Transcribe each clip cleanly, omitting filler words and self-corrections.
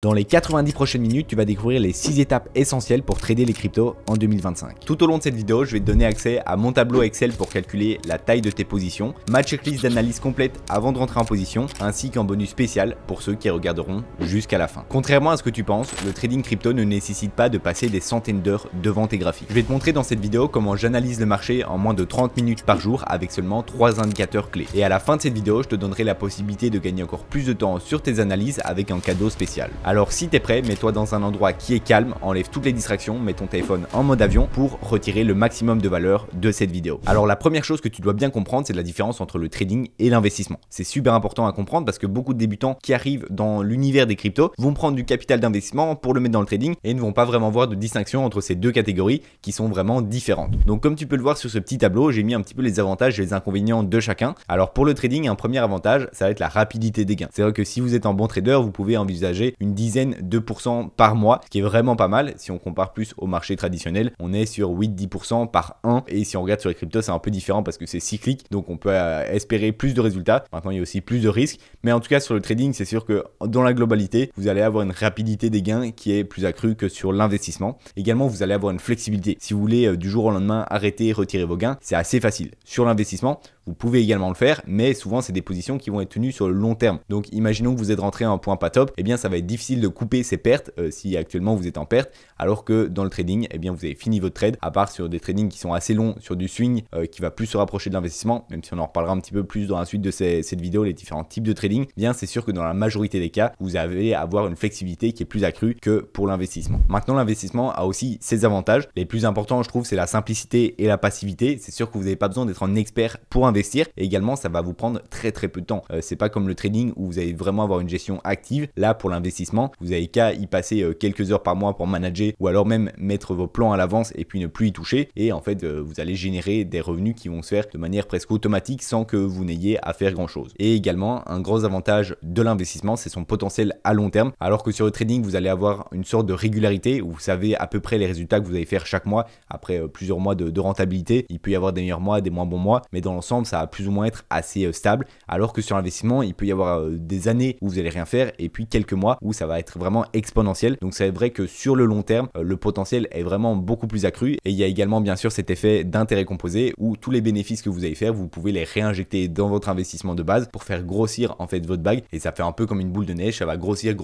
Dans les 90 prochaines minutes, tu vas découvrir les 6 étapes essentielles pour trader les cryptos en 2025. Tout au long de cette vidéo, je vais te donner accès à mon tableau Excel pour calculer la taille de tes positions, ma checklist d'analyse complète avant de rentrer en position, ainsi qu'un bonus spécial pour ceux qui regarderont jusqu'à la fin. Contrairement à ce que tu penses, le trading crypto ne nécessite pas de passer des centaines d'heures devant tes graphiques. Je vais te montrer dans cette vidéo comment j'analyse le marché en moins de 30 minutes par jour avec seulement 3 indicateurs clés. Et à la fin de cette vidéo, je te donnerai la possibilité de gagner encore plus de temps sur tes analyses avec un cadeau spécial. Alors si t'es prêt, mets-toi dans un endroit qui est calme, enlève toutes les distractions, mets ton téléphone en mode avion pour retirer le maximum de valeur de cette vidéo. Alors la première chose que tu dois bien comprendre, c'est la différence entre le trading et l'investissement. C'est super important à comprendre parce que beaucoup de débutants qui arrivent dans l'univers des cryptos vont prendre du capital d'investissement pour le mettre dans le trading et ne vont pas vraiment voir de distinction entre ces deux catégories qui sont vraiment différentes. Donc comme tu peux le voir sur ce petit tableau, j'ai mis un petit peu les avantages et les inconvénients de chacun. Alors pour le trading, un premier avantage, ça va être la rapidité des gains. C'est vrai que si vous êtes un bon trader, vous pouvez envisager une dizaine 2% par mois, ce qui est vraiment pas mal. Si on compare plus au marché traditionnel, on est sur 8-10% par an. Et si on regarde sur les cryptos, c'est un peu différent parce que c'est cyclique. Donc on peut espérer plus de résultats. Maintenant, il y a aussi plus de risques. Mais en tout cas, sur le trading, c'est sûr que dans la globalité, vous allez avoir une rapidité des gains qui est plus accrue que sur l'investissement. Également, vous allez avoir une flexibilité. Si vous voulez du jour au lendemain arrêter et retirer vos gains, c'est assez facile. Sur l'investissement, vous pouvez également le faire, mais souvent c'est des positions qui vont être tenues sur le long terme. Donc imaginons que vous êtes rentré à un point pas top, eh bien ça va être difficile de couper ces pertes si actuellement vous êtes en perte, alors que dans le trading, eh bien vous avez fini votre trade, à part sur des tradings qui sont assez longs, sur du swing qui va plus se rapprocher de l'investissement, même si on en reparlera un petit peu plus dans la suite de cette vidéo, les différents types de trading, eh bien c'est sûr que dans la majorité des cas, vous allez avoir une flexibilité qui est plus accrue que pour l'investissement. Maintenant, l'investissement a aussi ses avantages. Les plus importants, je trouve, c'est la simplicité et la passivité. C'est sûr que vous n'avez pas besoin d'être un expert pour investir. Et également, ça va vous prendre très peu de temps. C'est pas comme le trading où vous allez vraiment avoir une gestion active. Là, pour l'investissement, vous avez qu'à y passer quelques heures par mois pour manager ou alors même mettre vos plans à l'avance et puis ne plus y toucher. Et en fait, vous allez générer des revenus qui vont se faire de manière presque automatique sans que vous n'ayez à faire grand chose. Et également, un gros avantage de l'investissement, c'est son potentiel à long terme. Alors que sur le trading, vous allez avoir une sorte de régularité où vous savez à peu près les résultats que vous allez faire chaque mois après plusieurs mois de rentabilité. Il peut y avoir des meilleurs mois, des moins bons mois, mais dans l'ensemble, ça va plus ou moins être assez stable, alors que sur l'investissement, il peut y avoir des années où vous allez rien faire et puis quelques mois où ça va être vraiment exponentiel. Donc c'est vrai que sur le long terme, le potentiel est vraiment beaucoup plus accru et il y a également bien sûr cet effet d'intérêt composé où tous les bénéfices que vous allez faire, vous pouvez les réinjecter dans votre investissement de base pour faire grossir en fait votre bague et ça fait un peu comme une boule de neige, ça va grossir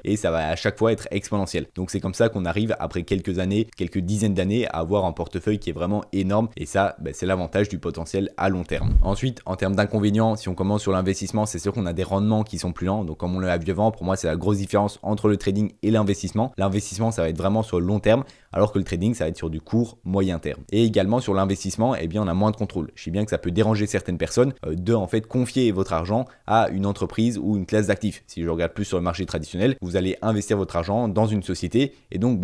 et ça va à chaque fois être exponentiel. Donc c'est comme ça qu'on arrive après quelques années, quelques dizaines d'années à avoir un portefeuille qui est vraiment énorme et ça, c'est l'avantage du potentiel à long terme. Ensuite, en termes d'inconvénients, si on commence sur l'investissement, c'est sûr qu'on a des rendements qui sont plus lents. Donc comme on l'a vu avant, pour moi c'est la grosse différence entre le trading et l'investissement. L'investissement, ça va être vraiment sur le long terme, alors que le trading, ça va être sur du court, moyen terme. Et également sur l'investissement, eh bien on a moins de contrôle. Je sais bien que ça peut déranger certaines personnes de en fait confier votre argent à une entreprise ou une classe d'actifs. Si je regarde plus sur le marché traditionnel, vous allez investir votre argent dans une société et donc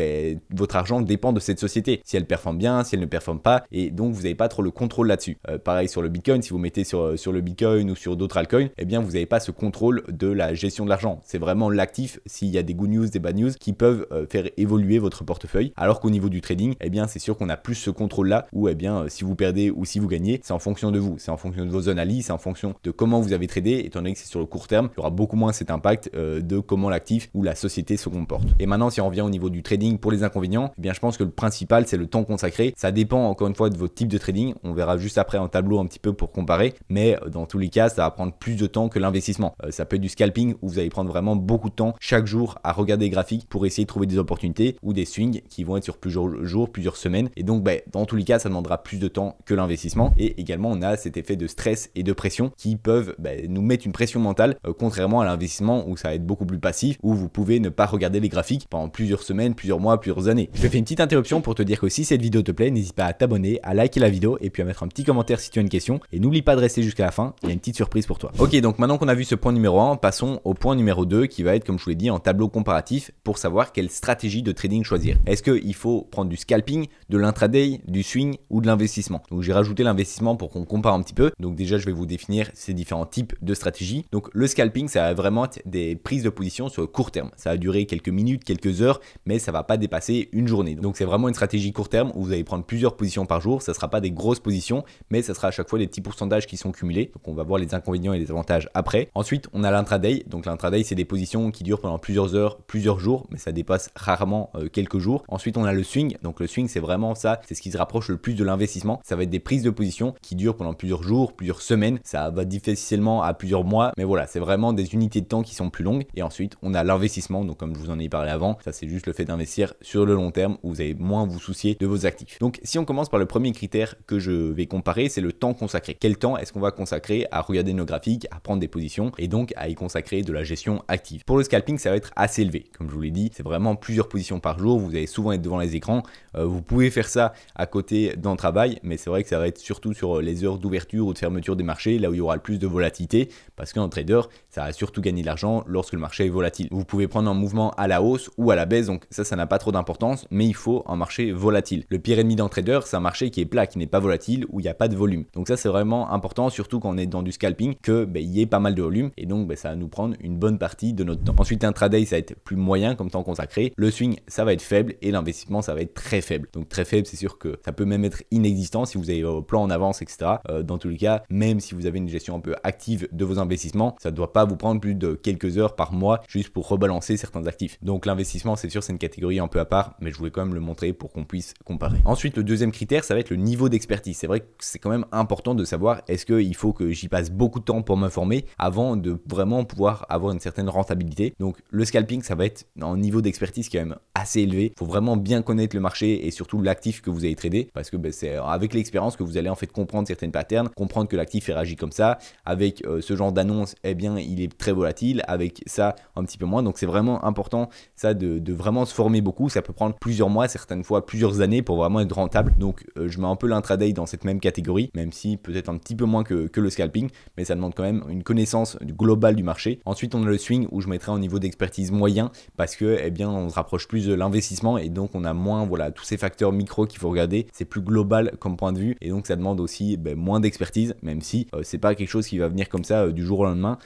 votre argent dépend de cette société. Si elle performe bien, si elle ne performe pas, et donc vous n'avez pas trop le contrôle là-dessus. Pareil sur le Bitcoin, si vous mettez sur le Bitcoin ou sur d'autres altcoins, eh bien vous n'avez pas ce contrôle de la gestion de l'argent. C'est vraiment l'actif, s'il y a des good news, des bad news qui peuvent faire évoluer votre portefeuille. Alors qu'au niveau du trading, eh bien c'est sûr qu'on a plus ce contrôle-là où eh bien si vous perdez ou si vous gagnez, c'est en fonction de vous, c'est en fonction de vos analyses, c'est en fonction de comment vous avez tradé. Étant donné que c'est sur le court terme, il y aura beaucoup moins cet impact de comment l'actif ou la société se comporte. Et maintenant, si on revient au niveau du trading pour les inconvénients, eh bien je pense que le principal c'est le temps consacré. Ça dépend encore une fois de votre type de trading. On verra juste après un tableau un petit peu pour comparer, mais dans tous les cas, ça va prendre plus de temps que l'investissement. Ça peut être du scalping où vous allez prendre vraiment beaucoup de temps chaque jour à regarder les graphiques pour essayer de trouver des opportunités ou des swings qui vont être sur plusieurs jours, plusieurs semaines. Et donc, dans tous les cas, ça demandera plus de temps que l'investissement. Et également, on a cet effet de stress et de pression qui peuvent nous mettre une pression mentale, contrairement à l'investissement où ça va être beaucoup plus passif, où vous pouvez ne pas regarder les graphiques pendant plusieurs semaines, plusieurs mois, plusieurs années. Je te fais une petite interruption pour te dire que si cette vidéo te plaît, n'hésite pas à t'abonner, à liker la vidéo et puis à mettre un petit commentaire si tu as une question. Et n'oublie pas de rester jusqu'à la fin, il y a une petite surprise pour toi. Ok, donc maintenant qu'on a vu ce point numéro 1, passons au point numéro 2 qui va être, comme je vous l'ai dit, en tableau comparatif pour savoir quelle stratégie de trading choisir. Est-ce qu'il faut prendre du scalping, de l'intraday, du swing ou de l'investissement? Donc j'ai rajouté l'investissement pour qu'on compare un petit peu. Donc déjà, je vais vous définir ces différents types de stratégies. Donc le scalping, ça va vraiment être des prises de position sur le court terme. Ça va durer quelques minutes, quelques heures, mais ça va pas dépasser une journée. Donc c'est vraiment une stratégie court terme où vous allez prendre plusieurs positions par jour. Ça sera pas des grosses positions, mais ça sera à chaque fois des petits pourcentages qui sont cumulés. Donc on va voir les inconvénients et les avantages après. Ensuite, on a l'intraday. Donc l'intraday, c'est des positions qui durent pendant plusieurs heures, plusieurs jours, mais ça dépasse rarement quelques jours. Ensuite, on a le swing. Donc le swing, c'est vraiment ça, c'est ce qui se rapproche le plus de l'investissement. Ça va être des prises de position qui durent pendant plusieurs jours, plusieurs semaines. Ça va difficilement à plusieurs mois, mais voilà, c'est vraiment des unités de temps qui sont plus longues. Et ensuite, on a l'investissement. Donc comme je vous en ai parlé avant, ça c'est juste le fait d'investir sur le long terme où vous allez moins vous soucier de vos actifs. Donc si on commence par le premier critère que je vais comparer, c'est le temps consacré. Quel temps est-ce qu'on va consacrer à regarder nos graphiques, à prendre des positions et donc à y consacrer de la gestion active. Pour le scalping, ça va être assez élevé. Comme je vous l'ai dit, c'est vraiment plusieurs positions par jour. Vous allez souvent être devant les écrans. Vous pouvez faire ça à côté d'un travail, mais c'est vrai que ça va être surtout sur les heures d'ouverture ou de fermeture des marchés, là où il y aura le plus de volatilité, parce qu'en trader, ça va surtout gagner de l'argent lorsque le marché est volatile. Vous pouvez prendre un mouvement à la hausse ou à la baisse, donc ça n'a pas trop d'importance, mais il faut un marché volatile. Le pire ennemi d'un trader, c'est un marché qui est plat, qui n'est pas volatile, où il n'y a pas de volume. Donc ça, c'est vraiment important, surtout quand on est dans du scalping, que il y ait pas mal de volume, et donc ça va nous prendre une bonne partie de notre temps. Ensuite, intraday, ça va être plus moyen comme temps consacré. Le swing, ça va être faible, et l'investissement, ça va être très faible. Donc très faible, c'est sûr que ça peut même être inexistant si vous avez vos plans en avance, etc. Dans tous les cas, même si vous avez une gestion un peu active de vos investissements, ça ne doit pas vous prendre plus de quelques heures par mois juste pour rebalancer certains actifs. Donc l'investissement, c'est sûr, c'est une catégorie un peu à part, mais je voulais quand même le montrer pour qu'on puisse comparer. Ensuite, le deuxième critère, ça va être le niveau d'expertise. C'est vrai que c'est quand même important de savoir est-ce qu'il faut que j'y passe beaucoup de temps pour me former avant de vraiment pouvoir avoir une certaine rentabilité. Donc le scalping, ça va être un niveau d'expertise quand même assez élevé. Il faut vraiment bien connaître le marché et surtout l'actif que vous allez trader, parce que c'est avec l'expérience que vous allez en fait comprendre certaines patterns, comprendre que l'actif réagit comme ça. Avec ce genre d'annonce, eh bien il est très volatile, avec ça un petit peu moins. Donc c'est vraiment important ça de vraiment se former beaucoup. Ça peut prendre plusieurs mois, certaines fois plusieurs années pour vraiment être rentable. Donc je mets un peu l'intraday dans cette même catégorie, même si peut-être un petit peu moins que le scalping, mais ça demande quand même une connaissance globale du marché. Ensuite, on a le swing où je mettrai un niveau d'expertise moyen, parce que eh bien on se rapproche plus de l'investissement et donc on a moins tous ces facteurs micro qu'il faut regarder. C'est plus global comme point de vue et donc ça demande aussi moins d'expertise, même si c'est pas quelque chose qui va venir comme ça du jour au lendemain.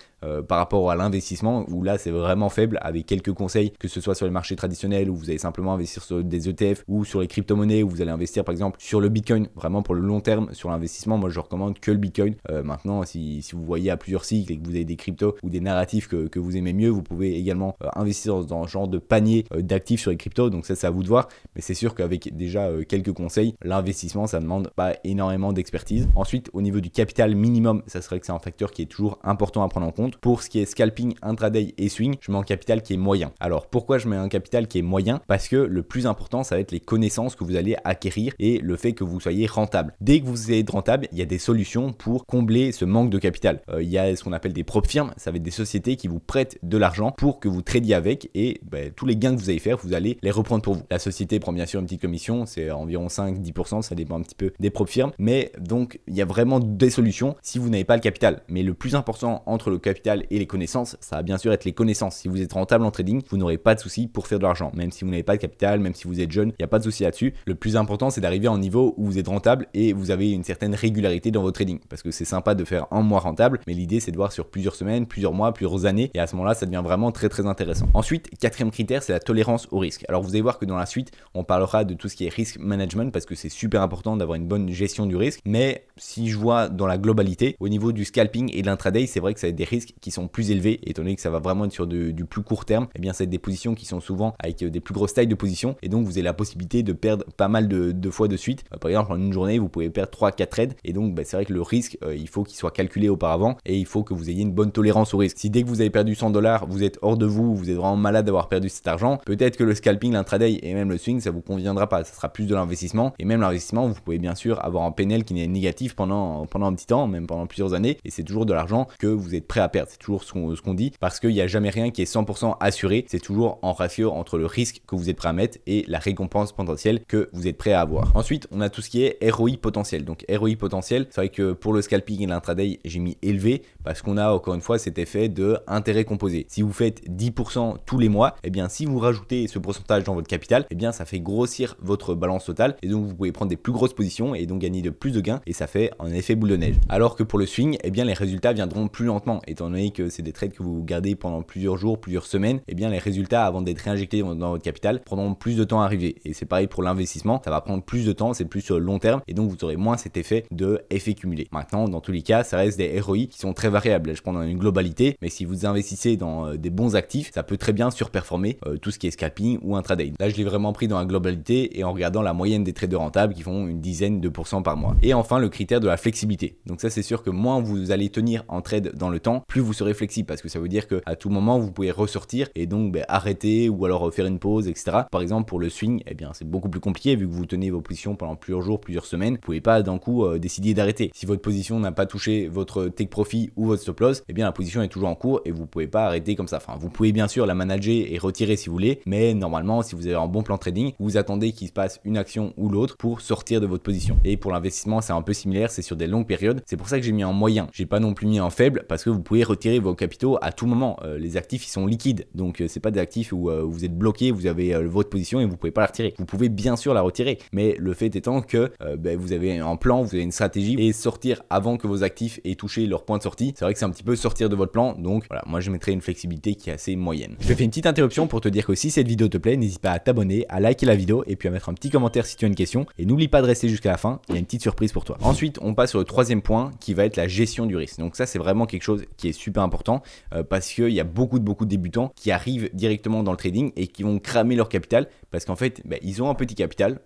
Par rapport à l'investissement où là c'est vraiment faible, avec quelques conseils, que ce soit sur les marchés traditionnels où vous allez simplement investir sur des ETF ou sur les crypto-monnaies où vous allez investir par exemple sur le Bitcoin, vraiment pour le long terme. Sur l'investissement, moi je recommande que le Bitcoin. Maintenant si vous voyez à plusieurs cycles et que vous avez des cryptos ou des narratifs que vous aimez mieux, vous pouvez également investir dans ce genre de panier d'actifs sur les cryptos, donc ça c'est à vous de voir, mais c'est sûr qu'avec déjà quelques conseils, l'investissement ça demande pas énormément d'expertise. Ensuite, au niveau du capital minimum, ça serait que c'est un facteur qui est toujours important à prendre en compte. Pour ce qui est scalping, intraday et swing, je mets un capital qui est moyen. Alors pourquoi je mets un capital qui est moyen? Parce que le plus important, ça va être les connaissances que vous allez acquérir et le fait que vous soyez rentable. Dès que vous êtes rentable, il y a des solutions pour combler ce manque de capital. Il y a ce qu'on appelle des propres firmes, ça va être des sociétés qui vous prêtent de l'argent pour que vous tradiez avec et tous les gains que vous allez faire, vous allez les reprendre pour vous. La société prend bien sûr une petite commission, c'est environ 5-10%, ça dépend un petit peu des propres firmes, mais donc il y a vraiment des solutions si vous n'avez pas le capital. Mais le plus important entre le capital et les connaissances, ça va bien sûr être les connaissances. Si vous êtes rentable en trading, vous n'aurez pas de souci pour faire de l'argent. Même si vous n'avez pas de capital, même si vous êtes jeune, il n'y a pas de souci là-dessus. Le plus important, c'est d'arriver à un niveau où vous êtes rentable et vous avez une certaine régularité dans votre trading. Parce que c'est sympa de faire un mois rentable, mais l'idée c'est de voir sur plusieurs semaines, plusieurs mois, plusieurs années. Et à ce moment-là, ça devient vraiment très très intéressant. Ensuite, quatrième critère, c'est la tolérance au risque. Alors vous allez voir que dans la suite, on parlera de tout ce qui est risk management parce que c'est super important d'avoir une bonne gestion du risque. Mais si je vois dans la globalité, au niveau du scalping et de l'intraday, c'est vrai que ça va être des risques qui sont plus élevés, étant donné que ça va vraiment être sur du plus court terme. Eh bien, ça va être des positions qui sont souvent avec des plus grosses tailles de position et donc vous avez la possibilité de perdre pas mal de fois de suite. Par exemple, en une journée, vous pouvez perdre 3-4 trades et donc c'est vrai que le risque, il faut qu'il soit calculé auparavant et il faut que vous ayez une bonne tolérance au risque. Si dès que vous avez perdu $100, vous êtes hors de vous, vous êtes vraiment malade d'avoir perdu cet argent, peut-être que le scalping, l'intraday et même le swing, ça vous conviendra pas. Ça sera plus de l'investissement et même l'investissement, vous pouvez bien sûr avoir un PNL qui est négatif pendant un petit temps, même pendant plusieurs années et c'est toujours de l'argent que vous êtes prêt à perdre. C'est toujours ce qu'on dit parce qu'il n'y a jamais rien qui est 100% assuré. C'est toujours en ratio entre le risque que vous êtes prêt à mettre et la récompense potentielle que vous êtes prêt à avoir. Ensuite, on a tout ce qui est ROI potentiel. Donc ROI potentiel, c'est vrai que pour le scalping et l'intraday, j'ai mis élevé parce qu'on a encore une fois cet effet de intérêt composé. Si vous faites 10% tous les mois, et bien si vous rajoutez ce pourcentage dans votre capital, et bien ça fait grossir votre balance totale et donc vous pouvez prendre des plus grosses positions et donc gagner de plus de gains et ça fait un effet boule de neige. Alors que pour le swing, et bien les résultats viendront plus lentement étant étant donné que c'est des trades que vous gardez pendant plusieurs jours, plusieurs semaines, et bien les résultats avant d'être réinjectés dans votre capital prendront plus de temps à arriver. Et c'est pareil pour l'investissement, ça va prendre plus de temps, c'est plus sur le long terme et donc vous aurez moins cet effet de effet cumulé. Maintenant, dans tous les cas, ça reste des ROI qui sont très variables. Là, je prends dans une globalité, mais si vous investissez dans des bons actifs, ça peut très bien surperformer tout ce qui est scalping ou intraday. Là, je l'ai vraiment pris dans la globalité et en regardant la moyenne des traders rentables qui font une dizaine de pourcents par mois. Et enfin, le critère de la flexibilité. Donc ça, c'est sûr que moins vous allez tenir en trade dans le temps, plus vous serez flexible parce que ça veut dire qu'à tout moment, vous pouvez ressortir et donc arrêter ou alors faire une pause, etc. Par exemple, pour le swing, eh bien, c'est beaucoup plus compliqué vu que vous tenez vos positions pendant plusieurs jours, plusieurs semaines. Vous pouvez pas d'un coup décider d'arrêter. Si votre position n'a pas touché votre take profit ou votre stop loss, eh bien, la position est toujours en cours et vous pouvez pas arrêter comme ça. Enfin, vous pouvez bien sûr la manager et retirer si vous voulez, mais normalement, si vous avez un bon plan de trading, vous attendez qu'il se passe une action ou l'autre pour sortir de votre position. Et pour l'investissement, c'est un peu similaire, c'est sur des longues périodes. C'est pour ça que j'ai mis en moyen. J'ai pas non plus mis en faible parce que vous pouvez retirer vos capitaux à tout moment. Les actifs, ils sont liquides, donc c'est pas des actifs où vous êtes bloqué, vous avez votre position et vous pouvez pas la retirer. Vous pouvez bien sûr la retirer, mais le fait étant que vous avez un plan, vous avez une stratégie et sortir avant que vos actifs aient touché leur point de sortie, c'est vrai que c'est un petit peu sortir de votre plan. Donc voilà, moi je mettrais une flexibilité qui est assez moyenne. Je fais une petite interruption pour te dire que si cette vidéo te plaît, n'hésite pas à t'abonner, à liker la vidéo et puis à mettre un petit commentaire si tu as une question. Et n'oublie pas de rester jusqu'à la fin, il y a une petite surprise pour toi. Ensuite, on passe sur le troisième point qui va être la gestion du risque. Donc ça, c'est vraiment quelque chose qui est super important parce qu'il y a beaucoup de débutants qui arrivent directement dans le trading et qui vont cramer leur capital parce qu'en fait, ils ont un petit capital.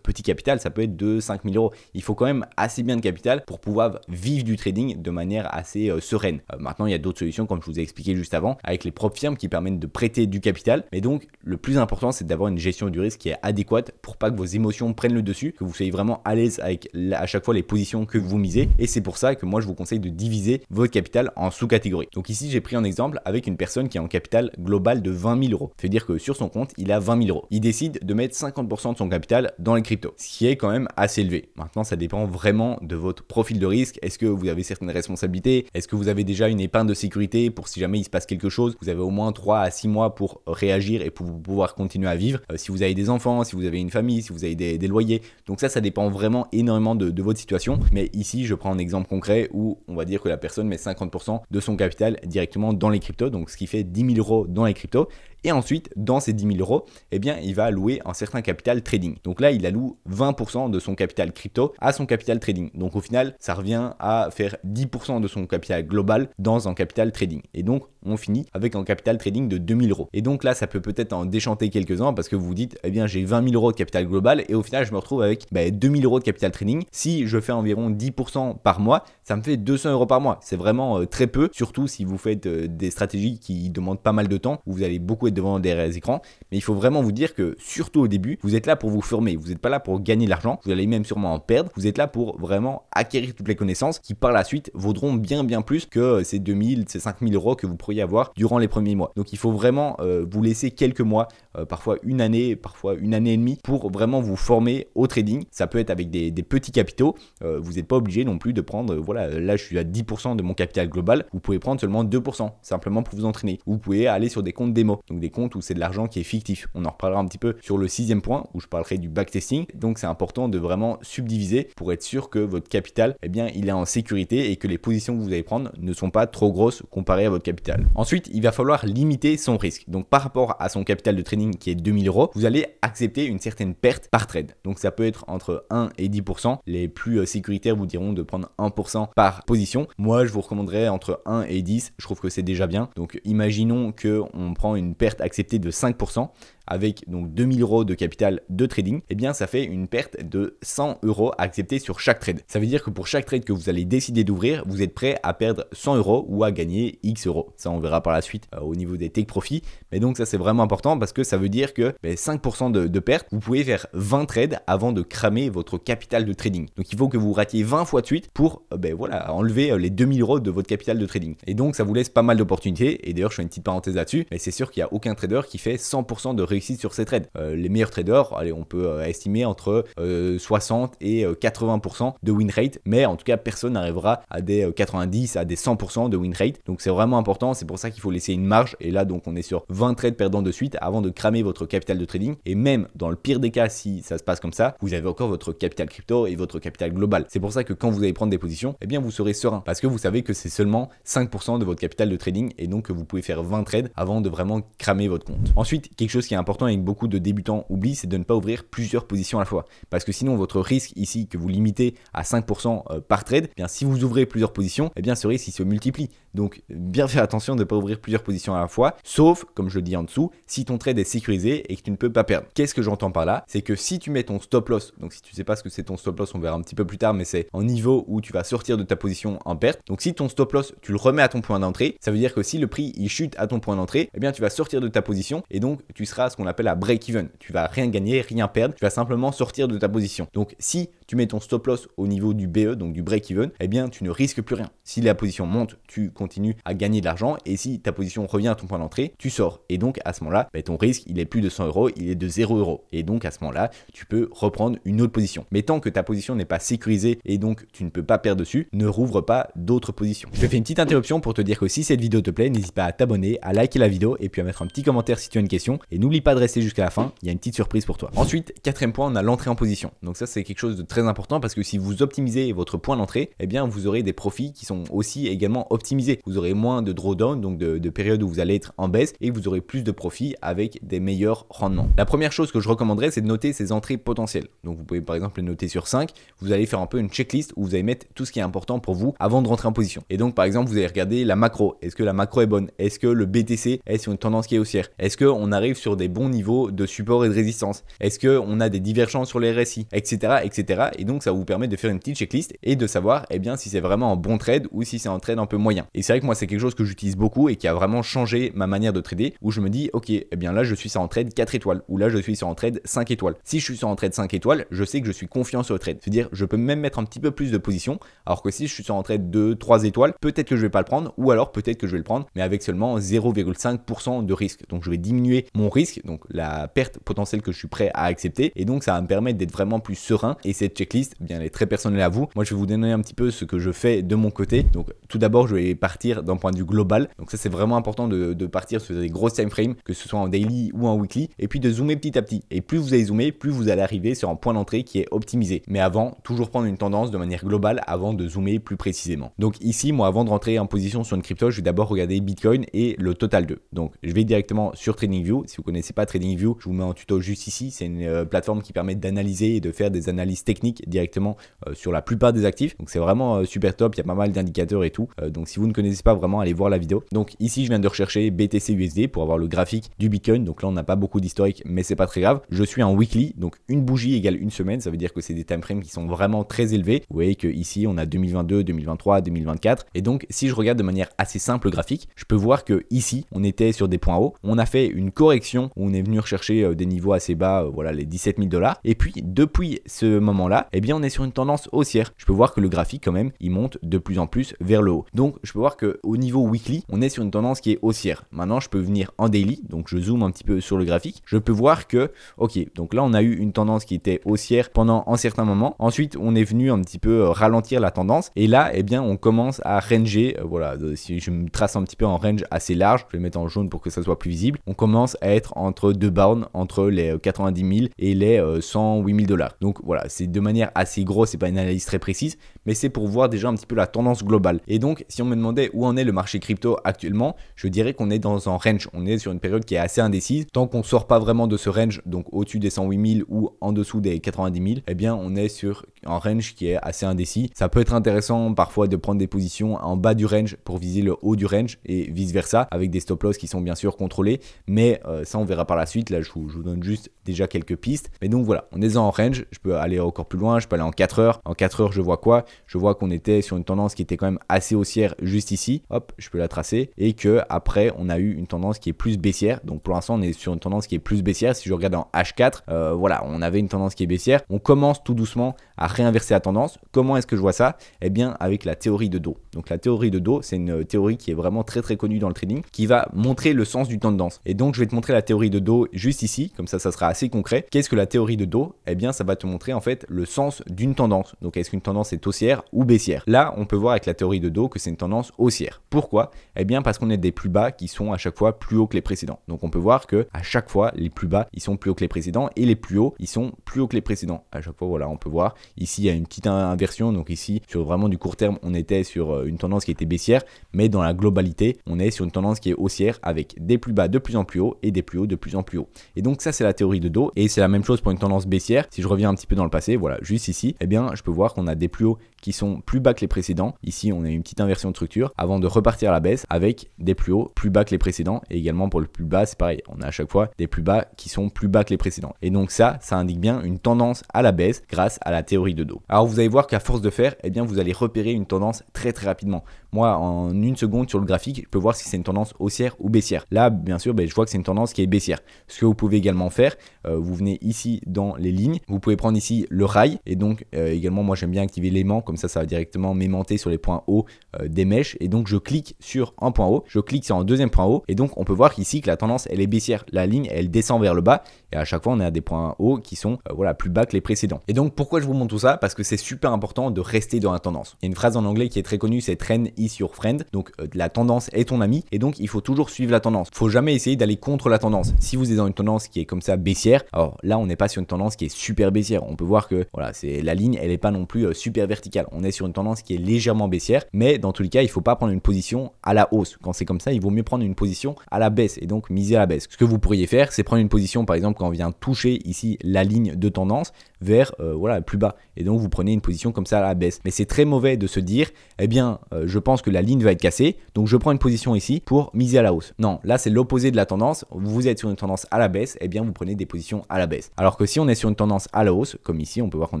Petit capital, ça peut être de 5 000 euros. Il faut quand même assez bien de capital pour pouvoir vivre du trading de manière assez sereine. Maintenant, il y a d'autres solutions comme je vous ai expliqué juste avant avec les propres firmes qui permettent de prêter du capital. Mais donc, le plus important, c'est d'avoir une gestion du risque qui est adéquate pour pas que vos émotions prennent le dessus, que vous soyez vraiment à l'aise avec à chaque fois les positions que vous misez. Et c'est pour ça que moi, je vous conseille de diviser votre capital en sous-catégories. Donc ici, j'ai pris un exemple avec une personne qui a un capital global de 20 000 euros. C'est-à-dire que sur son compte, il a 20 000 euros. Il décide de mettre 50% de son capital dans les cryptos, ce qui est quand même assez élevé. Maintenant, ça dépend vraiment de votre profil de risque. Est-ce que vous avez certaines responsabilités? Est-ce que vous avez déjà une épargne de sécurité pour si jamais il se passe quelque chose, vous avez au moins 3 à 6 mois pour réagir et pour pouvoir continuer à vivre. Si vous avez des enfants, si vous avez une famille, si vous avez des loyers. Donc ça dépend vraiment énormément de votre situation. Mais ici, je prends un exemple concret où on va dire que la personne met 50% de son capital directement dans les cryptos, donc ce qui fait 10 000 euros dans les cryptos. Et ensuite, dans ces 10 000 euros, eh bien, il va allouer un certain capital trading. Donc là, il alloue 20% de son capital crypto à son capital trading. Donc au final, ça revient à faire 10% de son capital global dans un capital trading. Et donc, on finit avec un capital trading de 2 000 euros. Et donc là, ça peut peut-être en déchanter quelques-uns parce que vous vous dites, eh bien, j'ai 20 000 euros de capital global et au final, je me retrouve avec 2 000 euros de capital trading. Si je fais environ 10% par mois, ça me fait 200 euros par mois. C'est vraiment très peu, surtout si vous faites des stratégies qui demandent pas mal de temps, où vous allez beaucoup être devant des écrans. Mais il faut vraiment vous dire que, surtout au début, vous êtes là pour vous former. Vous n'êtes pas là pour gagner de l'argent. Vous allez même sûrement en perdre. Vous êtes là pour vraiment acquérir toutes les connaissances qui, par la suite, vaudront bien plus que ces 2 000, ces 5 000 euros que vous pourriez avoir durant les premiers mois. Donc, il faut vraiment vous laisser quelques mois, parfois une année et demie, pour vraiment vous former au trading. Ça peut être avec des petits capitaux. Vous n'êtes pas obligé non plus de prendre, là, je suis à 10% de mon capital global. Vous pouvez prendre seulement 2%, simplement pour vous entraîner. Vous pouvez aller sur des comptes démo, donc des comptes où c'est de l'argent qui est fictif. On en reparlera un petit peu sur le 6e point où je parlerai du backtesting. Donc c'est important de vraiment subdiviser pour être sûr que votre capital, eh bien, il est en sécurité et que les positions que vous allez prendre ne sont pas trop grosses comparées à votre capital. Ensuite, il va falloir limiter son risque. Donc par rapport à son capital de trading qui est 2 000 euros, vous allez accepter une certaine perte par trade. Donc ça peut être entre 1 et 10%. Les plus sécuritaires vous diront de prendre 1% par position. Moi, je vous recommanderais entre 1 et 10. Je trouve que c'est déjà bien. Donc imaginons qu'on prend une perte acceptée de 5%. Avec donc 2 000 euros de capital de trading, eh bien ça fait une perte de 100 euros à accepter sur chaque trade. Ça veut dire que pour chaque trade que vous allez décider d'ouvrir, vous êtes prêt à perdre 100 euros ou à gagner X euros. Ça, on verra par la suite au niveau des take profits. Mais donc ça, c'est vraiment important parce que ça veut dire que 5% de perte, vous pouvez faire 20 trades avant de cramer votre capital de trading. Donc il faut que vous ratiez 20 fois de suite pour enlever les 2 000 euros de votre capital de trading. Et donc ça vous laisse pas mal d'opportunités. Et d'ailleurs, je fais une petite parenthèse là-dessus, mais c'est sûr qu'il n'y a aucun trader qui fait 100% de réussite sur ses trades. Les meilleurs traders, allez, on peut estimer entre 60 et 80% de win rate, mais en tout cas personne n'arrivera à des 90 à des 100% de win rate. Donc c'est vraiment important, c'est pour ça qu'il faut laisser une marge, et là donc on est sur 20 trades perdants de suite avant de cramer votre capital de trading. Et même dans le pire des cas, si ça se passe comme ça, vous avez encore votre capital crypto et votre capital global. C'est pour ça que quand vous allez prendre des positions, eh bien vous serez serein parce que vous savez que c'est seulement 5% de votre capital de trading, et donc que vous pouvez faire 20 trades avant de vraiment cramer votre compte. Ensuite, quelque chose qui est important et que beaucoup de débutants oublient, c'est de ne pas ouvrir plusieurs positions à la fois, parce que sinon votre risque ici que vous limitez à 5% par trade, eh bien si vous ouvrez plusieurs positions, eh bien ce risque il se multiplie. Donc bien faire attention de ne pas ouvrir plusieurs positions à la fois, sauf, comme je le dis en dessous, si ton trade est sécurisé et que tu ne peux pas perdre. Qu'est-ce que j'entends par là? C'est que si tu mets ton stop loss, donc si tu ne sais pas ce que c'est ton stop loss, on verra un petit peu plus tard, mais c'est en niveau où tu vas sortir de ta position en perte. Donc si ton stop loss, tu le remets à ton point d'entrée, ça veut dire que si le prix il chute à ton point d'entrée, eh bien tu vas sortir de ta position et donc tu seras à ce qu'on appelle à break-even. Tu vas rien gagner, rien perdre, tu vas simplement sortir de ta position. Donc si tu mets ton stop loss au niveau du BE, donc du break-even, eh bien tu ne risques plus rien. Si la position monte, tu continues à gagner de l'argent, et si ta position revient à ton point d'entrée, tu sors. Et donc à ce moment-là, ton risque il est plus de 100 €, il est de 0 €. Et donc à ce moment-là, tu peux reprendre une autre position. Mais tant que ta position n'est pas sécurisée et donc tu ne peux pas perdre dessus, ne rouvre pas d'autres positions. Je te fais une petite interruption pour te dire que si cette vidéo te plaît, n'hésite pas à t'abonner, à liker la vidéo et puis à mettre un petit commentaire si tu as une question. Et n'oublie pas de rester jusqu'à la fin, il y a une petite surprise pour toi. Ensuite, quatrième point, on a l'entrée en position. Donc ça c'est quelque chose de très important parce que si vous optimisez votre point d'entrée, eh bien vous aurez des profits qui sont aussi également optimisés. Vous aurez moins de drawdown, donc de périodes où vous allez être en baisse, et vous aurez plus de profits avec des meilleurs rendements. La première chose que je recommanderais, c'est de noter ces entrées potentielles. Donc vous pouvez par exemple les noter sur 5, vous allez faire un peu une checklist où vous allez mettre tout ce qui est important pour vous avant de rentrer en position. Et donc par exemple, vous allez regarder la macro. Est-ce que la macro est bonne? Est-ce que le BTC est sur une tendance qui est haussière? Est-ce qu'on arrive sur des bons niveaux de support et de résistance? Est-ce qu'on a des divergences sur les RSI, etc., etc. Et donc ça vous permet de faire une petite checklist et de savoir eh bien si c'est vraiment un bon trade ou si c'est un trade un peu moyen. Et c'est vrai que moi c'est quelque chose que j'utilise beaucoup et qui a vraiment changé ma manière de trader, où je me dis ok, eh bien là je suis sur un trade 4 étoiles ou là je suis sur un trade 5 étoiles. Si je suis sur un trade 5 étoiles, je sais que je suis confiant sur le trade. C'est-à-dire je peux même mettre un petit peu plus de position, alors que si je suis sur un trade 2, 3 étoiles, peut-être que je vais pas le prendre, ou alors peut-être que je vais le prendre, mais avec seulement 0,5% de risque. Donc je vais diminuer mon risque, donc la perte potentielle que je suis prêt à accepter, et donc ça va me permettre d'être vraiment plus serein. Et cette checklist, eh bien elle est très personnelle à vous. Moi je vais vous donner un petit peu ce que je fais de mon côté. Donc tout d'abord je vais partir d'un point de vue global. Donc ça c'est vraiment important de partir sur des grosses time frames, que ce soit en daily ou en weekly, et puis de zoomer petit à petit. Et plus vous allez zoomer, plus vous allez arriver sur un point d'entrée qui est optimisé. Mais avant, toujours prendre une tendance de manière globale avant de zoomer plus précisément. Donc ici, moi avant de rentrer en position sur une crypto, je vais d'abord regarder Bitcoin et le total 2. Donc je vais directement sur TradingView. Si vous connaissez pas TradingView, je vous mets un tuto juste ici. C'est une plateforme qui permet d'analyser et de faire des analyses techniques directement sur la plupart des actifs. Donc c'est vraiment super top, il y a pas mal d'indicateurs et tout. Donc si vous ne connaissez pas vraiment, allez voir la vidéo. Donc ici, je viens de rechercher BTC USD pour avoir le graphique du Bitcoin. Donc là, on n'a pas beaucoup d'historique, mais c'est pas très grave. Je suis en weekly, donc une bougie égale une semaine. Ça veut dire que c'est des time frames qui sont vraiment très élevés. Vous voyez que ici, on a 2022, 2023, 2024. Et donc, si je regarde de manière assez simple graphique, je peux voir que ici, on était sur des points hauts. On a fait une correction où on est venu rechercher des niveaux assez bas, voilà, les 17 000 $. Et puis, depuis ce moment-là, eh bien, on est sur une tendance haussière. Je peux voir que le graphique, quand même, il monte de plus en plus vers le haut. Donc, je peux voir que au niveau weekly, on est sur une tendance qui est haussière. Maintenant, je peux venir en daily, donc je zoome un petit peu sur le graphique. Je peux voir que, ok, donc là, on a eu une tendance qui était haussière pendant un certain moment. Ensuite, on est venu un petit peu ralentir la tendance. Et là, eh bien, on commence à ranger. Voilà, si je me trace un petit peu en range assez large, je vais le mettre en jaune pour que ça soit plus visible. On commence à être entre deux bounds, entre les 90 000 et les 108 000 $. Donc voilà, c'est de manière assez grosse, c'est pas une analyse très précise, mais c'est pour voir déjà un petit peu la tendance globale. Et donc, si on me demandait où en est le marché crypto actuellement, je dirais qu'on est dans un range. On est sur une période qui est assez indécise. Tant qu'on sort pas vraiment de ce range, donc au-dessus des 108 000 ou en dessous des 90 000, eh bien, on est sur un range qui est assez indécis. Ça peut être intéressant parfois de prendre des positions en bas du range pour viser le haut du range et vice versa, avec des stop loss qui sont bien sûr contrôlés. Mais ça, on verra par la suite. Là, je vous donne juste déjà quelques pistes. Mais donc voilà, on est en range. Je peux aller encore plus loin. Je peux aller en 4 heures. En 4 heures, je vois quoi? Je vois qu'on était sur une tendance qui était quand même assez haussière juste juste ici, hop, je peux la tracer, et que après on a eu une tendance qui est plus baissière. Donc pour l'instant on est sur une tendance qui est plus baissière. Si je regarde en H4, voilà, on avait une tendance qui est baissière. On commence tout doucement à réinverser la tendance. Comment est-ce que je vois ça? Eh bien avec la théorie de dos. Donc la théorie de dos, c'est une théorie qui est vraiment très connue dans le trading, qui va montrer le sens d'une tendance. Et donc je vais te montrer la théorie de dos juste ici, comme ça sera assez concret. Qu'est-ce que la théorie de dos? Eh bien ça va te montrer en fait le sens d'une tendance. Donc est-ce qu'une tendance est haussière ou baissière? Là on peut voir avec la théorie de dos que c'est une tendance haussière. Pourquoi? Eh bien parce qu'on a des plus bas qui sont à chaque fois plus hauts que les précédents. Donc on peut voir que à chaque fois les plus bas ils sont plus hauts que les précédents et les plus hauts ils sont plus hauts que les précédents. À chaque fois voilà, on peut voir ici il y a une petite inversion. Donc ici sur vraiment du court terme on était sur une tendance qui était baissière, mais dans la globalité on est sur une tendance qui est haussière avec des plus bas de plus en plus haut et des plus hauts de plus en plus haut. Et donc ça c'est la théorie de dos, et c'est la même chose pour une tendance baissière. Si je reviens un petit peu dans le passé, voilà, juste ici, eh bien je peux voir qu'on a des plus hauts qui sont plus bas que les précédents. Ici on a une petite inversion de structure avant de repartir à la baisse avec des plus hauts plus bas que les précédents, et également pour le plus bas c'est pareil, on a à chaque fois des plus bas qui sont plus bas que les précédents. Et donc ça indique bien une tendance à la baisse grâce à la théorie de dos. Alors vous allez voir qu'à force de faire, eh bien vous allez repérer une tendance très rapidement. Moi en une seconde sur le graphique, je peux voir si c'est une tendance haussière ou baissière. Là bien sûr je vois que c'est une tendance qui est baissière. Ce que vous pouvez également faire, vous venez ici dans les lignes, vous pouvez prendre ici le rail, et donc également moi j'aime bien activer l'aimant, comme ça va directement m'aimanter sur les points hauts des mèches, et donc je clique sur un point haut, je clique sur un deuxième point haut, et donc on peut voir qu'ici que la tendance elle est baissière, la ligne elle descend vers le bas, et à chaque fois on a des points hauts qui sont voilà, plus bas que les précédents. Et donc pourquoi je vous montre tout ça? Parce que c'est super important de rester dans la tendance. Il y a une phrase en anglais qui est très connue, c'est trend is your friend, donc la tendance est ton ami, et donc il faut toujours suivre la tendance. Faut jamais essayer d'aller contre la tendance. Si vous êtes dans une tendance qui est comme ça baissière, alors là on n'est pas sur une tendance qui est super baissière, on peut voir que voilà, c'est la ligne elle est pas non plus super verticale, on est sur une tendance qui est légèrement baissière, mais dans tous les cas il faut pas prendre une position à la hausse. Quand c'est comme ça, il vaut mieux prendre une position à la baisse, et donc miser à la baisse. Ce que vous pourriez faire, c'est prendre une position par exemple quand on vient toucher ici la ligne de tendance vers voilà, plus bas, et donc vous prenez une position comme ça à la baisse. Mais c'est très mauvais de se dire eh bien je pense que la ligne va être cassée, donc je prends une position ici pour miser à la hausse. Non, là c'est l'opposé de la tendance. Vous êtes sur une tendance à la baisse, eh bien vous prenez des positions à la baisse. Alors que si on est sur une tendance à la hausse, comme ici on peut voir qu'on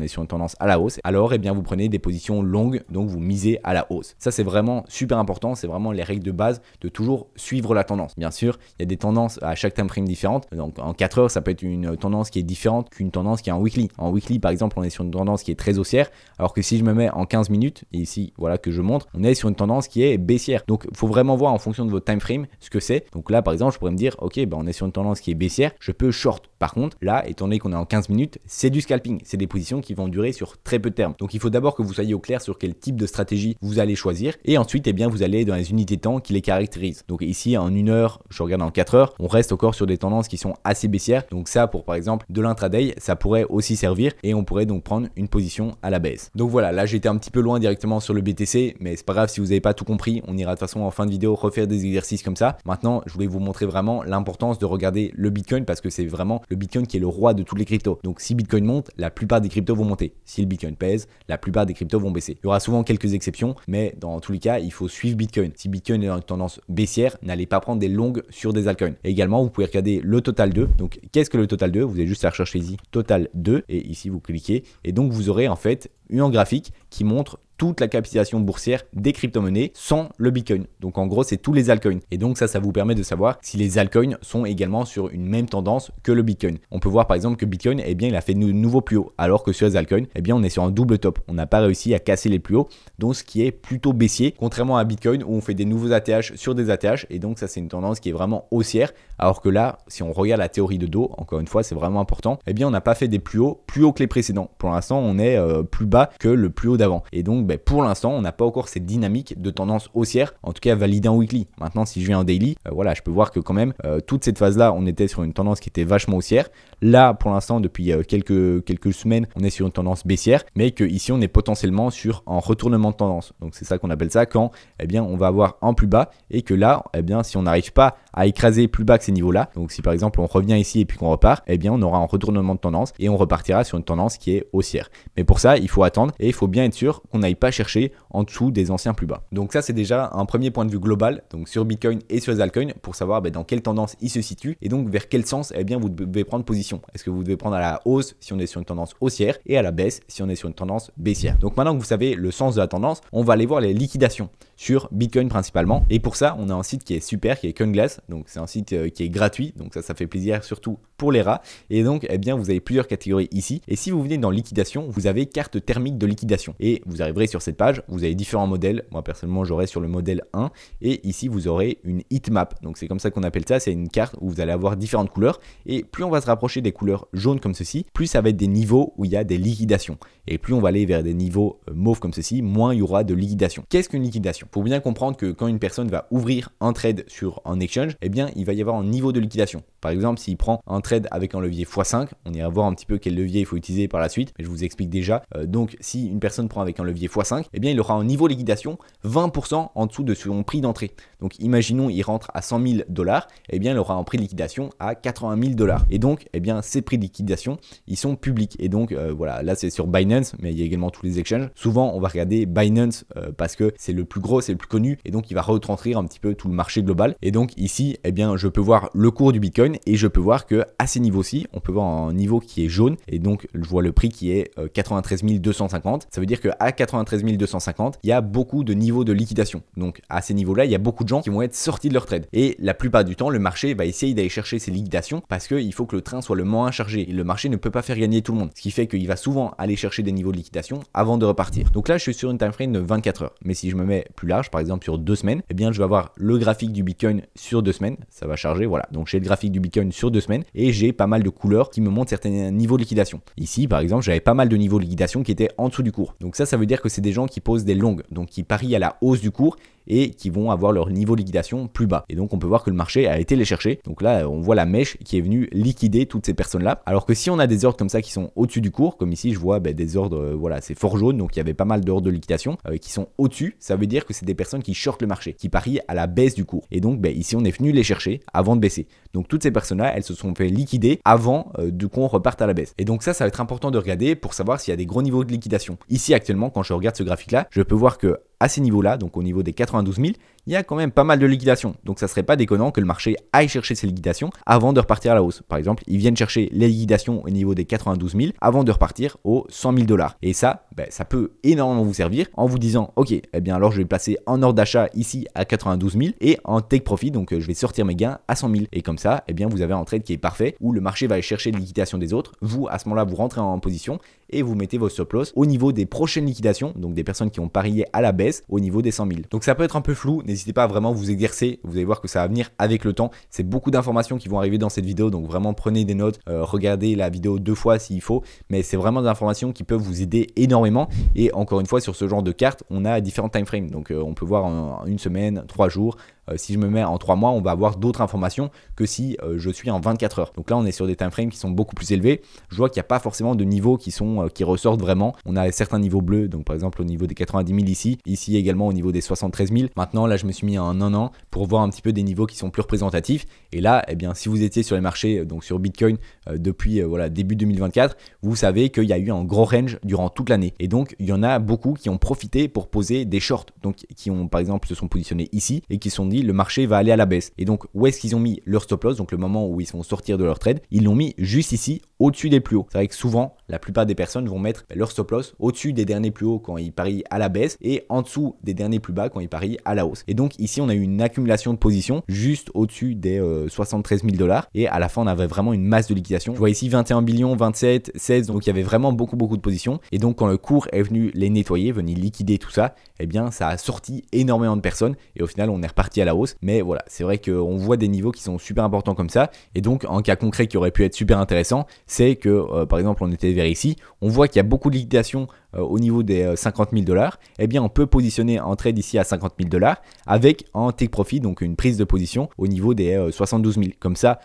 est sur une tendance à la hausse, alors eh bien vous prenez des positions longues, donc vous misez à la hausse. Ça c'est vraiment super important, c'est vraiment les règles de base de toujours suivre la tendance. Bien sûr il y a des tendances à chaque time frame différente, donc en 4 heures ça peut être une tendance qui est différente qu'une tendance qui est en weekly. En weekly par exemple on est sur une tendance qui est très haussière, alors que si je me mets en 15 minutes, et ici voilà que je montre, on est sur une tendance qui est baissière. Donc il faut vraiment voir en fonction de votre time frame ce que c'est. Donc là par exemple je pourrais me dire ok on est sur une tendance qui est baissière, je peux short. Par contre là étant donné qu'on est en 15 minutes, c'est du scalping, c'est des positions qui vont durer sur très peu de termes. Donc il faut d'abord que vous soyez au clair sur quel type de stratégie vous allez choisir, et ensuite eh bien vous allez dans les unités de temps qui les caractérisent. Donc ici en 1 heure, je regarde en 4 heures, on reste encore sur des tendances qui sont assez baissières. Donc ça pour par exemple de l'intraday, ça pourrait aussi servir, et on pourrait donc prendre une position à la baisse. Donc voilà, là j'étais un petit peu loin directement sur le BTC, mais c'est pas grave si vous n'avez pas tout compris, on ira de toute façon en fin de vidéo refaire des exercices comme ça. Maintenant je voulais vous montrer vraiment l'importance de regarder le Bitcoin, parce que c'est vraiment le Bitcoin qui est le roi de tous les cryptos. Donc si Bitcoin monte, la plupart des cryptos vont monter. Si le Bitcoin pèse, la plupart des cryptos vont baisser. Il y aura souvent quelques exceptions, mais dans tous les cas il faut suivre Bitcoin. Si Bitcoin est dans une tendance baissière, n'allez pas prendre des longues sur des altcoins. Et également vous pouvez regarder le total 2. Donc qu'est-ce que le total 2? Vous avez juste à rechercher ici total 2, et ici vous cliquez, et donc vous aurez en fait un graphique qui montre toute la capitalisation boursière des crypto-monnaies sans le Bitcoin. Donc en gros c'est tous les altcoins, et donc ça vous permet de savoir si les altcoins sont également sur une même tendance que le Bitcoin. On peut voir par exemple que Bitcoin eh bien il a fait de nouveau plus haut, alors que sur les altcoins eh bien on est sur un double top, on n'a pas réussi à casser les plus hauts, donc ce qui est plutôt baissier, contrairement à Bitcoin où on fait des nouveaux ATH sur des ATH, et donc ça c'est une tendance qui est vraiment haussière. Alors que là si on regarde la théorie de dos, encore une fois c'est vraiment important, eh bien on n'a pas fait des plus hauts que les précédents. Pour l'instant on est plus bas que le plus haut d'avant, et donc pour l'instant on n'a pas encore cette dynamique de tendance haussière, en tout cas validée en weekly. Maintenant si je viens en daily, voilà je peux voir que quand même toute cette phase là on était sur une tendance qui était vachement haussière. Là pour l'instant depuis quelques semaines on est sur une tendance baissière, mais que ici on est potentiellement sur un retournement de tendance. Donc c'est ça qu'on appelle ça quand eh bien on va avoir un plus bas, et que là eh bien si on n'arrive pas à écraser plus bas que ces niveaux là, donc si par exemple on revient ici et puis qu'on repart, eh bien on aura un retournement de tendance et on repartira sur une tendance qui est haussière. Mais pour ça il faut attendre, et il faut bien être sûr qu'on n'aille pas chercher en dessous des anciens plus bas. Donc ça, c'est déjà un premier point de vue global, donc sur Bitcoin et sur les altcoins, pour savoir dans quelle tendance il se situe et donc vers quel sens vous devez prendre position. Est-ce que vous devez prendre à la hausse si on est sur une tendance haussière et à la baisse si on est sur une tendance baissière. Donc maintenant que vous savez le sens de la tendance, on va aller voir les liquidations sur Bitcoin principalement. Et pour ça, on a un site qui est super, qui est CoinGlass. Donc c'est un site qui est gratuit, donc ça fait plaisir surtout pour les rats. Et donc vous avez plusieurs catégories ici. Et si vous venez dans liquidation, vous avez carte thermique de liquidation. Et vous arriverez sur cette page, vous avez différents modèles. Moi personnellement, j'aurai sur le modèle 1. Et ici, vous aurez une heatmap. Donc c'est comme ça qu'on appelle ça. C'est une carte où vous allez avoir différentes couleurs. Et plus on va se rapprocher des couleurs jaunes comme ceci, plus ça va être des niveaux où il y a des liquidations. Et plus on va aller vers des niveaux mauves comme ceci, moins il y aura de liquidation. Qu'est-ce qu'une liquidation? Faut bien comprendre que quand une personne va ouvrir un trade sur un exchange, il va y avoir un niveau de liquidation. Par exemple, s'il prend un trade avec un levier x5, on ira voir un petit peu quel levier il faut utiliser par la suite, mais je vous explique déjà. Donc si une personne prend avec un levier x5, il aura un niveau de liquidation 20% en dessous de son prix d'entrée. Donc imaginons il rentre à 100 000 $, il aura un prix de liquidation à 80 000 $. Et donc ces prix de liquidation, ils sont publics. Et donc voilà, là c'est sur Binance, mais il y a également tous les exchanges. Souvent on va regarder Binance parce que c'est le plus gros, c'est le plus connu, et donc il va retranscrire un petit peu tout le marché global. Et donc ici, je peux voir le cours du Bitcoin et je peux voir que à ces niveaux-ci, on peut voir un niveau qui est jaune, et donc je vois le prix qui est 93 250. Ça veut dire qu'à 93 250, il y a beaucoup de niveaux de liquidation. Donc à ces niveaux-là, il y a beaucoup de gens qui vont être sortis de leur trade. Et la plupart du temps, le marché va essayer d'aller chercher ces liquidations parce qu'il faut que le train soit le moins chargé. Et le marché ne peut pas faire gagner tout le monde. Ce qui fait qu'il va souvent aller chercher des niveaux de liquidation avant de repartir. Donc là, je suis sur une time frame de 24 heures. Mais si je me mets plus large, par exemple sur 2 semaines, je vais avoir le graphique du Bitcoin sur 2 semaines. Ça va charger, voilà. Donc j'ai le graphique du Bitcoin sur 2 semaines et j'ai pas mal de couleurs qui me montrent certains niveaux de liquidation. Ici, par exemple, j'avais pas mal de niveaux de liquidation qui étaient en dessous du cours. Donc ça veut dire que c'est des gens qui posent des longues, donc qui parient à la hausse du cours et qui vont avoir leur niveau de liquidation plus bas. Et donc on peut voir que le marché a été les chercher. Donc là on voit la mèche qui est venue liquider toutes ces personnes là. Alors que si on a des ordres comme ça qui sont au-dessus du cours, comme ici je vois des ordres, voilà, c'est fort jaune, donc il y avait pas mal d'ordres de liquidation qui sont au-dessus, ça veut dire que c'est des personnes qui shortent le marché, qui parient à la baisse du cours. Et donc ici on est venu les chercher avant de baisser. Donc toutes ces personnes là, elles se sont fait liquider avant qu'on reparte à la baisse. Et donc ça va être important de regarder pour savoir s'il y a des gros niveaux de liquidation. Ici actuellement, quand je regarde ce graphique là, je peux voir que à ces niveaux-là, donc au niveau des 92 000, il y a quand même pas mal de liquidations. Donc ça serait pas déconnant que le marché aille chercher ces liquidations avant de repartir à la hausse. Par exemple, ils viennent chercher les liquidations au niveau des 92 000 avant de repartir aux 100 000 $. Et ça, ça peut énormément vous servir en vous disant, ok, alors je vais placer un ordre d'achat ici à 92 000 et en take profit, donc je vais sortir mes gains à 100 000. Et comme ça, vous avez un trade qui est parfait où le marché va aller chercher les liquidations des autres. Vous, à ce moment-là, vous rentrez en position et vous mettez vos stop loss au niveau des prochaines liquidations, donc des personnes qui ont parié à la baisse au niveau des 100 000. Donc ça peut être un peu flou, n'hésitez pas à vraiment vous exercer, vous allez voir que ça va venir avec le temps. C'est beaucoup d'informations qui vont arriver dans cette vidéo, donc vraiment prenez des notes, regardez la vidéo 2 fois s'il faut, mais c'est vraiment des informations qui peuvent vous aider énormément. Et encore une fois, sur ce genre de carte, on a différents time frames, donc on peut voir en 1 semaine, 3 jours. Si je me mets en 3 mois, on va avoir d'autres informations que si je suis en 24 heures. Donc là, on est sur des time frames qui sont beaucoup plus élevés. Je vois qu'il n'y a pas forcément de niveaux qui ressortent vraiment. On a certains niveaux bleus, donc par exemple au niveau des 90 000 ici également au niveau des 73 000. Maintenant, là, je me suis mis en un an pour voir un petit peu des niveaux qui sont plus représentatifs. Et là, si vous étiez sur les marchés, donc sur Bitcoin depuis début 2024, vous savez qu'il y a eu un gros range durant toute l'année. Et donc, il y en a beaucoup qui ont profité pour poser des shorts, donc qui ont par exemple se sont positionnés ici et qui se sont dit le marché va aller à la baisse. Et donc où est-ce qu'ils ont mis leur stop loss, donc le moment où ils vont sortir de leur trade, ils l'ont mis juste ici au-dessus des plus hauts. C'est vrai que souvent la plupart des personnes vont mettre leur stop loss au-dessus des derniers plus hauts quand ils parient à la baisse et en dessous des derniers plus bas quand ils parient à la hausse. Et donc ici on a eu une accumulation de positions juste au-dessus des 73 000 $, et à la fin on avait vraiment une masse de liquidation. Je vois ici 21 billions, 27, 16, donc il y avait vraiment beaucoup de positions. Et donc quand le cours est venu les nettoyer, venu liquider tout ça, ça a sorti énormément de personnes et au final on est reparti à la hausse. Mais voilà, c'est vrai qu'on voit des niveaux qui sont super importants comme ça. Et donc un cas concret qui aurait pu être super intéressant, c'est que par exemple on était vers ici, on voit qu'il y a beaucoup de liquidation au niveau des 50 000 $. On peut positionner un trade ici à 50 000 $ avec un take profit, donc une prise de position au niveau des 72 000. Comme ça,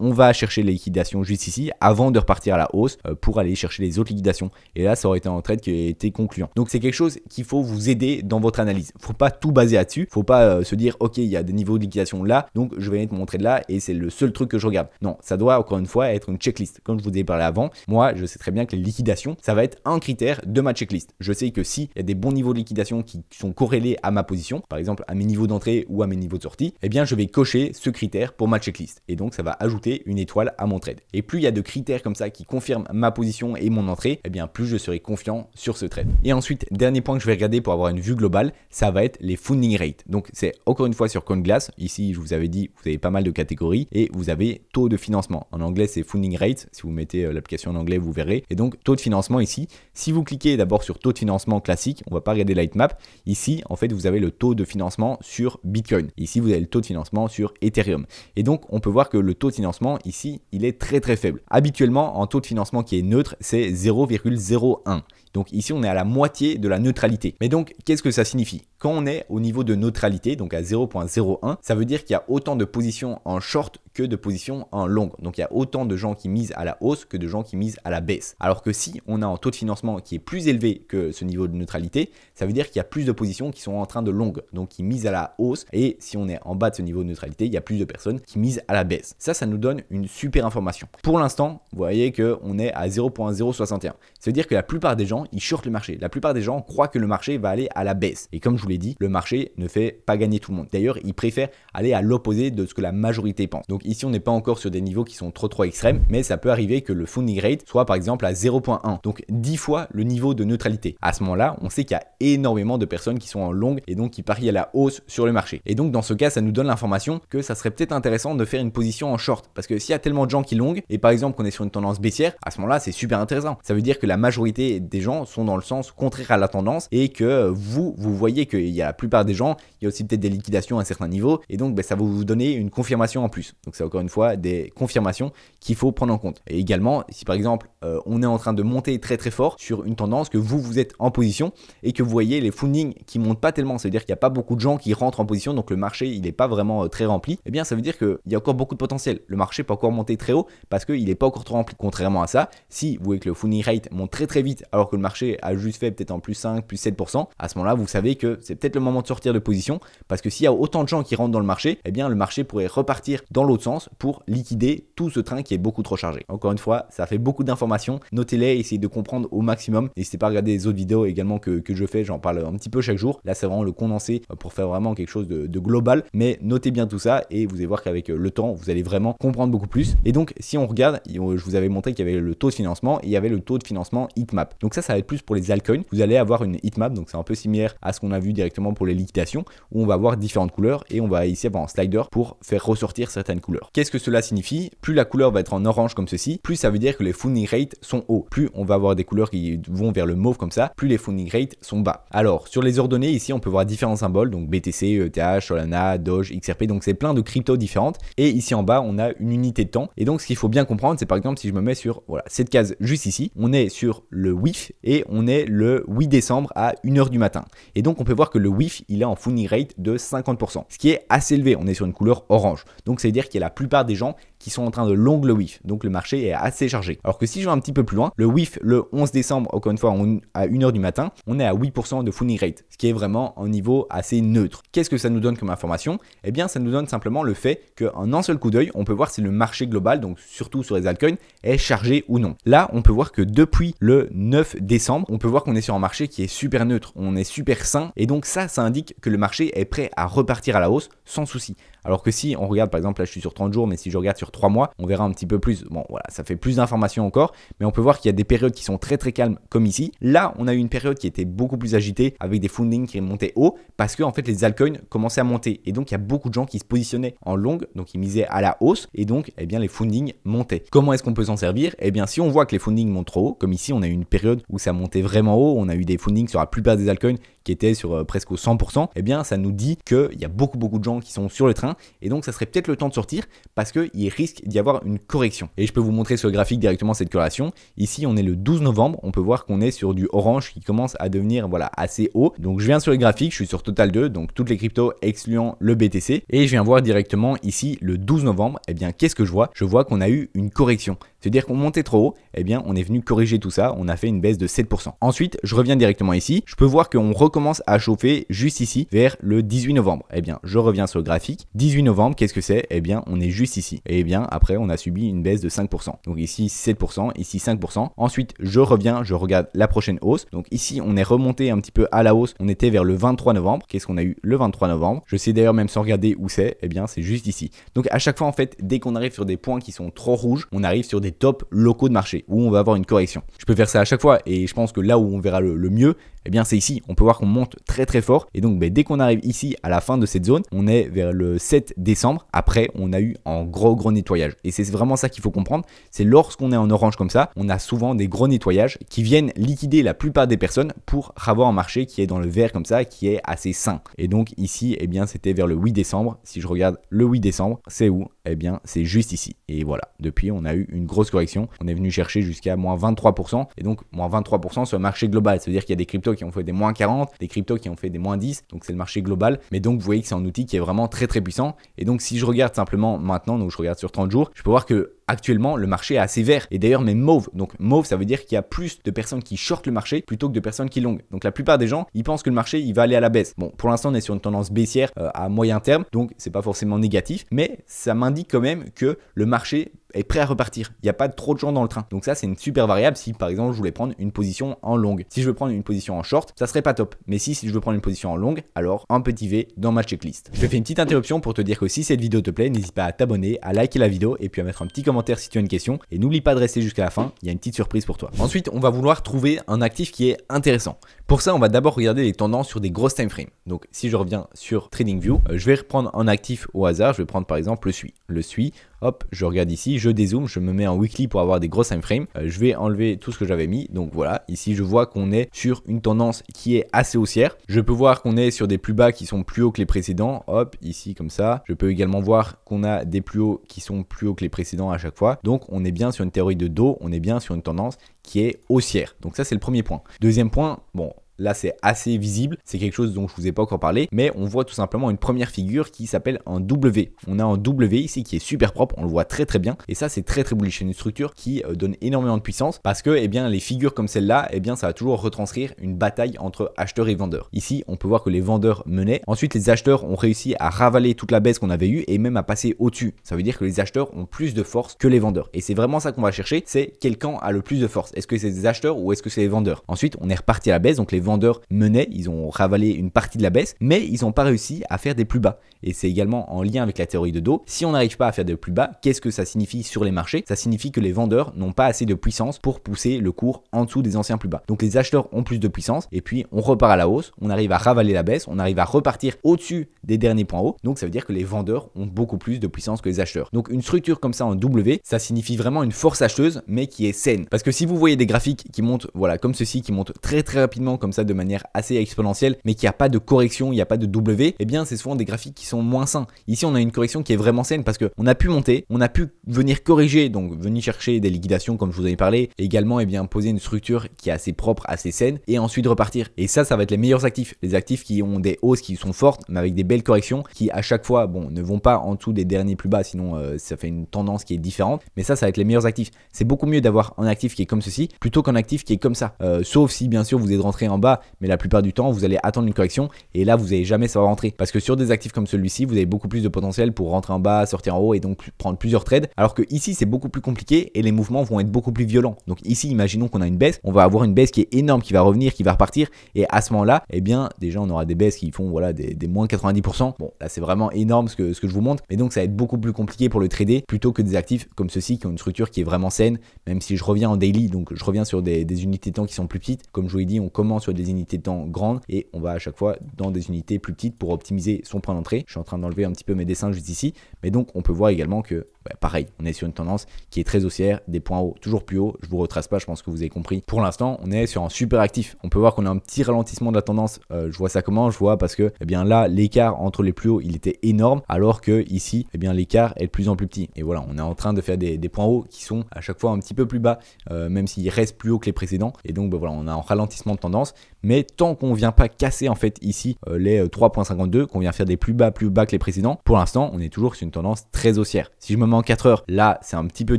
on va chercher les liquidations juste ici avant de repartir à la hausse pour aller chercher les autres liquidations. Et là, ça aurait été un trade qui a été concluant. Donc c'est quelque chose qu'il faut vous aider dans votre analyse. Faut pas tout baser là-dessus. Faut pas se dire ok, il y a des niveaux de liquidation là, donc je vais mettre mon trade là et c'est le seul truc que je regarde. Non, ça doit encore une fois être une checklist. Comme je vous ai parlé avant, moi je sais très bien que les liquidations, ça va être un critère de ma checklist. Je sais que s'il y a des bons niveaux de liquidation qui sont corrélés à ma position, par exemple à mes niveaux d'entrée ou à mes niveaux de sortie, eh bien je vais cocher ce critère pour ma checklist. Et donc ça va ajouter une étoile à mon trade. Et plus il y a de critères comme ça qui confirment ma position et mon entrée, eh bien plus je serai confiant sur ce trade. Et ensuite, dernier point que je vais regarder pour avoir une vue globale, ça va être les funding rates. Donc c'est encore une fois sur CoinGlass. Ici, je vous avais dit, vous avez pas mal de catégories et vous avez taux de financement. En anglais, c'est funding rate. Si vous mettez l'application en anglais, vous verrez. Et donc taux de financement ici. Si vous cliquez d'abord sur taux de financement classique, on va pas regarder l'heatmap. Ici, en fait, vous avez le taux de financement sur Bitcoin. Ici, vous avez le taux de financement sur Ethereum. Et donc, on peut voir que le taux de financement ici, il est très très faible. Habituellement, en taux de financement qui est neutre, c'est 0,01. Donc ici, on est à la moitié de la neutralité. Mais donc, qu'est-ce que ça signifie? Quand on est au niveau de neutralité, donc à 0,01, ça veut dire qu'il y a autant de positions en short que de positions en long. Donc il y a autant de gens qui misent à la hausse que de gens qui misent à la baisse. Alors que si on a un taux de financement qui est plus élevé que ce niveau de neutralité, ça veut dire qu'il y a plus de positions qui sont en train de long, donc qui misent à la hausse. Et si on est en bas de ce niveau de neutralité, il y a plus de personnes qui misent à la baisse. Ça nous donne une super information. Pour l'instant, vous voyez qu'on est à 0,061. Ça veut dire que la plupart des gens, ils shortent le marché. La plupart des gens croient que le marché va aller à la baisse. Et comme je vous l'ai dit, le marché ne fait pas gagner tout le monde. D'ailleurs, il préfère aller à l'opposé de ce que la majorité pense. Donc ici, on n'est pas encore sur des niveaux qui sont trop extrêmes, mais ça peut arriver que le funding rate soit par exemple à 0,1, donc 10 fois le niveau de neutralité. À ce moment-là, on sait qu'il y a énormément de personnes qui sont en long et donc qui parient à la hausse sur le marché. Et donc dans ce cas, ça nous donne l'information que ça serait peut-être intéressant de faire une position en short, parce que s'il y a tellement de gens qui long et par exemple qu'on est sur une tendance baissière, à ce moment-là, c'est super intéressant. Ça veut dire que la majorité des gens sont dans le sens contraire à la tendance et que vous voyez qu'il y a la plupart des gens, il y a aussi peut-être des liquidations à un certain niveau et donc ça va vous donner une confirmation en plus. Donc c'est encore une fois des confirmations qu'il faut prendre en compte. Et également, si par exemple on est en train de monter très fort sur une tendance que vous êtes en position et que vous voyez les funding qui montent pas tellement, ça veut dire qu'il n'y a pas beaucoup de gens qui rentrent en position, donc le marché il n'est pas vraiment très rempli, eh bien ça veut dire qu'il y a encore beaucoup de potentiel. Le marché peut encore monter très haut parce qu'il n'est pas encore trop rempli. Contrairement à ça, si vous voyez que le funding rate monte très vite alors que le marché a juste fait peut-être en plus 5, plus 7%, à ce moment-là vous savez que c'est peut-être le moment de sortir de position parce que s'il y a autant de gens qui rentrent dans le marché, eh bien le marché pourrait repartir dans l'autre sens pour liquider tout ce train qui est beaucoup trop chargé. Encore une fois, ça fait beaucoup d'informations, notez-les, essayez de comprendre au maximum. N'hésitez pas à regarder les autres vidéos également que je fais, j'en parle un petit peu chaque jour. Là c'est vraiment le condensé pour faire vraiment quelque chose de global, mais notez bien tout ça et vous allez voir qu'avec le temps, vous allez vraiment comprendre beaucoup plus. Et donc si on regarde, je vous avais montré qu'il y avait le taux de financement et il y avait le taux de financement heatmap. Donc ça va être plus pour les altcoins. Vous allez avoir une heatmap, donc c'est un peu similaire à ce qu'on a vu directement pour les liquidations, où on va avoir différentes couleurs et on va ici avoir un slider pour faire ressortir certaines couleurs. Qu'est-ce que cela signifie? Plus la couleur va être en orange comme ceci, plus ça veut dire que les funding rates sont hauts. Plus on va avoir des couleurs qui vont vers le mauve comme ça, plus les funding rates sont bas. Alors sur les ordonnées ici, on peut voir différents symboles, donc BTC, ETH, Solana, Doge, XRP, donc c'est plein de cryptos différentes. Et ici en bas, on a une unité de temps. Et donc ce qu'il faut bien comprendre, c'est par exemple si je me mets sur cette case juste ici, on est sur le WIF et on est le 8 décembre à 1h du matin. Et donc on peut voir que le WIF, il est en funding rate de 50%, ce qui est assez élevé. On est sur une couleur orange. Donc ça veut dire qu'il y a la plupart des gens qui sont en train de long le WIF. Donc le marché est assez chargé. Alors que si je vais un petit peu plus loin, le WIF le 11 décembre, encore une fois à 1h du matin, on est à 8% de funding rate, ce qui est vraiment un niveau assez neutre. Qu'est-ce que ça nous donne comme information? Eh bien ça nous donne simplement le fait qu'en un seul coup d'œil, on peut voir si le marché global, donc surtout sur les altcoins, est chargé ou non. Là, on peut voir que depuis le 9 décembre, on peut voir qu'on est sur un marché qui est super neutre, on est super sain et donc ça indique que le marché est prêt à repartir à la hausse sans souci. Alors que si on regarde, par exemple, là je suis sur 30 jours, mais si je regarde sur 3 mois, on verra un petit peu plus. Bon, voilà, ça fait plus d'informations encore, mais on peut voir qu'il y a des périodes qui sont très calmes, comme ici. Là, on a eu une période qui était beaucoup plus agitée, avec des funding qui montaient haut, parce que en fait, les altcoins commençaient à monter. Et donc, il y a beaucoup de gens qui se positionnaient en long, donc ils misaient à la hausse, et donc, eh bien, les funding montaient. Comment est-ce qu'on peut s'en servir? Eh bien, si on voit que les funding montent trop haut, comme ici, on a eu une période où ça montait vraiment haut, on a eu des funding sur la plupart des altcoins qui étaient sur presque au 100%, eh bien, ça nous dit qu'il y a beaucoup de gens qui sont sur le train, et donc, ça serait peut-être le temps de sortir parce qu'il risque d'y avoir une correction. Et je peux vous montrer sur le graphique directement cette corrélation. Ici, on est le 12 novembre. On peut voir qu'on est sur du orange qui commence à devenir assez haut. Donc, je viens sur le graphique. Je suis sur Total 2, donc toutes les cryptos excluant le BTC. Et je viens voir directement ici le 12 novembre. Eh bien, qu'est-ce que je vois? Je vois qu'on a eu une correction. C'est-à-dire qu'on montait trop haut. Eh bien, on est venu corriger tout ça. On a fait une baisse de 7%. Ensuite, je reviens directement ici. Je peux voir qu'on recommence recommence à chauffer juste ici vers le 18 novembre. Eh bien, je reviens sur le graphique. 18 novembre, qu'est-ce que c'est? Eh bien, on est juste ici. Et bien, après, on a subi une baisse de 5%. Donc ici, 7%, ici 5%. Ensuite, je reviens, je regarde la prochaine hausse. Donc ici, on est remonté un petit peu à la hausse. On était vers le 23 novembre. Qu'est-ce qu'on a eu le 23 novembre? Je sais d'ailleurs même sans regarder où c'est. Eh bien, c'est juste ici. Donc à chaque fois, en fait, dès qu'on arrive sur des points qui sont trop rouges, on arrive sur des tops locaux de marché où on va avoir une correction. Je peux faire ça à chaque fois et je pense que là où on verra le mieux, eh bien c'est ici. On peut voir qu'on monte très très fort et donc dès qu'on arrive ici à la fin de cette zone, on est vers le 7 décembre. Après, on a eu un gros nettoyage et c'est vraiment ça qu'il faut comprendre. C'est lorsqu'on est en orange comme ça, on a souvent des gros nettoyages qui viennent liquider la plupart des personnes pour avoir un marché qui est dans le vert comme ça, qui est assez sain. Et donc ici, eh bien c'était vers le 8 décembre. Si je regarde le 8 décembre, c'est où? Eh bien c'est juste ici. Et voilà, depuis on a eu une grosse correction. On est venu chercher jusqu'à moins 23% et donc moins 23% sur le marché global. Ça veut dire qu'il y a des cryptos qui ont fait des moins 40, des cryptos qui ont fait des moins 10, donc c'est le marché global. Mais donc vous voyez que c'est un outil qui est vraiment très puissant. Et donc si je regarde simplement maintenant, donc je regarde sur 30 jours, je peux voir que actuellement le marché est assez vert et d'ailleurs même mauve. Donc mauve, ça veut dire qu'il y a plus de personnes qui shortent le marché plutôt que de personnes qui long. Donc la plupart des gens, ils pensent que le marché il va aller à la baisse. Bon, pour l'instant on est sur une tendance baissière à moyen terme, donc c'est pas forcément négatif, mais ça m'indique quand même que le marché est prêt à repartir. Il n'y a pas trop de gens dans le train. Donc ça, c'est une super variable si par exemple je voulais prendre une position en longue. Si je veux prendre une position en short, ça serait pas top. Mais si je veux prendre une position en longue, alors un petit V dans ma checklist. Je te fais une petite interruption pour te dire que si cette vidéo te plaît, n'hésite pas à t'abonner, à liker la vidéo et puis à mettre un petit commentaire si tu as une question. Et n'oublie pas de rester jusqu'à la fin, il y a une petite surprise pour toi. Ensuite, on va vouloir trouver un actif qui est intéressant. Pour ça, on va d'abord regarder les tendances sur des grosses time frames. Donc si je reviens sur TradingView, je vais reprendre un actif au hasard. Je vais prendre par exemple le SUI. Le SUI, hop, je regarde ici, je dézoome, je me mets en weekly pour avoir des grosses time frames. Je vais enlever tout ce que j'avais mis. Donc voilà, ici je vois qu'on est sur une tendance qui est assez haussière. Je peux voir qu'on est sur des plus bas qui sont plus hauts que les précédents. Hop, ici comme ça. Je peux également voir qu'on a des plus hauts qui sont plus hauts que les précédents à chaque fois. Donc on est bien sur une théorie de dos, on est bien sur une tendance qui est haussière. Donc ça c'est le premier point. Deuxième point, bon, là, c'est assez visible. C'est quelque chose dont je vous ai pas encore parlé. Mais on voit tout simplement une première figure qui s'appelle un W. On a un W ici qui est super propre. On le voit très bien. Et ça, c'est très bullish. C'est une structure qui donne énormément de puissance parce que, eh bien, les figures comme celle-là, eh bien, ça va toujours retranscrire une bataille entre acheteurs et vendeurs. Ici, on peut voir que les vendeurs menaient. Ensuite, les acheteurs ont réussi à ravaler toute la baisse qu'on avait eue et même à passer au-dessus. Ça veut dire que les acheteurs ont plus de force que les vendeurs. Et c'est vraiment ça qu'on va chercher. C'est quel camp a le plus de force. Est-ce que c'est les acheteurs ou est-ce que c'est les vendeurs? Ensuite, on est reparti à la baisse. Donc, les vendeurs menaient, ils ont ravalé une partie de la baisse, mais ils n'ont pas réussi à faire des plus bas. Et c'est également en lien avec la théorie de dos. Si on n'arrive pas à faire des plus bas, qu'est-ce que ça signifie sur les marchés? Ça signifie que les vendeurs n'ont pas assez de puissance pour pousser le cours en dessous des anciens plus bas. Donc les acheteurs ont plus de puissance et puis on repart à la hausse, on arrive à ravaler la baisse, on arrive à repartir au-dessus des derniers points hauts. Donc ça veut dire que les vendeurs ont beaucoup plus de puissance que les acheteurs. Donc une structure comme ça en W, ça signifie vraiment une force acheteuse, mais qui est saine. Parce que si vous voyez des graphiques qui montent, voilà, comme ceci, qui montent très rapidement comme ça de manière assez exponentielle, mais qu'il n'y a pas de correction, il n'y a pas de W, eh bien c'est souvent des graphiques qui sont moins sains. Ici on a une correction qui est vraiment saine parce qu'on a pu monter, on a pu venir corriger, donc venir chercher des liquidations comme je vous avais parlé, et également eh bien poser une structure qui est assez propre, assez saine, et ensuite repartir. Et ça va être les meilleurs actifs, les actifs qui ont des hausses qui sont fortes, mais avec des belles corrections, qui à chaque fois, bon, ne vont pas en dessous des derniers plus bas, sinon ça fait une tendance qui est différente, mais ça va être les meilleurs actifs. C'est beaucoup mieux d'avoir un actif qui est comme ceci, plutôt qu'un actif qui est comme ça, sauf si bien sûr vous êtes rentré en bas, mais la plupart du temps vous allez attendre une correction, et là vous n'allez jamais savoir rentrer, parce que sur des actifs comme celui-ci, vous avez beaucoup plus de potentiel pour rentrer en bas, sortir en haut, et donc prendre plusieurs trades, alors que ici c'est beaucoup plus compliqué, et les mouvements vont être beaucoup plus violents. Donc ici, imaginons qu'on a une baisse, on va avoir une baisse qui est énorme, qui va revenir, qui va repartir, et à ce moment-là, eh bien déjà on aura des baisses qui font voilà des moins 90%. Bon, là c'est vraiment énorme ce que je vous montre, mais donc ça va être beaucoup plus compliqué pour le trader, plutôt que des actifs comme ceci qui ont une structure qui est vraiment saine, même si je reviens en daily, donc je reviens sur des unités de temps qui sont plus petites. Comme je vous l'ai dit, on commence sur des unités de temps grandes, et on va à chaque fois dans des unités plus petites pour optimiser son point d'entrée. Je suis en train d'enlever un petit peu mes dessins juste ici, mais donc on peut voir également que pareil, on est sur une tendance qui est très haussière, des points hauts toujours plus hauts. Je vous retrace pas, je pense que vous avez compris. Pour l'instant, on est sur un super actif. On peut voir qu'on a un petit ralentissement de la tendance. Je vois ça comment? Je vois parce que eh bien là, l'écart entre les plus hauts, il était énorme, alors que ici, eh bien l'écart est de plus en plus petit. Et voilà, on est en train de faire des points hauts qui sont à chaque fois un petit peu plus bas, même s'ils restent plus hauts que les précédents. Et donc voilà, on a un ralentissement de tendance, mais tant qu'on vient pas casser en fait ici les 3.52, qu'on vient faire des plus bas que les précédents, pour l'instant on est toujours sur une tendance très haussière. Si je me mets en 4 heures, là c'est un petit peu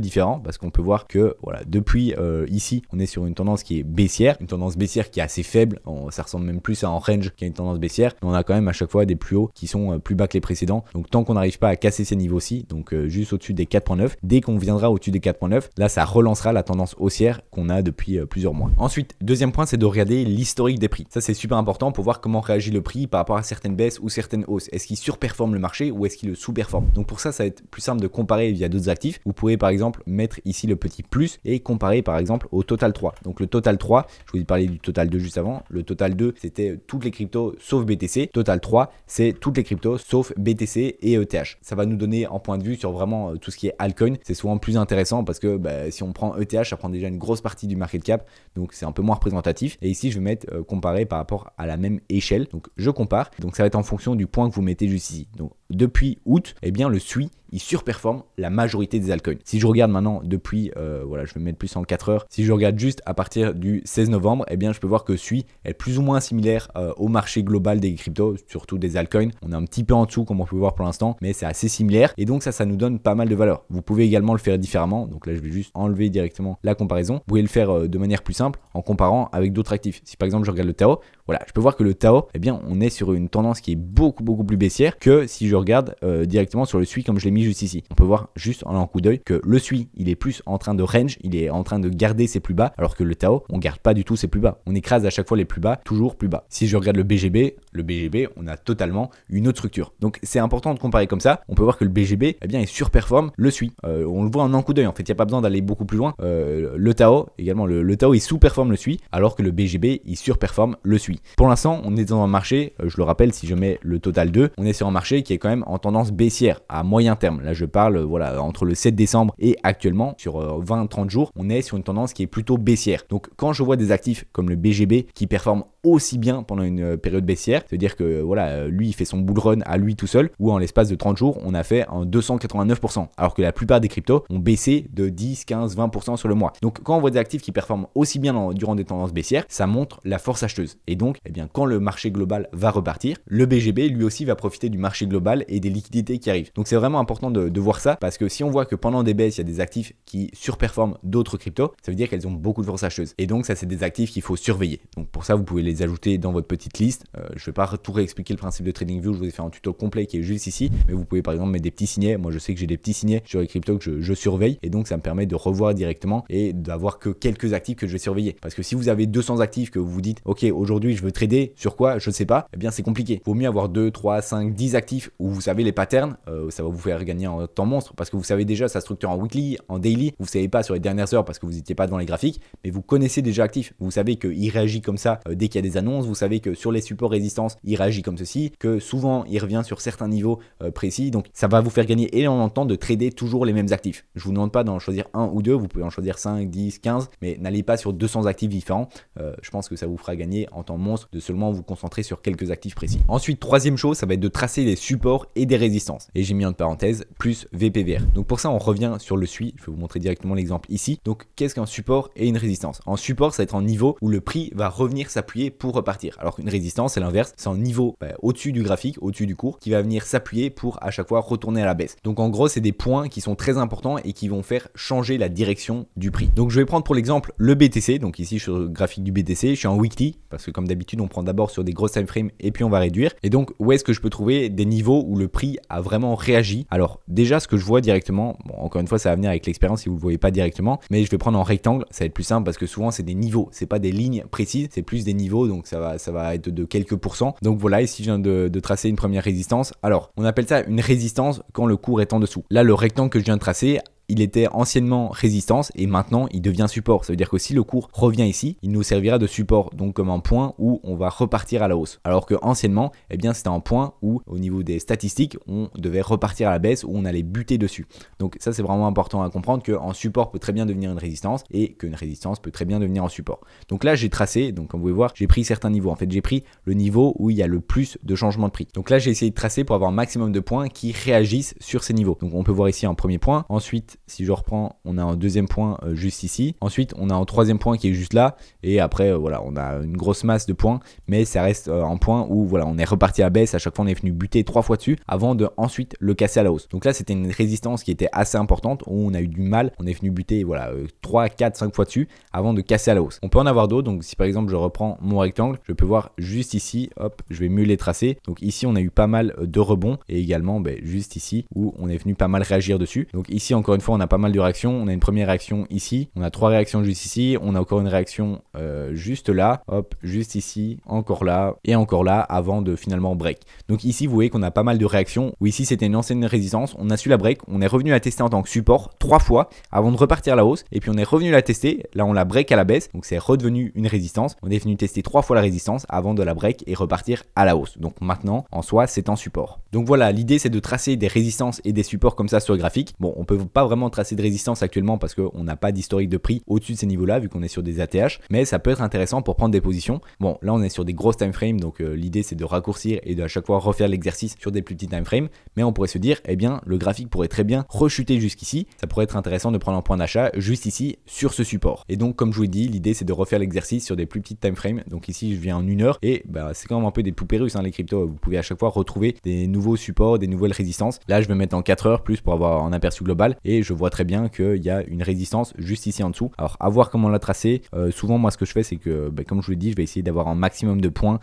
différent parce qu'on peut voir que voilà, depuis ici on est sur une tendance qui est baissière, une tendance baissière qui est assez faible, ça ressemble même plus à en range qui a une tendance baissière, mais on a quand même à chaque fois des plus hauts qui sont plus bas que les précédents. Donc tant qu'on n'arrive pas à casser ces niveaux-ci, donc juste au-dessus des 4.9, dès qu'on viendra au-dessus des 4.9, là ça relancera la tendance haussière qu'on a depuis plusieurs mois. Ensuite, deuxième point, c'est de regarder l'historique des prix. Ça c'est super important pour voir comment réagit le prix par rapport à certaines baisses ou certaines hausses. Est-ce qu'il surperforme le marché ou est-ce qu'il le sous-performe? Donc pour ça va être plus simple de comparer via d'autres actifs. Vous pouvez par exemple mettre ici le petit plus et comparer par exemple au Total 3. Donc le Total 3, je vous ai parlé du Total 2 juste avant. Le Total 2, c'était toutes les cryptos sauf BTC. Total 3, c'est toutes les cryptos sauf BTC et ETH. Ça va nous donner un point de vue sur vraiment tout ce qui est altcoin. C'est souvent plus intéressant parce que si on prend ETH, ça prend déjà une grosse partie du market cap. Donc c'est un peu moins représentatif. Et ici, je vais mettre comparé par rapport à la même échelle. Donc je compare. Donc ça va être en fonction du point que vous mettez juste ici. Donc depuis août, eh bien le SUI, il surperforme la majorité des altcoins. Si je regarde maintenant depuis, voilà, je vais mettre plus en 4 heures. Si je regarde juste à partir du 16 novembre, eh bien je peux voir que SUI est plus ou moins similaire au marché global des cryptos, surtout des altcoins. On est un petit peu en dessous comme on peut voir pour l'instant, mais c'est assez similaire et donc ça nous donne pas mal de valeur. Vous pouvez également le faire différemment. Donc là, je vais juste enlever directement la comparaison. Vous pouvez le faire de manière plus simple en comparant avec d'autres actifs. Si par exemple je regarde le Tao, voilà, je peux voir que le Tao, eh bien on est sur une tendance qui est beaucoup plus baissière que si je regarde directement sur le SUI comme je l'ai mis juste ici. On peut voir juste en un coup d'œil que le SUI, il est plus en train de range, il est en train de garder ses plus bas, alors que le Tao, on garde pas du tout ses plus bas. On écrase à chaque fois les plus bas, toujours plus bas. Si je regarde le BGB, on a totalement une autre structure. Donc c'est important de comparer comme ça. On peut voir que le BGB, eh bien, il surperforme le SUI. On le voit en un coup d'œil. En fait, il n'y a pas besoin d'aller beaucoup plus loin. Le Tao, également, le Tao, il sous-performe le SUI, alors que le BGB, il surperforme le SUI. Pour l'instant, on est dans un marché, je le rappelle, si je mets le Total 2, on est sur un marché qui est quand même en tendance baissière à moyen terme. Là, je parle, voilà, entre le 7 décembre et actuellement, sur 20-30 jours, on est sur une tendance qui est plutôt baissière. Donc, quand je vois des actifs comme le BGB qui performent aussi bien pendant une période baissière, c'est-à-dire que voilà, lui il fait son bull run à lui tout seul, ou en l'espace de 30 jours on a fait un 289%, alors que la plupart des cryptos ont baissé de 10, 15, 20% sur le mois. Donc quand on voit des actifs qui performent aussi bien durant des tendances baissières, ça montre la force acheteuse. Et donc eh bien quand le marché global va repartir, le BGB lui aussi va profiter du marché global et des liquidités qui arrivent. Donc c'est vraiment important de voir ça, parce que si on voit que pendant des baisses il y a des actifs qui surperforment d'autres cryptos, ça veut dire qu'elles ont beaucoup de force acheteuse. Et donc ça c'est des actifs qu'il faut surveiller. Donc pour ça vous pouvez les ajouter dans votre petite liste. Je vais pas tout réexpliquer le principe de TradingView, je vous ai fait un tuto complet qui est juste ici, mais vous pouvez par exemple mettre des petits signets. Moi je sais que j'ai des petits signets sur les cryptos que je surveille, et donc ça me permet de revoir directement et d'avoir que quelques actifs que je vais surveiller. Parce que si vous avez 200 actifs que vous vous dites ok aujourd'hui je veux trader sur quoi, je sais pas, eh bien c'est compliqué. Vaut mieux avoir 2, 3, 5, 10 actifs où vous savez les patterns, ça va vous faire gagner en temps monstre, parce que vous savez déjà sa structure en weekly, en daily, vous savez pas sur les dernières heures parce que vous n'étiez pas devant les graphiques, mais vous connaissez déjà actif, vous savez qu'il réagit comme ça dès qu'il y a des annonces, vous savez que sur les supports résistance il réagit comme ceci, que souvent il revient sur certains niveaux précis, donc ça va vous faire gagner énormément de temps de trader toujours les mêmes actifs. Je vous demande pas d'en choisir un ou deux, vous pouvez en choisir 5, 10, 15, mais n'allez pas sur 200 actifs différents, je pense que ça vous fera gagner en temps monstre de seulement vous concentrer sur quelques actifs précis. Ensuite, troisième chose, ça va être de tracer des supports et des résistances, et j'ai mis entre parenthèses plus VPVR. Donc pour ça on revient sur le SUI, je vais vous montrer directement l'exemple ici. Donc qu'est-ce qu'un support et une résistance? En support ça va être un niveau où le prix va revenir s'appuyer pour repartir, alors qu'une résistance c'est l'inverse, c'est un niveau au-dessus du graphique, au-dessus du cours, qui va venir s'appuyer pour à chaque fois retourner à la baisse. Donc en gros c'est des points qui sont très importants et qui vont faire changer la direction du prix. Donc je vais prendre pour l'exemple le BTC, donc ici sur le graphique du BTC, je suis en weekly, parce que comme d'habitude on prend d'abord sur des grosses time frames et puis on va réduire. Et donc où est-ce que je peux trouver des niveaux où le prix a vraiment réagi? Alors déjà ce que je vois directement, bon encore une fois ça va venir avec l'expérience si vous ne le voyez pas directement, mais je vais prendre en rectangle, ça va être plus simple parce que souvent c'est des niveaux, c'est pas des lignes précises, c'est plus des niveaux, donc ça va être de quelques pourcents. Donc voilà, ici je viens de tracer une première résistance. Alors on appelle ça une résistance quand le cours est en dessous. Là le rectangle que je viens de tracer, il était anciennement résistance et maintenant il devient support. Ça veut dire que si le cours revient ici, il nous servira de support, donc comme un point où on va repartir à la hausse. Alors que anciennement, eh bien c'était un point où au niveau des statistiques, on devait repartir à la baisse, où on allait buter dessus. Donc ça c'est vraiment important à comprendre, qu'un support peut très bien devenir une résistance et qu'une résistance peut très bien devenir un support. Donc là j'ai tracé, donc comme vous pouvez voir, j'ai pris certains niveaux. En fait j'ai pris le niveau où il y a le plus de changements de prix. Donc là j'ai essayé de tracer pour avoir un maximum de points qui réagissent sur ces niveaux. Donc on peut voir ici un premier point, ensuite Ensuite, si je reprends, on a un deuxième point juste ici. Ensuite, on a un troisième point qui est juste là. Et après, voilà, on a une grosse masse de points, mais ça reste un point où voilà, on est reparti à baisse. À chaque fois, on est venu buter 3 fois dessus avant de ensuite le casser à la hausse. Donc là, c'était une résistance qui était assez importante où on a eu du mal. On est venu buter voilà, 3, 4, 5 fois dessus avant de casser à la hausse. On peut en avoir d'autres. Donc si par exemple, je reprends mon rectangle, je peux voir juste ici, hop, je vais mieux les tracer. Donc ici, on a eu pas mal de rebonds et également juste ici où on est venu pas mal réagir dessus. Donc ici, encore une fois, on a pas mal de réactions. On a une première réaction ici. On a 3 réactions juste ici. On a encore une réaction juste là, hop, juste ici, encore là et encore là avant de finalement break. Donc ici, vous voyez qu'on a pas mal de réactions où ici, c'était une ancienne résistance. On a su la break. On est revenu la tester en tant que support 3 fois avant de repartir à la hausse. Et puis, on est revenu la tester. Là, on la break à la baisse. Donc, c'est redevenu une résistance. On est venu tester 3 fois la résistance avant de la break et repartir à la hausse. Donc, maintenant, en soi, c'est un support. Donc, voilà, l'idée, c'est de tracer des résistances et des supports comme ça sur le graphique. Bon, on peut pas vraiment tracer de résistance actuellement parce qu'on n'a pas d'historique de prix au-dessus de ces niveaux-là vu qu'on est sur des ATH. Mais ça peut être intéressant pour prendre des positions. Bon, là, on est sur des grosses time frames. Donc, l'idée, c'est de raccourcir et de à chaque fois refaire l'exercice sur des plus petits time frames. Mais on pourrait se dire, eh bien, le graphique pourrait très bien rechuter jusqu'ici. Ça pourrait être intéressant de prendre un point d'achat juste ici sur ce support. Et donc, comme je vous l'ai dit, l'idée, c'est de refaire l'exercice sur des plus petites time frames. Donc ici, je viens en 1 heure et c'est quand même un peu des poupées russes, hein, les cryptos. Vous pouvez à chaque fois retrouver des nouveaux supports, des nouvelles résistances. Là, je vais mettre en 4 heures plus pour avoir un aperçu global et je vois très bien qu'il y a une résistance juste ici en dessous. Alors, à voir comment la tracer. Souvent, moi, ce que je fais, c'est que, comme je vous l'ai dit, je vais essayer d'avoir un maximum de points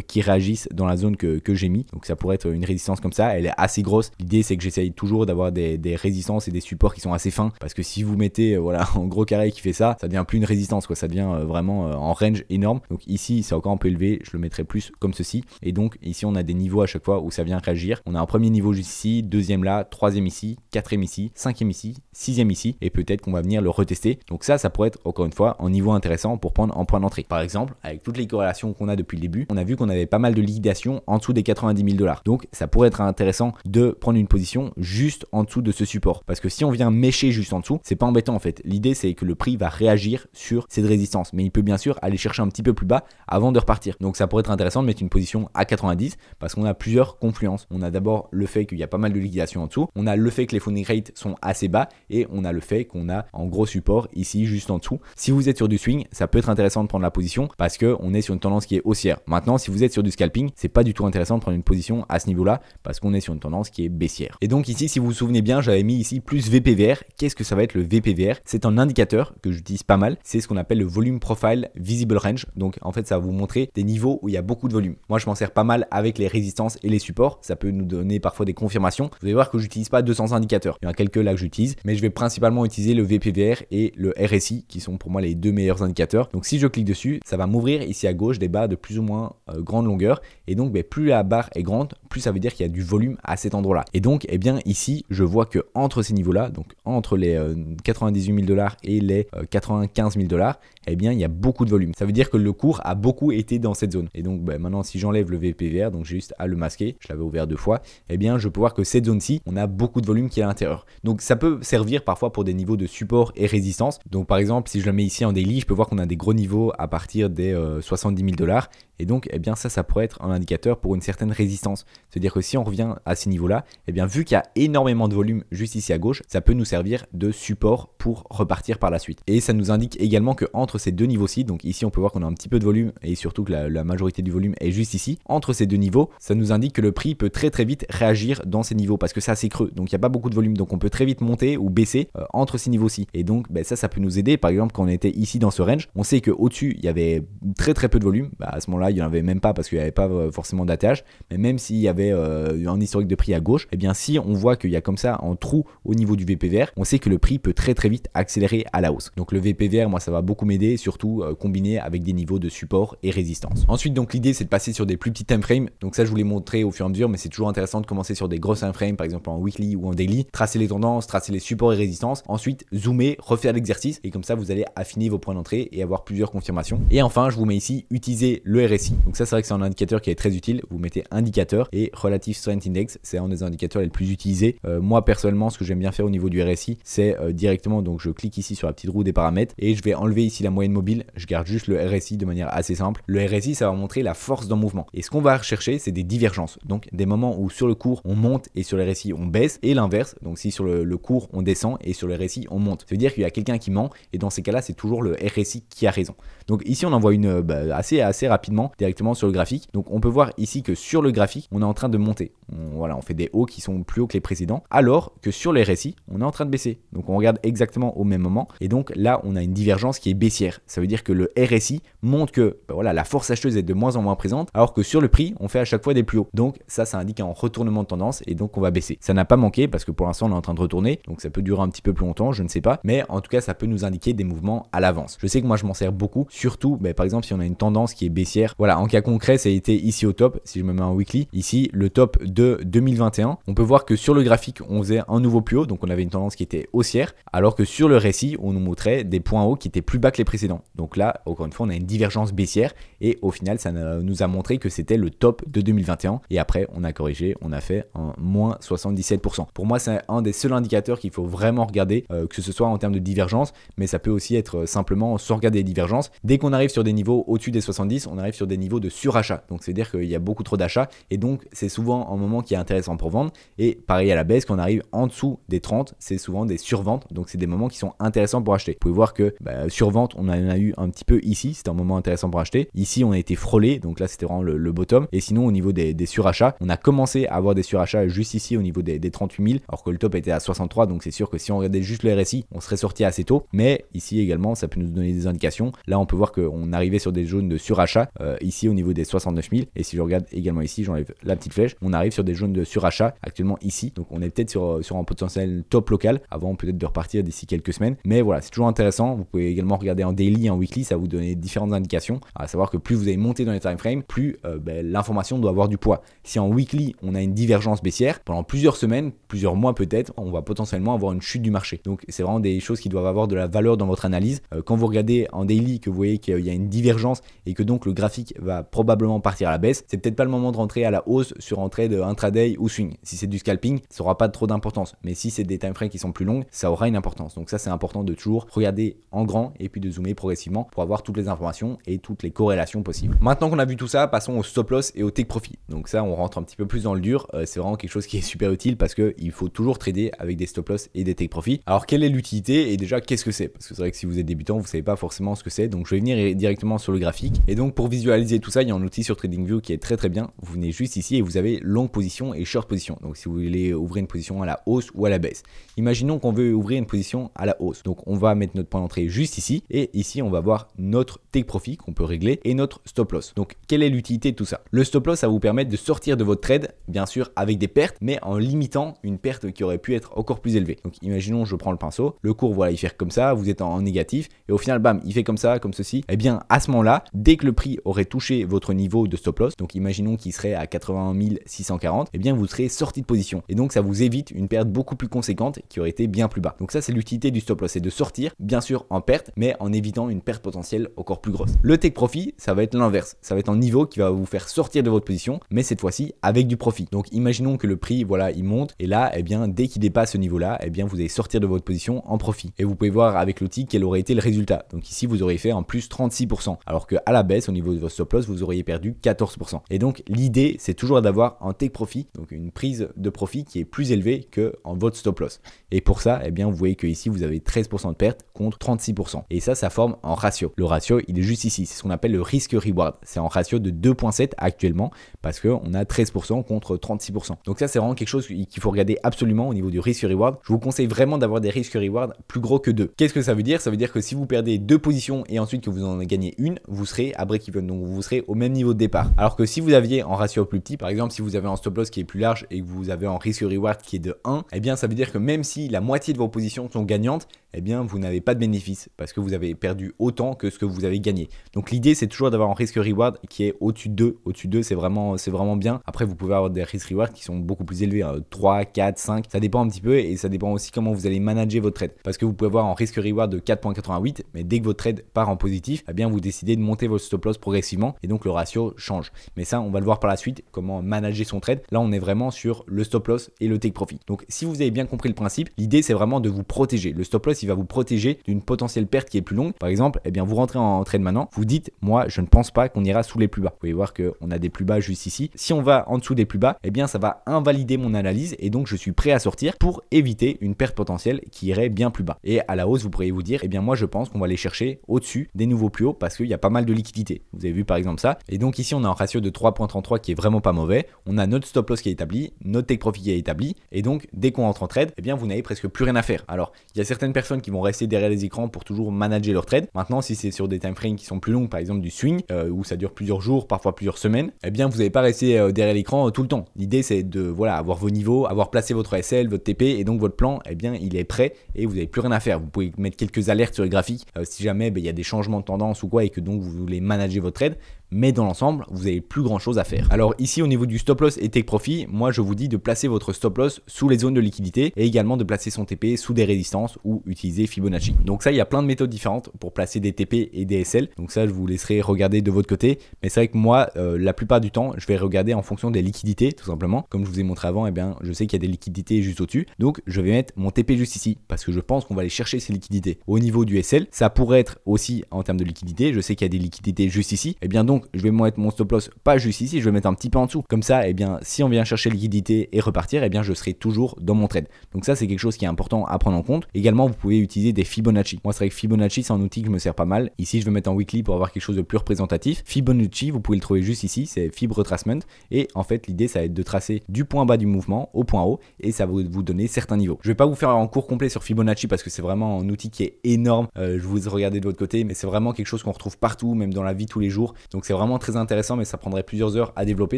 qui réagissent dans la zone que j'ai mis. Donc ça pourrait être une résistance comme ça, elle est assez grosse. L'idée c'est que j'essaye toujours d'avoir des résistances et des supports qui sont assez fins parce que si vous mettez voilà en gros carré qui fait ça, ça devient plus une résistance quoi, ça devient vraiment en range énorme. Donc ici c'est encore un peu élevé, je le mettrai plus comme ceci. Et donc ici on a des niveaux à chaque fois où ça vient réagir. On a un premier niveau juste ici, deuxième là, troisième ici, quatrième ici, cinquième ici, sixième ici et peut-être qu'on va venir le retester. Donc ça pourrait être encore une fois un niveau intéressant pour prendre en point d'entrée. Par exemple avec toutes les corrélations qu'on a depuis le début, on a vu qu'on avait pas mal de liquidation en dessous des 90 000 $. Donc ça pourrait être intéressant de prendre une position juste en dessous de ce support. Parce que si on vient mécher juste en dessous, c'est pas embêtant en fait. L'idée c'est que le prix va réagir sur cette résistance. Mais il peut bien sûr aller chercher un petit peu plus bas avant de repartir. Donc ça pourrait être intéressant de mettre une position à 90 parce qu'on a plusieurs confluences. On a d'abord le fait qu'il y a pas mal de liquidation en dessous. On a le fait que les funding rates sont assez bas et on a le fait qu'on a en gros support ici juste en dessous. Si vous êtes sur du swing, ça peut être intéressant de prendre la position parce qu'on est sur une tendance qui est haussière. Maintenant, si vous êtes sur du scalping, c'est pas du tout intéressant de prendre une position à ce niveau-là parce qu'on est sur une tendance qui est baissière. Et donc ici, si vous vous souvenez bien, j'avais mis ici plus VPVR. Qu'est-ce que ça va être le VPVR? C'est un indicateur que j'utilise pas mal. C'est ce qu'on appelle le Volume Profile Visible Range. Donc en fait, ça va vous montrer des niveaux où il y a beaucoup de volume. Moi, je m'en sers pas mal avec les résistances et les supports. Ça peut nous donner parfois des confirmations. Vous allez voir que j'utilise pas 200 indicateurs. Il y en a quelques là que j'utilise, mais je vais principalement utiliser le VPVR et le RSI qui sont pour moi les deux meilleurs indicateurs. Donc si je clique dessus, ça va m'ouvrir ici à gauche des barres de plus ou moins grande longueur. Et donc, plus la barre est grande, plus ça veut dire qu'il y a du volume à cet endroit-là. Et donc, eh bien, ici, je vois que entre ces niveaux-là, donc entre les 98 000 $ et les 95 000 $, eh bien, il y a beaucoup de volume. Ça veut dire que le cours a beaucoup été dans cette zone. Et donc, maintenant, si j'enlève le VPVR, donc j'ai juste à le masquer, je l'avais ouvert 2 fois, eh bien, je peux voir que cette zone-ci, on a beaucoup de volume qui est à l'intérieur. Donc, ça peut servir parfois pour des niveaux de support et résistance. Donc, par exemple, si je le mets ici en daily, je peux voir qu'on a des gros niveaux à partir des 70 000 $. Et donc, eh bien, ça pourrait être un indicateur pour une certaine résistance. C'est-à-dire que si on revient à ces niveaux-là, eh bien, vu qu'il y a énormément de volume juste ici à gauche, ça peut nous servir de support pour repartir par la suite. Et ça nous indique également que entre ces deux niveaux-ci, donc ici, on peut voir qu'on a un petit peu de volume et surtout que la majorité du volume est juste ici. Entre ces deux niveaux, ça nous indique que le prix peut très très vite réagir dans ces niveaux parce que c'est assez creux. Donc, il n'y a pas beaucoup de volume. Donc, on peut très vite monter ou baisser entre ces niveaux-ci. Et donc, ça peut nous aider. Par exemple, quand on était ici dans ce range, on sait qu'au-dessus, il y avait très très peu de volume. À ce moment-là, il n'y en avait même pas parce qu'il n'y avait pas forcément d'ATH. Mais même s'il y avait un historique de prix à gauche, eh bien, si on voit qu'il y a comme ça un trou au niveau du VPVR, on sait que le prix peut très très vite accélérer à la hausse. Donc, le VPVR, moi, ça va beaucoup m'aider, surtout combiné avec des niveaux de support et résistance. Ensuite, donc, l'idée, c'est de passer sur des plus petits time frames. Donc, ça, je vous l'ai montré au fur et à mesure, mais c'est toujours intéressant de commencer sur des grosses time frames, par exemple en weekly ou en daily, tracer les tendances, tracer les supports et résistances. Ensuite, zoomer, refaire l'exercice et comme ça, vous allez affiner vos points d'entrée et avoir plusieurs confirmations. Et enfin, je vous mets ici utiliser le RSI. Donc, ça, c'est vrai que c'est un indicateur qui est très utile. Vous mettez indicateur et et Relative Strength Index. C'est un des indicateurs les plus utilisés. Moi personnellement, ce que j'aime bien faire au niveau du RSI, c'est directement, donc je clique ici sur la petite roue des paramètres et je vais enlever ici la moyenne mobile. Je garde juste le RSI de manière assez simple. Le RSI, ça va montrer la force d'un mouvement. Et ce qu'on va rechercher, c'est des divergences. Donc des moments où sur le cours on monte et sur le RSI on baisse, et l'inverse. Donc si sur le cours on descend et sur le RSI on monte. Ça veut dire qu'il y a quelqu'un qui ment, et dans ces cas-là, c'est toujours le RSI qui a raison. Donc ici on en voit une assez rapidement directement sur le graphique. Donc on peut voir ici que sur le graphique on est en train de monter. On fait des hauts qui sont plus hauts que les précédents, alors que sur les RSI on est en train de baisser. Donc on regarde exactement au même moment, et donc là on a une divergence qui est baissière. Ça veut dire que le RSI montre que la force acheteuse est de moins en moins présente, alors que sur le prix on fait à chaque fois des plus hauts. Donc ça indique un retournement de tendance, et donc on va baisser. Ça n'a pas manqué parce que pour l'instant on est en train de retourner, donc ça peut durer un petit peu plus longtemps, je ne sais pas, mais en tout cas ça peut nous indiquer des mouvements à l'avance. Je sais que moi je m'en sers beaucoup, surtout par exemple si on a une tendance qui est baissière. Voilà, en cas concret ça a été ici au top. Si je me mets en weekly, ici le top de 2021, on peut voir que sur le graphique on faisait un nouveau plus haut, donc on avait une tendance qui était haussière, alors que sur le RSI on nous montrait des points hauts qui étaient plus bas que les précédents. Donc là encore une fois on a une divergence baissière, et au final ça nous a montré que c'était le top de 2021, et après on a corrigé, on a fait un moins 77%. Pour moi c'est un des seuls indicateurs qu'il faut vraiment regarder, que ce soit en termes de divergence, mais ça peut aussi être simplement sans regarder les divergences. Dès qu'on arrive sur des niveaux au-dessus des 70, on arrive sur des niveaux de surachat, donc c'est à dire qu'il y a beaucoup trop d'achats, et donc c'est souvent un moment qui est intéressant pour vendre. Et pareil à la baisse, quand on arrive en dessous des 30, c'est souvent des surventes, donc c'est des moments qui sont intéressants pour acheter. Vous pouvez voir que survente on en a eu un petit peu ici, c'était un moment intéressant pour acheter. Ici on a été frôlé, donc là c'était vraiment le bottom. Et sinon au niveau des surachats, on a commencé à avoir des surachats juste ici au niveau des 38 000, alors que le top était à 63, donc c'est sûr que si on regardait juste le RSI on serait sorti assez tôt. Mais ici également ça peut nous donner des indications. Là on peut voir qu'on arrivait sur des zones de surachat ici au niveau des 69 000, et si je regarde également ici, j'enlève la petite flèche, on arrive sur des zones de surachat actuellement ici. Donc on est peut-être sur un potentiel top local avant peut-être de repartir d'ici quelques semaines. Mais voilà, c'est toujours intéressant. Vous pouvez également regarder en daily, en weekly, ça va vous donner différentes indications. À savoir que plus vous allez monter dans les time frames, plus l'information doit avoir du poids. Si en weekly on a une divergence baissière pendant plusieurs semaines, plusieurs mois peut-être, on va potentiellement avoir une chute du marché. Donc c'est vraiment des choses qui doivent avoir de la valeur dans votre analyse. Quand vous regardez en daily, que vous voyez qu'il y a une divergence et que donc le graphique va probablement partir à la baisse, c'est peut-être pas le moment de rentrer à la hausse sur un trade intraday ou swing. Si c'est du scalping, ça aura pas trop d'importance, mais si c'est des time frames qui sont plus longues, ça aura une importance. Donc ça c'est important de toujours regarder en grand et puis de zoomer progressivement pour avoir toutes les informations et toutes les corrélations possibles. Maintenant qu'on a vu tout ça, passons au stop loss et au take profit. Donc ça on rentre un petit peu plus dans le dur. C'est vraiment quelque chose qui est super utile parce que il faut toujours trader avec des stop loss et des take profit. Alors quelle est l'utilité et déjà qu'est-ce que c'est? Parce que c'est vrai que si vous êtes débutant vous savez pas forcément ce que c'est. Donc je vais venir directement sur le graphique, et donc pour visualiser tout ça il y a un outil sur TradingView qui est très bien. Vous venez juste ici et vous avez longue position et short position. Donc si vous voulez ouvrir une position à la hausse ou à la baisse, imaginons qu'on veut ouvrir une position à la hausse. Donc on va mettre notre point d'entrée juste ici, et ici on va voir notre take profit qu'on peut régler et notre stop loss. Donc quelle est l'utilité de tout ça? Le stop loss, ça va vous permettre de sortir de votre trade, bien sûr avec des pertes, mais en limitant une perte qui aurait pu être encore plus élevée. Donc imaginons je prends le pinceau, le cours voilà il fait comme ça, vous êtes en négatif, et au final bam il fait comme ça, comme ceci. Et bien à ce moment là, dès que le prix aurait touché votre niveau de stop loss, donc imaginons qu'il serait à 81 640, et bien vous serez sorti de position, et donc ça vous évite une perte beaucoup plus conséquente qui aurait été bien plus bas. Donc ça c'est l'utilité du stop loss, c'est de sortir bien sûr en perte, mais en évitant une perte potentielle encore plus grosse. Le take profit, ça va être l'inverse, ça va être un niveau qui va vous faire sortir de votre position, mais cette fois-ci avec du profit. Donc imaginons que le prix voilà il monte, et là et bien dès qu'il dépasse ce niveau là, et bien vous allez sortir de votre position en profit, et vous pouvez voir avec l'outil quel aurait été le résultat. Donc ici vous aurez fait un plus 36%, alors que à la baisse au niveau de votre stop loss vous auriez perdu 14%. Et donc l'idée c'est toujours d'avoir un take profit, donc une prise de profit qui est plus élevée que en votre stop loss. Et pour ça, eh bien vous voyez que ici vous avez 13% de perte contre 36%. Et ça forme un ratio. Le ratio, il est juste ici. C'est ce qu'on appelle le risque reward. C'est en ratio de 2.7 actuellement parce qu'on a 13% contre 36%. Donc ça, c'est vraiment quelque chose qu'il faut regarder absolument au niveau du risque reward. Je vous conseille vraiment d'avoir des risques reward plus gros que 2. Qu'est-ce que ça veut dire? Ça veut dire que si vous perdez 2 positions et ensuite que vous en gagnez une, vous serez à break-even. Donc vous serez au même niveau de départ. Alors que si vous aviez un ratio plus petit, par exemple si vous avez un stop loss qui est plus large et que vous avez un risque reward qui est de 1, eh bien ça veut dire que même si la moitié de vos positions sont gagnantes, eh bien vous n'avez pas de bénéfice parce que vous avez perdu autant que ce que vous avez gagné. Donc l'idée c'est toujours d'avoir un risque reward qui est au-dessus de 2. Au-dessus de 2 c'est vraiment bien. Après vous pouvez avoir des risques reward qui sont beaucoup plus élevés, 3, 4, 5, ça dépend un petit peu et ça dépend aussi comment vous allez manager votre trade. Parce que vous pouvez avoir un risque reward de 4.88 mais dès que votre trade part en positif, eh bien vous décidez de monter votre stop loss progressivement et donc le ratio change. Mais ça on va le voir par la suite, comment manager son trade. Là on est vraiment sur le stop loss et le take profit. Donc si vous avez bien compris le principe, l'idée c'est vraiment de vous protéger. Le stop loss il va vous protéger d'une potentielle perte qui est plus longue. Par exemple, eh bien vous rentrez en trade maintenant, vous dites moi je ne pense pas qu'on ira sous les plus bas. Vous pouvez voir qu'on a des plus bas juste ici. Si on va en dessous des plus bas, eh bien ça va invalider mon analyse et donc je suis prêt à sortir pour éviter une perte potentielle qui irait bien plus bas. Et à la hausse, vous pourriez vous dire, eh bien moi je pense qu'on va aller chercher au-dessus des nouveaux plus hauts parce qu'il y a pas mal de liquidité. Vous avez vu par exemple ça. Et donc ici on a un ratio de 3.33 qui est vraiment pas mauvais. On a notre stop loss qui est établi, notre take profit qui est établi. Et donc dès qu'on entre en trade, eh bien vous n'avez presque plus rien à faire. Alors il y a certaines personnes qui vont rester derrière les écrans pour toujours manager leur trade. Maintenant si c'est sur des time frames qui sont plus longs, par exemple du swing, où ça dure plusieurs jours, parfois plusieurs semaines, eh bien vous n'allez pas rester derrière l'écran tout le temps. L'idée c'est de voilà avoir vos niveaux, avoir placé votre SL, votre TP et donc votre plan, eh bien il est prêt et vous n'avez plus rien à faire. Vous pouvez mettre quelques alertes sur le graphique si jamais il y a des changements de tendance ou quoi et que donc vous voulez manager votre trade. Mais dans l'ensemble, vous n'avez plus grand chose à faire. Alors ici au niveau du stop loss et take profit, moi je vous dis de placer votre stop loss sous les zones de liquidité et également de placer son TP sous des résistances ou utiliser Fibonacci. Donc ça, il y a plein de méthodes différentes pour placer des TP et des SL. Donc ça, je vous laisserai regarder de votre côté. Mais c'est vrai que moi, la plupart du temps, je vais regarder en fonction des liquidités tout simplement. Comme je vous ai montré avant, eh bien, je sais qu'il y a des liquidités juste au-dessus. Donc je vais mettre mon TP juste ici parce que je pense qu'on va aller chercher ces liquidités. Au niveau du SL, ça pourrait être aussi en termes de liquidité. Je sais qu'il y a des liquidités juste ici. Eh bien donc, je vais mettre mon stop loss pas juste ici, je vais mettre un petit peu en dessous. Comme ça, eh bien, si on vient chercher liquidité et repartir, eh bien, je serai toujours dans mon trade. Donc ça, c'est quelque chose qui est important à prendre en compte. Également, vous pouvez utiliser des Fibonacci. Moi, c'est vrai que Fibonacci, c'est un outil qui me sert pas mal. Ici, je vais mettre en weekly pour avoir quelque chose de plus représentatif. Fibonacci, vous pouvez le trouver juste ici, c'est Fib Retracement. Et en fait, l'idée, ça va être de tracer du point bas du mouvement au point haut et ça va vous donner certains niveaux. Je vais pas vous faire un cours complet sur Fibonacci parce que c'est vraiment un outil qui est énorme. Je vous ai regardé de votre côté, mais c'est vraiment quelque chose qu'on retrouve partout, même dans la vie tous les jours. Donc c'est vraiment très intéressant, mais ça prendrait plusieurs heures à développer.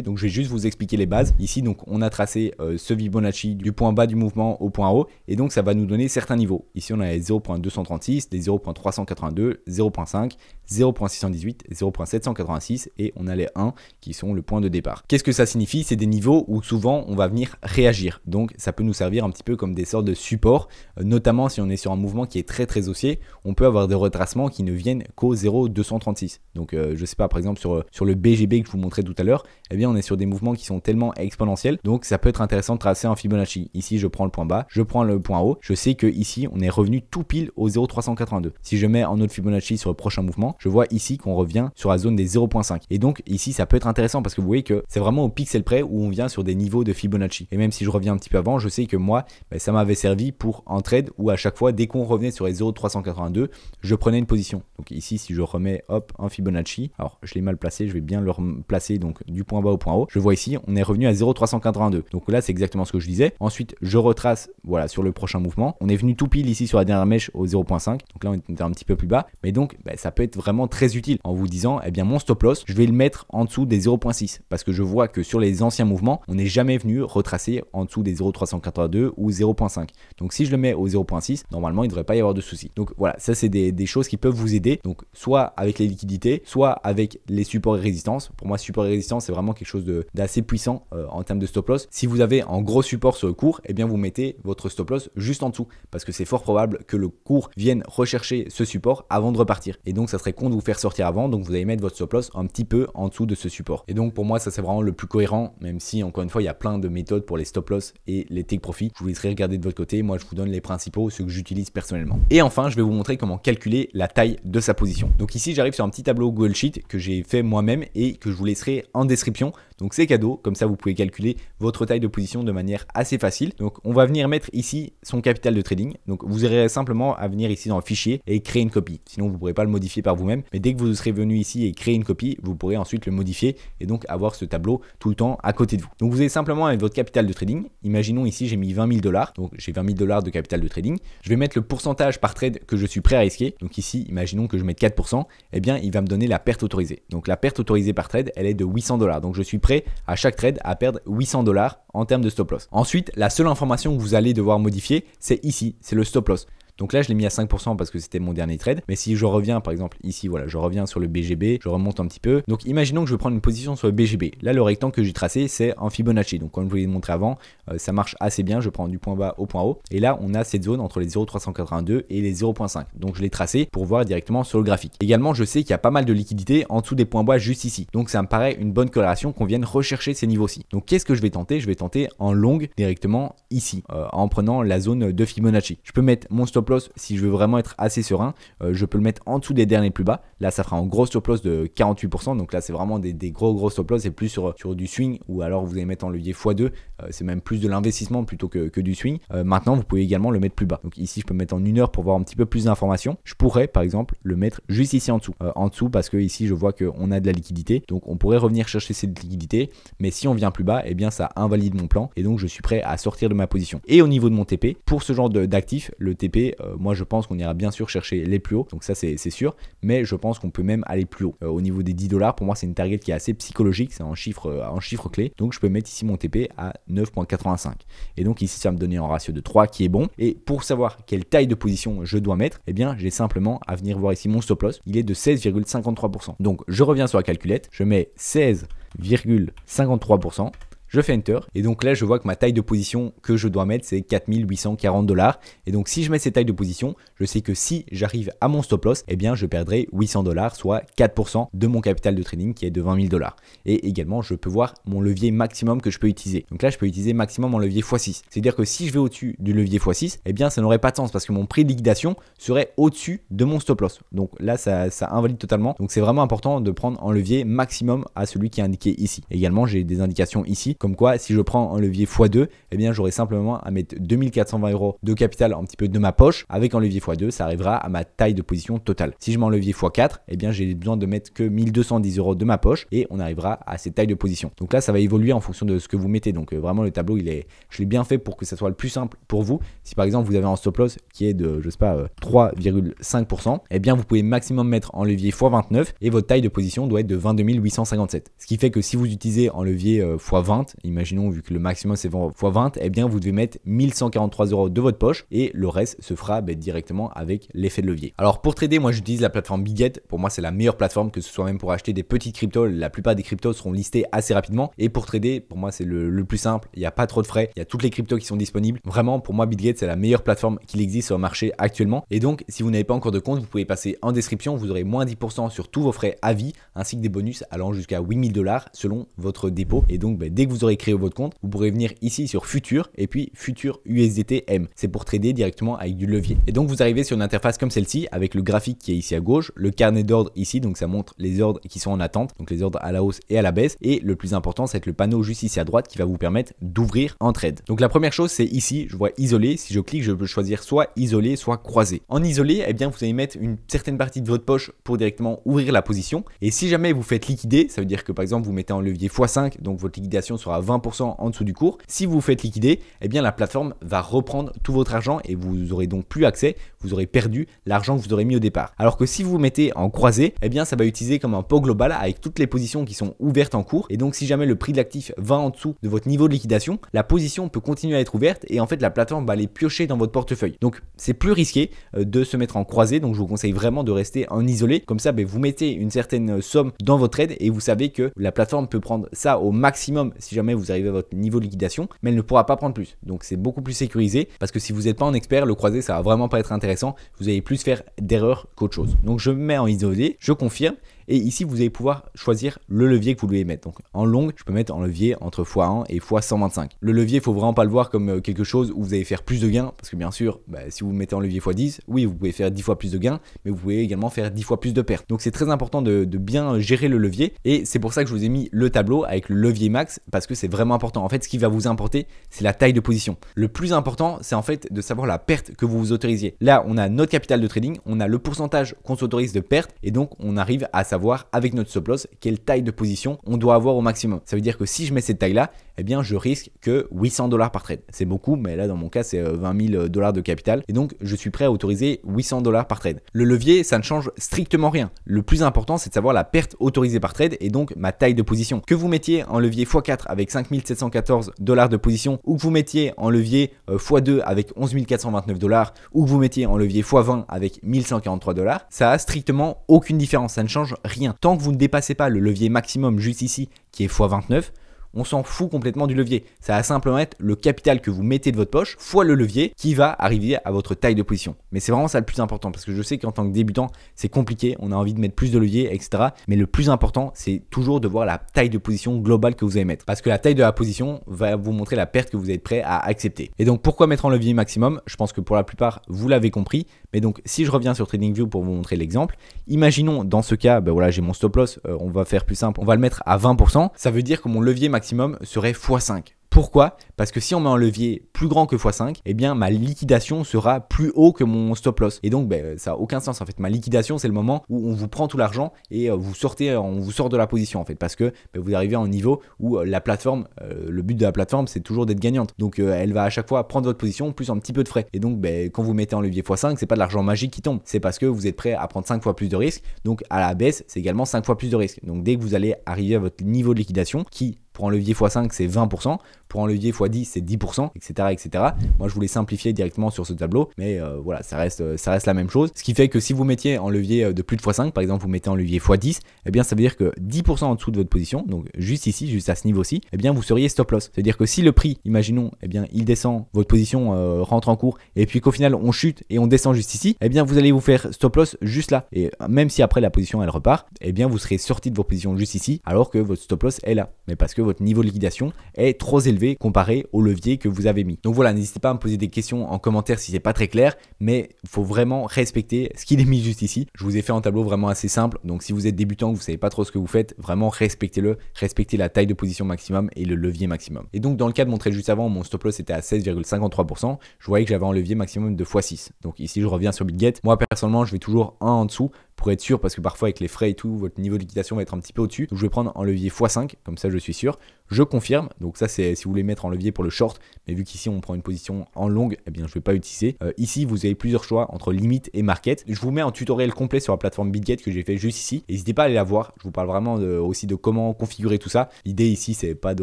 Donc je vais juste vous expliquer les bases. Ici, donc on a tracé ce Fibonacci du point bas du mouvement au point haut et donc ça va nous donner certains niveaux. Ici, on a les 0.236, des 0.382, 0.5, 0.618, 0.786 et on a les 1 qui sont le point de départ. Qu'est-ce que ça signifie? C'est des niveaux où souvent on va venir réagir. Donc ça peut nous servir un petit peu comme des sortes de supports, notamment si on est sur un mouvement qui est très haussier, on peut avoir des retracements qui ne viennent qu'au 0.236. Donc je sais pas, par exemple sur le BGB que je vous montrais tout à l'heure, eh bien on est sur des mouvements qui sont tellement exponentiels, donc ça peut être intéressant de tracer un Fibonacci. Ici je prends le point bas, je prends le point haut, je sais que ici on est revenu tout pile au 0.382. Si je mets un autre Fibonacci sur le prochain mouvement, je vois ici qu'on revient sur la zone des 0.5 et donc ici ça peut être intéressant parce que vous voyez que c'est vraiment au pixel près où on vient sur des niveaux de Fibonacci. Et même si je reviens un petit peu avant, je sais que moi ça m'avait servi pour un trade où à chaque fois dès qu'on revenait sur les 0.382, je prenais une position. Donc ici si je remets hop un Fibonacci, alors je l'ai mal placé, je vais bien le replacer donc du point bas au point haut, je vois ici on est revenu à 0.382. Donc là c'est exactement ce que je disais. Ensuite je retrace voilà sur le prochain mouvement, on est venu tout pile ici sur la dernière mèche au 0.5, donc là on était un petit peu plus bas, mais donc ça peut être vraiment très utile en vous disant eh bien mon stop loss je vais le mettre en dessous des 0.6 parce que je vois que sur les anciens mouvements on n'est jamais venu retracer en dessous des 0.382 ou 0.5. Donc si je le mets au 0.6 normalement il ne devrait pas y avoir de soucis. Donc voilà, ça c'est des choses qui peuvent vous aider, donc soit avec les liquidités, soit avec les supports et résistances. Pour moi support et résistance c'est vraiment quelque chose d'assez puissant en termes de stop loss. Si vous avez un gros support sur le cours, eh bien vous mettez votre stop loss juste en dessous parce que c'est fort probable que le cours vienne rechercher ce support avant de repartir et donc ça serait con de vous faire sortir avant, donc vous allez mettre votre stop loss un petit peu en dessous de ce support. Et donc pour moi ça c'est vraiment le plus cohérent, même si encore une fois il y a plein de méthodes pour les stop loss et les take profit. Je vous laisserai regarder de votre côté, moi je vous donne les principaux, ceux que j'utilise personnellement. Et enfin je vais vous montrer comment calculer la taille de sa position. Donc ici j'arrive sur un petit tableau Google Sheet que j'ai fait moi-même et que je vous laisserai en description. Donc c'est cadeau, comme ça vous pouvez calculer votre taille de position de manière assez facile. Donc on va venir mettre ici son capital de trading. Donc vous aurez simplement à venir ici dans le fichier et créer une copie. Sinon vous ne pourrez pas le modifier par vous-même. Mais dès que vous serez venu ici et créer une copie, vous pourrez ensuite le modifier et donc avoir ce tableau tout le temps à côté de vous. Donc vous avez simplement avec votre capital de trading. Imaginons ici j'ai mis 20 000 $. Donc j'ai 20 000 $ de capital de trading. Je vais mettre le pourcentage par trade que je suis prêt à risquer. Donc ici imaginons que je mette 4%. Eh bien il va me donner la perte autorisée. Donc la perte autorisée par trade elle est de 800 $. Donc je suis prêt à chaque trade à perdre 800 $ en termes de stop loss. Ensuite, la seule information que vous allez devoir modifier, c'est ici, c'est le stop loss. Donc là je l'ai mis à 5% parce que c'était mon dernier trade. Mais si je reviens par exemple ici, voilà, je reviens sur le BGB, je remonte un petit peu. Donc imaginons que je veux prendre une position sur le BGB. Là le rectangle que j'ai tracé c'est un Fibonacci. Donc comme je vous l'ai montré avant, ça marche assez bien. Je prends du point bas au point haut. Et là on a cette zone entre les 0,382 et les 0,5. Donc je l'ai tracé pour voir directement sur le graphique. Également je sais qu'il y a pas mal de liquidité en dessous des points bas juste ici. Donc ça me paraît une bonne corrélation qu'on vienne rechercher ces niveaux-ci. Donc qu'est-ce que je vais tenter? Je vais tenter en longue directement ici, en prenant la zone de Fibonacci. Je peux mettre mon stop loss si je veux vraiment être assez serein. Je peux le mettre en dessous des derniers plus bas. Là ça fera un gros stop loss de 48%. Donc là c'est vraiment des gros stop loss. C'est plus sur du swing, ou alors vous allez mettre en levier x2. C'est même plus de l'investissement plutôt que du swing. Maintenant vous pouvez également le mettre plus bas. Donc ici je peux mettre en 1 heure pour voir un petit peu plus d'informations. Je pourrais par exemple le mettre juste ici en dessous parce que ici je vois qu'on a de la liquidité. Donc on pourrait revenir chercher cette liquidité, mais si on vient plus bas, eh bien ça invalide mon plan et donc je suis prêt à sortir de ma position. Et au niveau de mon TP, pour ce genre d'actifs, le TP, moi je pense qu'on ira bien sûr chercher les plus hauts, donc ça c'est sûr, mais je pense qu'on peut même aller plus haut. Au niveau des 10 $, pour moi c'est une target qui est assez psychologique, c'est un chiffre clé, donc je peux mettre ici mon TP à 9,85. Et donc ici ça va me donner un ratio de 3 qui est bon. Et pour savoir quelle taille de position je dois mettre, eh bien j'ai simplement à venir voir ici mon stop loss, il est de 16,53%. Donc je reviens sur la calculette, je mets 16,53%. Je fais Enter et donc là je vois que ma taille de position que je dois mettre c'est 4840 $. Et donc si je mets cette taille de position, je sais que si j'arrive à mon stop loss, eh bien je perdrai 800 $, soit 4% de mon capital de trading qui est de 20 000 $. Et également je peux voir mon levier maximum que je peux utiliser. Donc là je peux utiliser maximum mon levier x6. C'est-à-dire que si je vais au-dessus du levier x6, eh bien ça n'aurait pas de sens parce que mon prix de liquidation serait au-dessus de mon stop loss. Donc là ça invalide totalement. Donc c'est vraiment important de prendre un levier maximum à celui qui est indiqué ici. Également j'ai des indications ici. Comme quoi, si je prends un levier x2, eh bien j'aurai simplement à mettre 2420 € de capital un petit peu de ma poche. Avec un levier x2, ça arrivera à ma taille de position totale. Si je mets un levier x4, eh bien j'ai besoin de mettre que 1210 € de ma poche et on arrivera à cette taille de position. Donc là, ça va évoluer en fonction de ce que vous mettez. Donc vraiment, le tableau, je l'ai bien fait pour que ça soit le plus simple pour vous. Si par exemple, vous avez un stop loss qui est de, je sais pas, 3,5%, eh bien vous pouvez maximum mettre en levier x29 et votre taille de position doit être de 22 857. Ce qui fait que si vous utilisez un levier x20, imaginons vu que le maximum c'est x20, eh bien vous devez mettre 1143 € de votre poche et le reste se fera directement avec l'effet de levier. Alors pour trader, moi j'utilise la plateforme Bitget. Pour moi c'est la meilleure plateforme, que ce soit même pour acheter des petites cryptos. La plupart des cryptos seront listés assez rapidement et pour trader, pour moi c'est le plus simple. Il n'y a pas trop de frais, il y a toutes les cryptos qui sont disponibles. Vraiment pour moi Bitget c'est la meilleure plateforme qu'il existe sur le marché actuellement. Et donc si vous n'avez pas encore de compte, vous pouvez passer en description, vous aurez moins 10% sur tous vos frais à vie ainsi que des bonus allant jusqu'à 8000 $ selon votre dépôt. Et donc dès que vous aurez créé votre compte, vous pourrez venir ici sur Futur et puis Futur USDT M. C'est pour trader directement avec du levier. Et donc vous arrivez sur une interface comme celle-ci avec le graphique qui est ici à gauche, le carnet d'ordre ici, donc ça montre les ordres qui sont en attente, donc les ordres à la hausse et à la baisse. Et le plus important, c'est le panneau juste ici à droite qui va vous permettre d'ouvrir en trade. Donc la première chose, c'est ici, je vois isolé. Si je clique, je peux choisir soit isolé, soit croisé. En isolé, eh bien vous allez mettre une certaine partie de votre poche pour directement ouvrir la position. Et si jamais vous faites liquider, ça veut dire que par exemple vous mettez en levier x5, donc votre liquidation sera 20% en dessous du cours. Si vous vous faites liquider, eh bien la plateforme va reprendre tout votre argent et vous aurez donc plus accès, vous aurez perdu l'argent que vous aurez mis au départ. Alors que si vous mettez en croisé, eh bien ça va utiliser comme un pot global avec toutes les positions qui sont ouvertes en cours. Et donc si jamais le prix de l'actif va en dessous de votre niveau de liquidation, la position peut continuer à être ouverte et en fait la plateforme va aller piocher dans votre portefeuille. Donc c'est plus risqué de se mettre en croisé, donc je vous conseille vraiment de rester en isolé. Comme ça, vous mettez une certaine somme dans votre trade et vous savez que la plateforme peut prendre ça au maximum si jamais vous arrivez à votre niveau de liquidation, mais elle ne pourra pas prendre plus. Donc c'est beaucoup plus sécurisé parce que si vous n'êtes pas un expert, le croisé ça va vraiment pas être intéressant. Vous allez plus faire d'erreurs qu'autre chose. Donc je me mets en isolé, je confirme. Et ici, vous allez pouvoir choisir le levier que vous voulez mettre. Donc en longue, je peux mettre en levier entre x1 et x125. Le levier, il ne faut vraiment pas le voir comme quelque chose où vous allez faire plus de gains. Parce que bien sûr, si vous mettez en levier x10, oui, vous pouvez faire 10 fois plus de gains, mais vous pouvez également faire 10 fois plus de pertes. Donc c'est très important de bien gérer le levier. Et c'est pour ça que je vous ai mis le tableau avec le levier max, parce que c'est vraiment important. En fait, ce qui va vous importer, c'est la taille de position. Le plus important, c'est en fait de savoir la perte que vous vous autorisiez. Là, on a notre capital de trading, on a le pourcentage qu'on s'autorise de perte, et donc on arrive à savoir savoir avec notre stop loss quelle taille de position on doit avoir au maximum. Ça veut dire que si je mets cette taille là, eh bien je risque que 800 $ par trade. C'est beaucoup, mais là dans mon cas c'est 20 000 $ de capital et donc je suis prêt à autoriser 800 $ par trade. Le levier, ça ne change strictement rien. Le plus important, c'est de savoir la perte autorisée par trade et donc ma taille de position. Que vous mettiez en levier x4 avec 5 714 $ de position ou que vous mettiez en levier x2 avec 11 429 $ ou que vous mettiez en levier x20 avec 1143 $, ça a strictement aucune différence, ça ne change rien. Tant que vous ne dépassez pas le levier maximum juste ici qui est x29, on s'en fout complètement du levier. Ça va simplement être le capital que vous mettez de votre poche fois le levier qui va arriver à votre taille de position. Mais c'est vraiment ça le plus important parce que je sais qu'en tant que débutant, c'est compliqué, on a envie de mettre plus de levier, etc. Mais le plus important, c'est toujours de voir la taille de position globale que vous allez mettre. Parce que la taille de la position va vous montrer la perte que vous êtes prêt à accepter. Et donc pourquoi mettre en levier maximum? Je pense que pour la plupart, vous l'avez compris. Mais donc si je reviens sur TradingView pour vous montrer l'exemple, imaginons dans ce cas, ben voilà, j'ai mon stop loss, on va faire plus simple, on va le mettre à 20%. Ça veut dire que mon levier maximum serait x5. Pourquoi? Parce que si on met un levier plus grand que x5, eh bien ma liquidation sera plus haut que mon stop loss. Et donc ça n'a aucun sens en fait. Ma liquidation, c'est le moment où on vous prend tout l'argent et on vous sort de la position en fait. Parce que vous arrivez à un niveau où la plateforme, le but de la plateforme, c'est toujours d'être gagnante. Donc elle va à chaque fois prendre votre position plus un petit peu de frais. Et donc quand vous mettez en levier x5, c'est pas de l'argent magique qui tombe. C'est parce que vous êtes prêt à prendre 5 fois plus de risques. Donc à la baisse, c'est également 5 fois plus de risques. Donc dès que vous allez arriver à votre niveau de liquidation qui pour un levier x5 c'est 20%, pour un levier x10 c'est 10%, etc., etc. Moi je voulais simplifier directement sur ce tableau, mais voilà, ça reste la même chose. Ce qui fait que si vous mettiez en levier de plus de x5, par exemple vous mettez en levier x10, eh bien ça veut dire que 10% en dessous de votre position, donc juste ici, juste à ce niveau-ci, eh bien vous seriez stop loss. C'est-à-dire que si le prix, imaginons, eh bien il descend, votre position rentre en cours, et puis qu'au final on chute et on descend juste ici, eh bien vous allez vous faire stop loss juste là. Et même si après la position elle repart, eh bien vous serez sorti de vos positions juste ici, alors que votre stop loss est là. Mais parce que votre niveau de liquidation est trop élevé comparé au levier que vous avez mis. Donc voilà, n'hésitez pas à me poser des questions en commentaire si c'est pas très clair, mais il faut vraiment respecter ce qu'il est mis juste ici. Je vous ai fait un tableau vraiment assez simple, donc si vous êtes débutant, vous savez pas trop ce que vous faites, vraiment respectez-le, respectez la taille de position maximum et le levier maximum. Et donc dans le cas de mon trade juste avant, mon stop loss était à 16,53%, je voyais que j'avais un levier maximum de x6. Donc ici je reviens sur BitGet, moi personnellement je vais toujours un en dessous pour être sûr, parce que parfois avec les frais et tout, votre niveau de liquidation va être un petit peu au-dessus. Donc je vais prendre en levier x5, comme ça je suis sûr. Je confirme, donc ça c'est si vous voulez mettre en levier pour le short, mais vu qu'ici on prend une position en longue, eh bien je ne vais pas utiliser. Ici vous avez plusieurs choix entre limite et market. Je vous mets un tutoriel complet sur la plateforme BitGet que j'ai fait juste ici. N'hésitez pas à aller la voir, je vous parle vraiment aussi de comment configurer tout ça. L'idée ici c'est pas de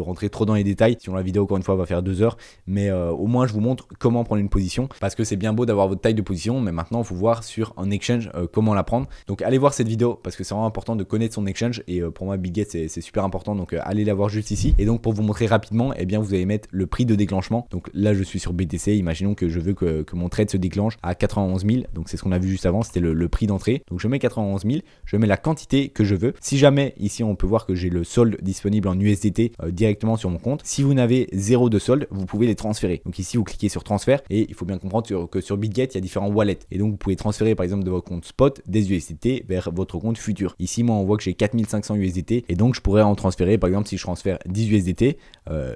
rentrer trop dans les détails, sinon la vidéo encore une fois va faire 2 heures, mais au moins je vous montre comment prendre une position, parce que c'est bien beau d'avoir votre taille de position, mais maintenant il faut voir sur un exchange comment la prendre. Donc allez voir cette vidéo, parce que c'est vraiment important de connaître son exchange, et pour moi BitGet c'est super important, donc allez la voir juste ici. Et donc pour vous montrer rapidement, eh bien vous allez mettre le prix de déclenchement. Donc là je suis sur BTC, imaginons que je veux que mon trade se déclenche à 91 000, donc c'est ce qu'on a vu juste avant, c'était le prix d'entrée. Donc je mets 91 000, je mets la quantité que je veux. Si jamais ici on peut voir que j'ai le solde disponible en USDT directement sur mon compte, si vous n'avez 0 de solde, vous pouvez les transférer. Donc ici vous cliquez sur transfert, et il faut bien comprendre que sur BitGet il y a différents wallets, et donc vous pouvez transférer par exemple de votre compte spot des USDT vers votre compte futur. Ici moi on voit que j'ai 4500 USDT, et donc je pourrais en transférer, par exemple si je transfère 10 USDT,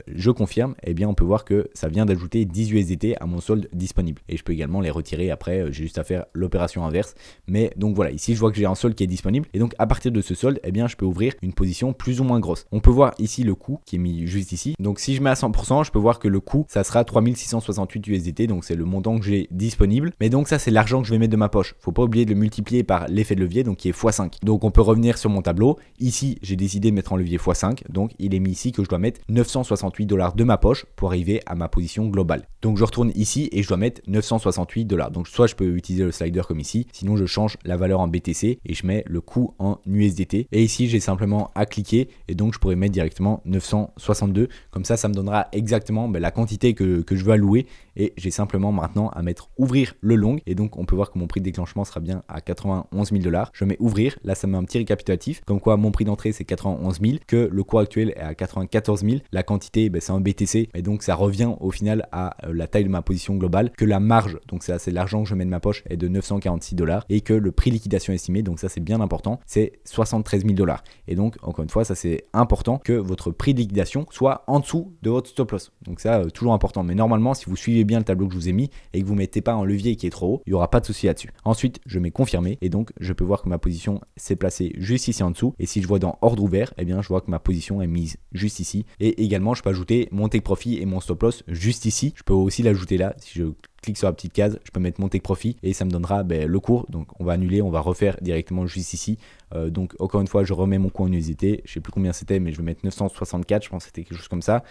je confirme, et bien on peut voir que ça vient d'ajouter 10 USDT à mon solde disponible, et je peux également les retirer après, j'ai juste à faire l'opération inverse. Mais donc voilà, ici je vois que j'ai un solde qui est disponible, et donc à partir de ce solde, eh bien je peux ouvrir une position plus ou moins grosse. On peut voir ici le coût qui est mis juste ici, donc si je mets à 100%, je peux voir que le coût ça sera 3668 USDT, donc c'est le montant que j'ai disponible. Mais donc ça c'est l'argent que je vais mettre de ma poche, faut pas oublier de le multiplier par l'effet de levier, donc qui est x5. Donc on peut revenir sur mon tableau, ici j'ai décidé de mettre en levier x5, donc il est mis ici que je dois mettre 968 $ de ma poche pour arriver à ma position globale. Donc je retourne ici et je dois mettre 968 $. Donc soit je peux utiliser le slider comme ici, sinon je change la valeur en BTC et je mets le coût en USDT. Et ici j'ai simplement à cliquer, et donc je pourrais mettre directement 962, comme ça ça me donnera exactement la quantité que je veux allouer, et j'ai simplement maintenant à mettre ouvrir le long, et donc on peut voir que mon prix de déclenchement sera bien à 91 000 $. Je mets ouvrir, là ça met un petit récapitulatif, comme quoi mon prix d'entrée c'est 91 000, que le cours actuel est à 95 14 000. La quantité, c'est un BTC et donc ça revient au final à la taille de ma position globale, que la marge, donc ça c'est l'argent que je mets de ma poche, est de 946 $, et que le prix liquidation estimé, donc ça c'est bien important, c'est 73 000 $. Et donc encore une fois, ça c'est important que votre prix de liquidation soit en dessous de votre stop loss. Donc ça toujours important, mais normalement si vous suivez bien le tableau que je vous ai mis et que vous ne mettez pas un levier qui est trop haut, il n'y aura pas de souci là-dessus. Ensuite je mets confirmer et donc je peux voir que ma position s'est placée juste ici en dessous, et si je vois dans ordre ouvert, eh bien je vois que ma position est mise juste ici, et également je peux ajouter mon take profit et mon stop loss juste ici. Je peux aussi l'ajouter là. Si je clique sur la petite case, je peux mettre mon take profit et ça me donnera le cours. Donc on va annuler, on va refaire directement juste ici. Donc encore une fois, je remets mon cours en USDT. Je sais plus combien c'était, mais je vais mettre 964, je pense que c'était quelque chose comme ça.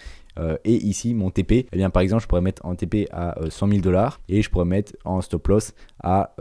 Et ici mon TP, eh bien par exemple je pourrais mettre en TP à 100 000 $ et je pourrais mettre en stop loss à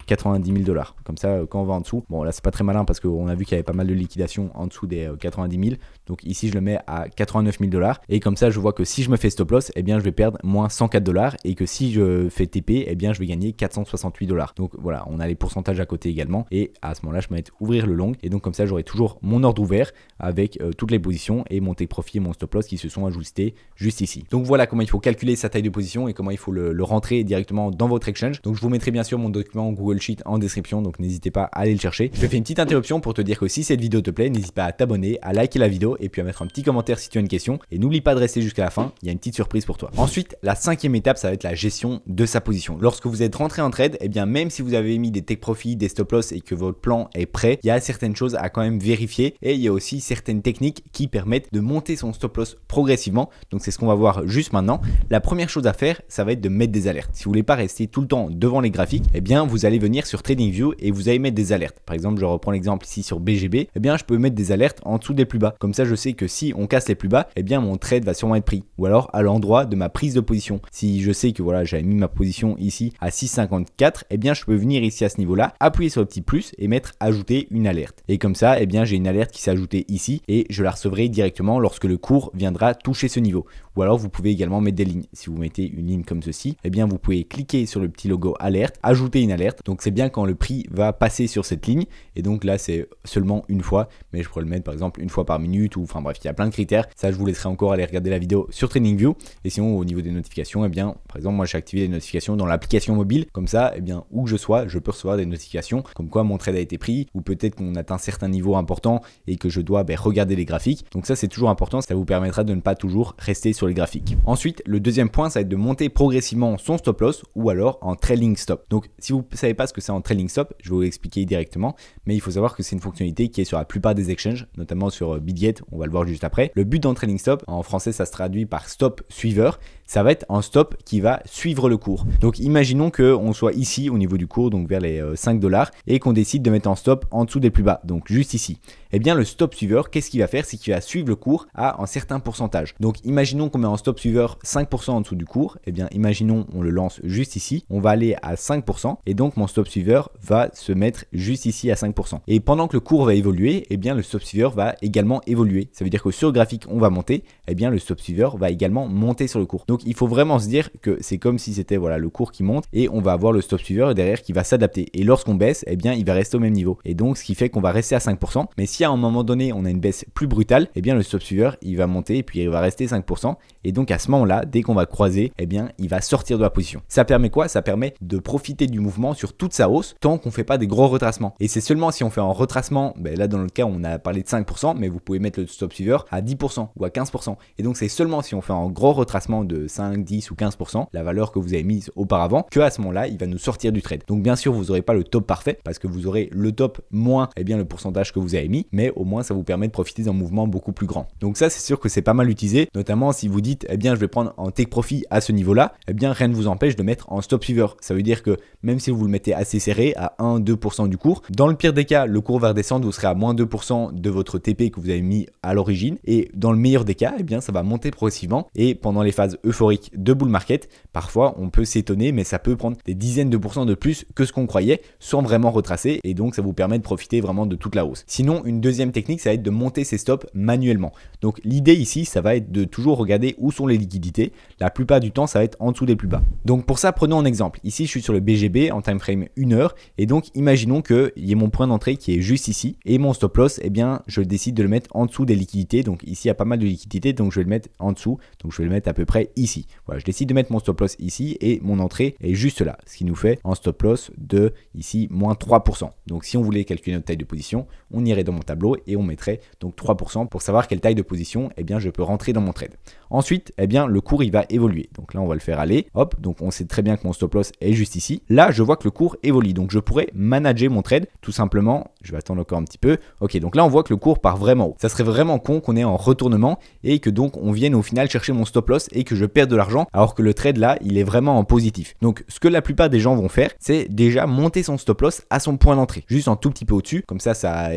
90 000 $. Comme ça quand on va en dessous, bon là c'est pas très malin parce qu'on a vu qu'il y avait pas mal de liquidation en dessous des 90 000. Donc ici je le mets à 89 000 $, et comme ça je vois que si je me fais stop loss, eh bien je vais perdre moins 104 $, et que si je fais TP, eh bien je vais gagner 468 $. Donc voilà, on a les pourcentages à côté également, et à ce moment là je peux mettre ouvrir le long, et donc comme ça j'aurai toujours mon ordre ouvert avec toutes les positions et mon take profit et mon stop loss qui se sont ajustés juste ici. Donc voilà comment il faut calculer sa taille de position et comment il faut le rentrer directement dans votre exchange. Donc je vous mettrai bien sûr mon document Google Sheet en description, donc n'hésitez pas à aller le chercher. Je fais une petite interruption pour te dire que si cette vidéo te plaît, n'hésite pas à t'abonner, à liker la vidéo et puis à mettre un petit commentaire si tu as une question, et n'oublie pas de rester jusqu'à la fin, il y a une petite surprise pour toi. Ensuite, la cinquième étape, ça va être la gestion de sa position. Lorsque vous êtes rentré en trade, eh bien même si vous avez mis des take profit, des stop loss et que votre plan est prêt, il y a certaines choses à quand même vérifier, et il y a aussi certaines techniques qui permettent de monter son stop loss progressivement. Donc c'est ce qu'on va voir juste maintenant. La première chose à faire, ça va être de mettre des alertes. Si vous voulez pas rester tout le temps devant les graphiques, eh bien vous allez venir sur TradingView et vous allez mettre des alertes. Par exemple, je reprends l'exemple ici sur BGB, eh bien je peux mettre des alertes en dessous des plus bas. Comme ça, je sais que si on casse les plus bas, eh bien mon trade va sûrement être pris, ou alors à l'endroit de ma prise de position. Si je sais que voilà, j'avais mis ma position ici à 6,54, eh bien je peux venir ici à ce niveau-là, appuyer sur le petit plus et mettre ajouter une alerte. Et comme ça, eh bien j'ai une alerte qui s'est ajoutée ici et je la recevrai directement lorsque le cours viendra toucher ce niveau. Ou alors vous pouvez également mettre des lignes. Si vous mettez une ligne comme ceci, eh bien vous pouvez cliquer sur le petit logo alerte, ajouter une alerte. Donc c'est bien quand le prix va passer sur cette ligne, et donc là c'est seulement une fois, mais je pourrais le mettre par exemple une fois par minute, ou enfin bref, il y a plein de critères. Ça je vous laisserai encore aller regarder la vidéo sur TradingView. Et sinon au niveau des notifications, eh bien par exemple moi j'ai activé les notifications dans l'application mobile. Comme ça, eh bien où que je sois, je peux recevoir des notifications comme quoi mon trade a été pris, ou peut-être qu'on atteint un certain niveau important et que je dois regarder les graphiques. Donc ça c'est toujours important, ça vous permettra de ne pas toujours rester sur les graphiques. Ensuite, le deuxième point, ça va être de monter progressivement son stop loss ou alors en trailing stop. Donc si vous ne savez pas ce que c'est en trailing stop, je vais vous expliquer directement, mais il faut savoir que c'est une fonctionnalité qui est sur la plupart des exchanges, notamment sur Bitget, on va le voir juste après. Le but d'un trailing stop, en français ça se traduit par stop suiveur, ça va être un stop qui va suivre le cours. Donc imaginons qu'on soit ici au niveau du cours, donc vers les 5 $, et qu'on décide de mettre en stop en dessous des plus bas, donc juste ici. Eh bien le stop suiveur, qu'est-ce qu'il va faire? C'est qu'il va suivre le cours à un certain pourcentage. Donc imaginons qu'on met en stop suiveur 5% en dessous du cours, eh bien imaginons on le lance juste ici, on va aller à 5%, et donc mon stop suiveur va se mettre juste ici à 5%. Et pendant que le cours va évoluer, eh bien le stop suiveur va également évoluer. Ça veut dire que sur le graphique on va monter, eh bien le stop suiveur va également monter sur le cours. Donc il faut vraiment se dire que c'est comme si c'était voilà le cours qui monte, et on va avoir le stop suiveur derrière qui va s'adapter. Et lorsqu'on baisse, eh bien il va rester au même niveau. Et donc ce qui fait qu'on va rester à 5%. Mais si à un moment donné on a une baisse plus brutale, eh bien le stop suiveur il va monter et puis il va rester 5%. Et donc à ce moment-là, dès qu'on va croiser, eh bien il va sortir de la position. Ça permet quoi? Ça permet de profiter du mouvement sur toute sa hausse tant qu'on ne fait pas des gros retracements. Et c'est seulement si on fait un retracement, là dans notre cas on a parlé de 5%, mais vous pouvez mettre le stop suiveur à 10% ou à 15%. Et donc c'est seulement si on fait un gros retracement de 5, 10 ou 15%, la valeur que vous avez mise auparavant, que à ce moment-là il va nous sortir du trade. Donc bien sûr vous n'aurez pas le top parfait parce que vous aurez le top moins le pourcentage que vous avez mis, mais au moins ça vous permet de profiter d'un mouvement beaucoup plus grand. Donc ça c'est sûr que c'est pas mal utilisé, notamment si vous dites je vais prendre en take profit à ce niveau-là, rien ne vous empêche de mettre en stop suiveur. Ça veut dire que même si vous le mettez assez serré à 1-2% du cours, dans le pire des cas, le cours va redescendre, vous serez à moins 2% de votre TP que vous avez mis à l'origine, et dans le meilleur des cas, ça va monter progressivement. Et pendant les phases euphoriques de bull market, parfois on peut s'étonner, mais ça peut prendre des dizaines de pourcents de plus que ce qu'on croyait sans vraiment retracer, et donc ça vous permet de profiter vraiment de toute la hausse. Sinon, une deuxième technique, ça va être de monter ses stops manuellement. Donc l'idée ici, ça va être de toujours regarder regarder où sont les liquidités. La plupart du temps, ça va être en dessous des plus bas. Donc pour ça, prenons un exemple. Ici, je suis sur le BGB en time frame 1 heure et donc imaginons qu'il y ait mon point d'entrée qui est juste ici et mon stop loss, eh bien, je décide de le mettre en dessous des liquidités. Donc ici, il y a pas mal de liquidités, donc je vais le mettre en dessous. Donc je vais le mettre à peu près ici. Voilà, je décide de mettre mon stop loss ici et mon entrée est juste là, ce qui nous fait un stop loss de ici moins 3%. Donc si on voulait calculer notre taille de position, on irait dans mon tableau et on mettrait donc 3% pour savoir quelle taille de position eh bien, je peux rentrer dans mon trade. Ensuite, eh bien, le cours il va évoluer. Donc là, on va le faire aller. Hop, donc on sait très bien que mon stop loss est juste ici. Là, je vois que le cours évolue. Donc je pourrais manager mon trade tout simplement. Je vais attendre encore un petit peu. Ok, donc là, on voit que le cours part vraiment haut. Ça serait vraiment con qu'on ait en retournement et que donc on vienne au final chercher mon stop loss et que je perde de l'argent alors que le trade là, il est vraiment en positif. Donc ce que la plupart des gens vont faire, c'est déjà monter son stop loss à son point d'entrée, juste un tout petit peu au-dessus. Comme ça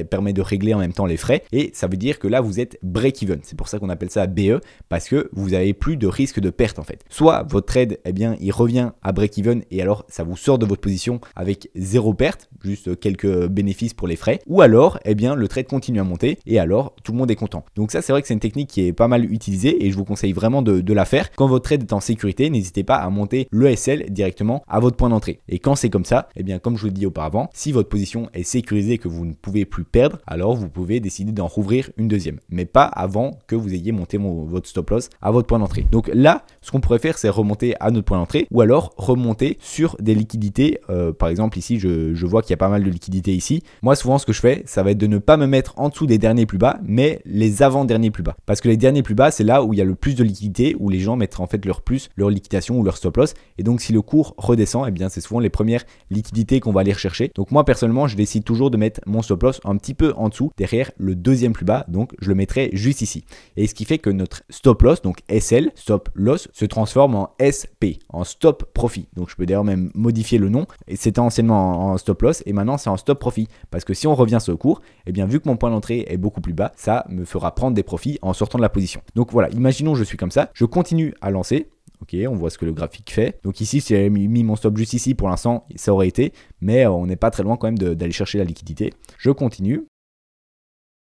permet de régler en même temps les frais et ça veut dire que là, vous êtes break-even. C'est pour ça qu'on appelle ça BE parce que vous avez plus de risque de perte en fait. Soit votre trade, eh bien, il revient à break-even et alors ça vous sort de votre position avec zéro perte, juste quelques bénéfices pour les frais, ou alors, eh bien, le trade continue à monter et alors tout le monde est content. Donc ça, c'est vrai que c'est une technique qui est pas mal utilisée et je vous conseille vraiment de la faire. Quand votre trade est en sécurité, n'hésitez pas à monter le SL directement à votre point d'entrée. Et quand c'est comme ça, eh bien, comme je vous l'ai dit auparavant, si votre position est sécurisée et que vous ne pouvez plus perdre, alors vous pouvez décider d'en rouvrir une deuxième, mais pas avant que vous ayez monté votre stop loss à votre point d'entrée. Donc là, ce qu'on pourrait faire, c'est remonter à notre point d'entrée ou alors remonter sur des liquidités. Par exemple, ici, je vois qu'il y a pas mal de liquidités ici. Moi, souvent, ce que je fais, ça va être de ne pas me mettre en dessous des derniers plus bas, mais les avant-derniers plus bas. Parce que les derniers plus bas, c'est là où il y a le plus de liquidités, où les gens mettent en fait leur liquidation ou leur stop loss. Et donc, si le cours redescend, eh bien, c'est souvent les premières liquidités qu'on va aller rechercher. Donc moi, personnellement, je décide toujours de mettre mon stop loss un petit peu en dessous, derrière le deuxième plus bas. Donc, je le mettrai juste ici. Et ce qui fait que notre stop loss, donc SL, stop loss, se transforme en SP, en stop profit. Donc je peux d'ailleurs même modifier le nom. Et c'était anciennement en stop loss et maintenant c'est en stop profit. Parce que si on revient sur le cours, eh bien vu que mon point d'entrée est beaucoup plus bas, ça me fera prendre des profits en sortant de la position. Donc voilà, imaginons je suis comme ça, je continue à lancer. Ok, on voit ce que le graphique fait. Donc ici, si j'avais mis mon stop juste ici, pour l'instant, ça aurait été. Mais on n'est pas très loin quand même d'aller chercher la liquidité. Je continue.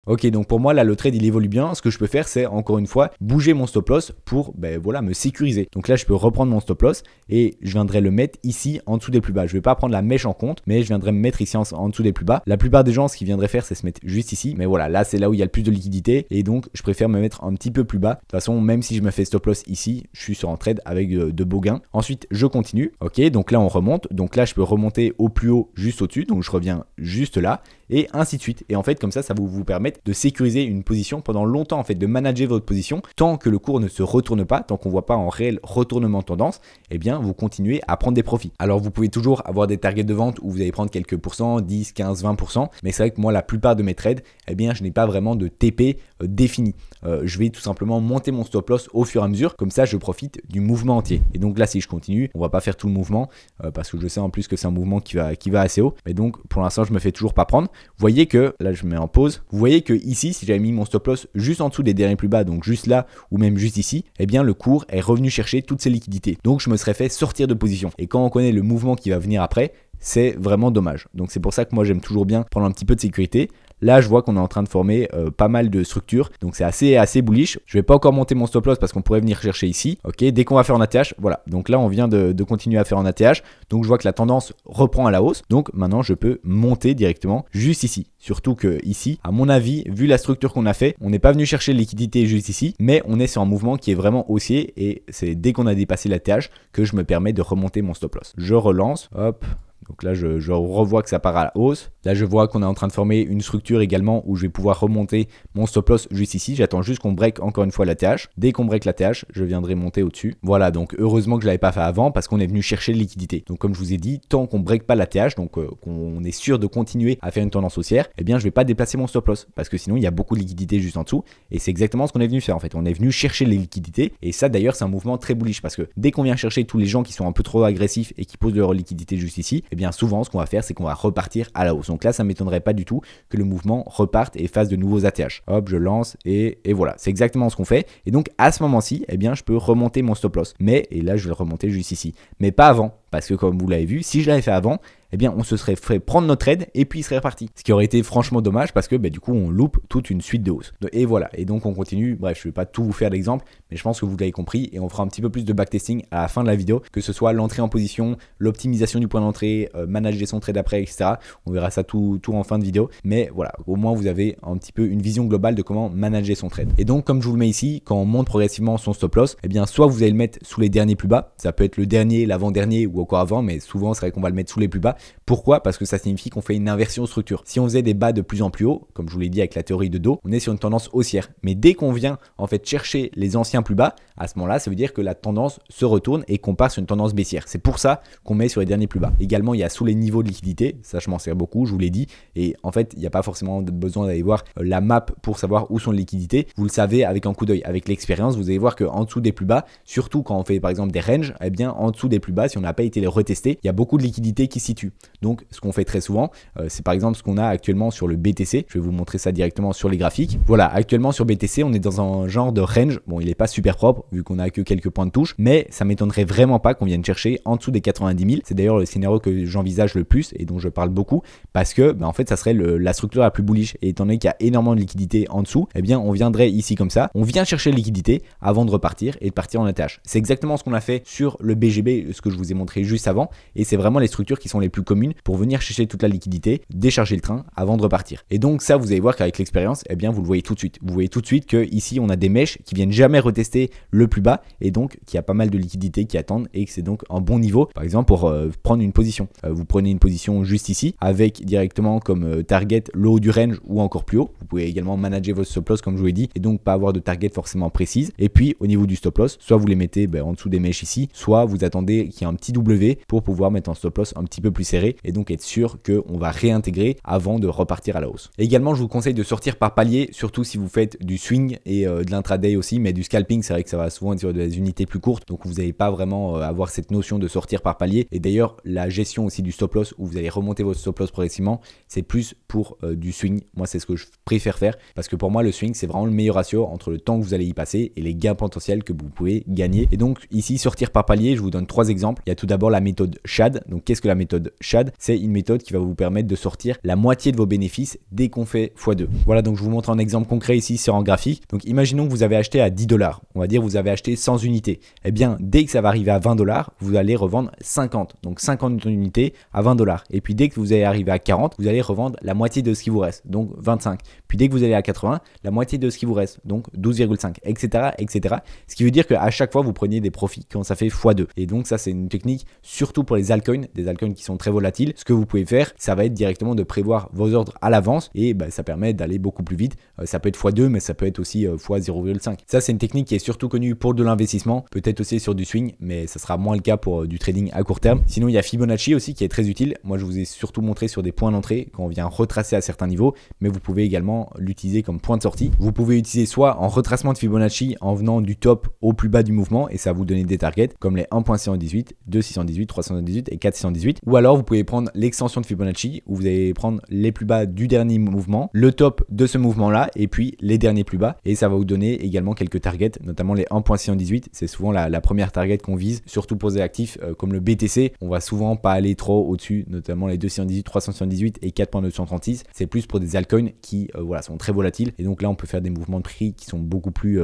Ok, donc pour moi, là, le trade, il évolue bien. Ce que je peux faire, c'est encore une fois bouger mon stop loss pour voilà, me sécuriser. Donc là, je peux reprendre mon stop loss et je viendrai le mettre ici en dessous des plus bas. Je ne vais pas prendre la mèche en compte, mais je viendrai me mettre ici en dessous des plus bas. La plupart des gens, ce qu'ils viendraient faire, c'est se mettre juste ici. Mais voilà, là, c'est là où il y a le plus de liquidité et donc je préfère me mettre un petit peu plus bas. De toute façon, même si je me fais stop loss ici, je suis sur un trade avec de beaux gains. Ensuite, je continue. Ok, donc là, on remonte. Donc là, je peux remonter au plus haut, juste au-dessus. Donc je reviens juste là et ainsi de suite. Et en fait, comme ça vous permet de sécuriser une position pendant longtemps, en fait, de manager votre position tant que le cours ne se retourne pas, tant qu'on ne voit pas en réel retournement de tendance, eh bien, vous continuez à prendre des profits. Alors, vous pouvez toujours avoir des targets de vente où vous allez prendre quelques pourcents, 10, 15, 20%, mais c'est vrai que moi, la plupart de mes trades, eh bien, je n'ai pas vraiment de TP défini. Je vais tout simplement monter mon stop loss au fur et à mesure, comme ça, je profite du mouvement entier. Et donc là, si je continue, on va pas faire tout le mouvement parce que je sais en plus que c'est un mouvement qui va assez haut. Mais donc, pour l'instant, je me fais toujours pas prendre. Vous voyez que, là je mets en pause, vous voyez que ici, si j'avais mis mon stop loss juste en dessous des derniers plus bas, donc juste là ou même juste ici, eh bien le cours est revenu chercher toutes ces liquidités. Donc je me serais fait sortir de position. Et quand on connaît le mouvement qui va venir après, c'est vraiment dommage. Donc c'est pour ça que moi j'aime toujours bien prendre un petit peu de sécurité. Là, je vois qu'on est en train de former pas mal de structures. Donc, c'est assez bullish. Je vais pas encore monter mon stop loss parce qu'on pourrait venir chercher ici. Ok, dès qu'on va faire en ATH, voilà. Donc là, on vient de continuer à faire en ATH. Donc, je vois que la tendance reprend à la hausse. Donc, maintenant, je peux monter directement juste ici. Surtout que ici, à mon avis, vu la structure qu'on a fait, on n'est pas venu chercher de liquidité juste ici, mais on est sur un mouvement qui est vraiment haussier et c'est dès qu'on a dépassé l'ATH que je me permets de remonter mon stop loss. Je relance, hop. Donc là, je revois que ça part à la hausse. Là, je vois qu'on est en train de former une structure également où je vais pouvoir remonter mon stop loss juste ici. J'attends juste qu'on break encore une fois la TH. Dès qu'on break la TH, je viendrai monter au-dessus. Voilà, donc heureusement que je ne l'avais pas fait avant parce qu'on est venu chercher les liquidités. Donc comme je vous ai dit, tant qu'on break pas la TH, donc qu'on est sûr de continuer à faire une tendance haussière, eh bien je ne vais pas déplacer mon stop loss parce que sinon il y a beaucoup de liquidités juste en dessous. Et c'est exactement ce qu'on est venu faire en fait. On est venu chercher les liquidités et ça d'ailleurs c'est un mouvement très bullish parce que dès qu'on vient chercher tous les gens qui sont un peu trop agressifs et qui posent leur liquidité juste ici, eh bien souvent ce qu'on va faire c'est qu'on va repartir à la hausse. Donc là ça m'étonnerait pas du tout que le mouvement reparte et fasse de nouveaux ATH. Hop, je lance et voilà, c'est exactement ce qu'on fait. Et donc à ce moment-ci, eh bien je peux remonter mon stop loss. Mais, et là je vais le remonter juste ici, mais pas avant. Parce que comme vous l'avez vu, si je l'avais fait avant, eh bien on se serait fait prendre notre trade et puis il serait reparti. Ce qui aurait été franchement dommage parce que du coup on loupe toute une suite de hausses. Et voilà, et donc on continue. Bref, je ne vais pas tout vous faire d'exemple, mais je pense que vous l'avez compris et on fera un petit peu plus de backtesting à la fin de la vidéo, que ce soit l'entrée en position, l'optimisation du point d'entrée, manager son trade après, etc. On verra ça tout en fin de vidéo, mais voilà, au moins vous avez un petit peu une vision globale de comment manager son trade. Et donc comme je vous le mets ici, quand on monte progressivement son stop loss, eh bien soit vous allez le mettre sous les derniers plus bas, ça peut être le dernier, l'avant-dernier ou encore avant, mais souvent c'est vrai qu'on va le mettre sous les plus bas. Pourquoi? Parce que ça signifie qu'on fait une inversion structure. Si on faisait des bas de plus en plus haut, comme je vous l'ai dit avec la théorie de dos, on est sur une tendance haussière. Mais dès qu'on vient en fait chercher les anciens plus bas, à ce moment-là, ça veut dire que la tendance se retourne et qu'on part sur une tendance baissière. C'est pour ça qu'on met sur les derniers plus bas. Également, il y a sous les niveaux de liquidité, ça je m'en sers beaucoup, je vous l'ai dit, et en fait, il n'y a pas forcément besoin d'aller voir la map pour savoir où sont les liquidités. Vous le savez avec un coup d'œil, avec l'expérience, vous allez voir qu'en dessous des plus bas, surtout quand on fait par exemple des ranges, eh bien en dessous des plus bas, si on n'a pas été les retester, il y a beaucoup de liquidités qui se situent. Donc ce qu'on fait très souvent, c'est par exemple ce qu'on a actuellement sur le BTC. Je vais vous montrer ça directement sur les graphiques. Voilà, actuellement sur BTC, on est dans un genre de range. Bon, il n'est pas super propre vu qu'on a que quelques points de touche, mais ça m'étonnerait vraiment pas qu'on vienne chercher en dessous des 90 000. C'est d'ailleurs le scénario que j'envisage le plus et dont je parle beaucoup parce que en fait ça serait la structure la plus bullish, et étant donné qu'il y a énormément de liquidité en dessous, eh bien on viendrait ici comme ça, on vient chercher la liquidité avant de repartir et de partir en ATH. C'est exactement ce qu'on a fait sur le BGB, ce que je vous ai montré juste avant, et c'est vraiment les structures qui sont les plus communes pour venir chercher toute la liquidité, décharger le train avant de repartir. Et donc ça, vous allez voir qu'avec l'expérience, eh bien vous le voyez tout de suite. Vous voyez tout de suite que ici on a des mèches qui viennent jamais retester le plus bas, et donc qu'il y a pas mal de liquidités qui attendent et que c'est donc un bon niveau, par exemple pour prendre une position. Vous prenez une position juste ici avec directement comme target le haut du range ou encore plus haut. Vous pouvez également manager votre stop loss comme je vous l'ai dit, et donc pas avoir de target forcément précise. Et puis au niveau du stop loss, soit vous les mettez en dessous des mèches ici, soit vous attendez qu'il y ait un petit W pour pouvoir mettre un stop loss un petit peu plus serré et donc être sûr qu'on va réintégrer avant de repartir à la hausse. Et également, je vous conseille de sortir par palier, surtout si vous faites du swing et de l'intraday aussi, mais du scalping, c'est vrai que ça va souvent être sur des unités plus courtes, donc vous n'allez pas vraiment avoir cette notion de sortir par palier. Et d'ailleurs, la gestion aussi du stop loss, où vous allez remonter votre stop loss progressivement, c'est plus pour du swing. Moi, c'est ce que je préfère faire parce que pour moi, le swing, c'est vraiment le meilleur ratio entre le temps que vous allez y passer et les gains potentiels que vous pouvez gagner. Et donc ici, sortir par palier, je vous donne 3 exemples. Il y a tout d'abord la méthode SHAD. Donc qu'est-ce que la méthode SHAD? C'est une méthode qui va vous permettre de sortir la moitié de vos bénéfices dès qu'on fait x2. Voilà, donc je vous montre un exemple concret ici sur un graphique. Donc imaginons que vous avez acheté à 10 $. On va dire que vous avez acheté 100 unités. Eh bien, dès que ça va arriver à 20 $, vous allez revendre 50. Donc 50 unités à 20 $. Et puis dès que vous allez arriver à 40, vous allez revendre la moitié de ce qui vous reste, donc 25. Puis dès que vous allez à 80, la moitié de ce qui vous reste, donc 12,5, etc., etc. Ce qui veut dire qu'à chaque fois, vous preniez des profits quand ça fait x2. Et donc ça, c'est une technique surtout pour les altcoins, des altcoins qui sont très volatiles. Ce que vous pouvez faire, ça va être directement de prévoir vos ordres à l'avance et ça permet d'aller beaucoup plus vite. Ça peut être x2, mais ça peut être aussi x 0,5. Ça, c'est une technique qui est surtout connue pour de l'investissement, peut-être aussi sur du swing, mais ça sera moins le cas pour du trading à court terme. Sinon, il y a Fibonacci aussi qui est très utile. Moi, je vous ai surtout montré sur des points d'entrée quand on vient retracer à certains niveaux, mais vous pouvez également l'utiliser comme point de sortie. Vous pouvez utiliser soit en retracement de Fibonacci en venant du top au plus bas du mouvement et ça va vous donner des targets comme les 1.618, 2.618, 318 et 4.618, ou alors vous pouvez prendre l'extension de Fibonacci où vous allez prendre les plus bas du dernier mouvement, le top de ce mouvement là et puis les derniers plus bas, et ça va vous donner également quelques targets, notamment les 1.618. C'est souvent la première target qu'on vise, surtout pour des actifs comme le BTC. On va souvent pas aller trop au-dessus, notamment les 2.618, 3.618 et 4.236. C'est plus pour des altcoins qui sont très volatiles, et donc là on peut faire des mouvements de prix qui sont beaucoup plus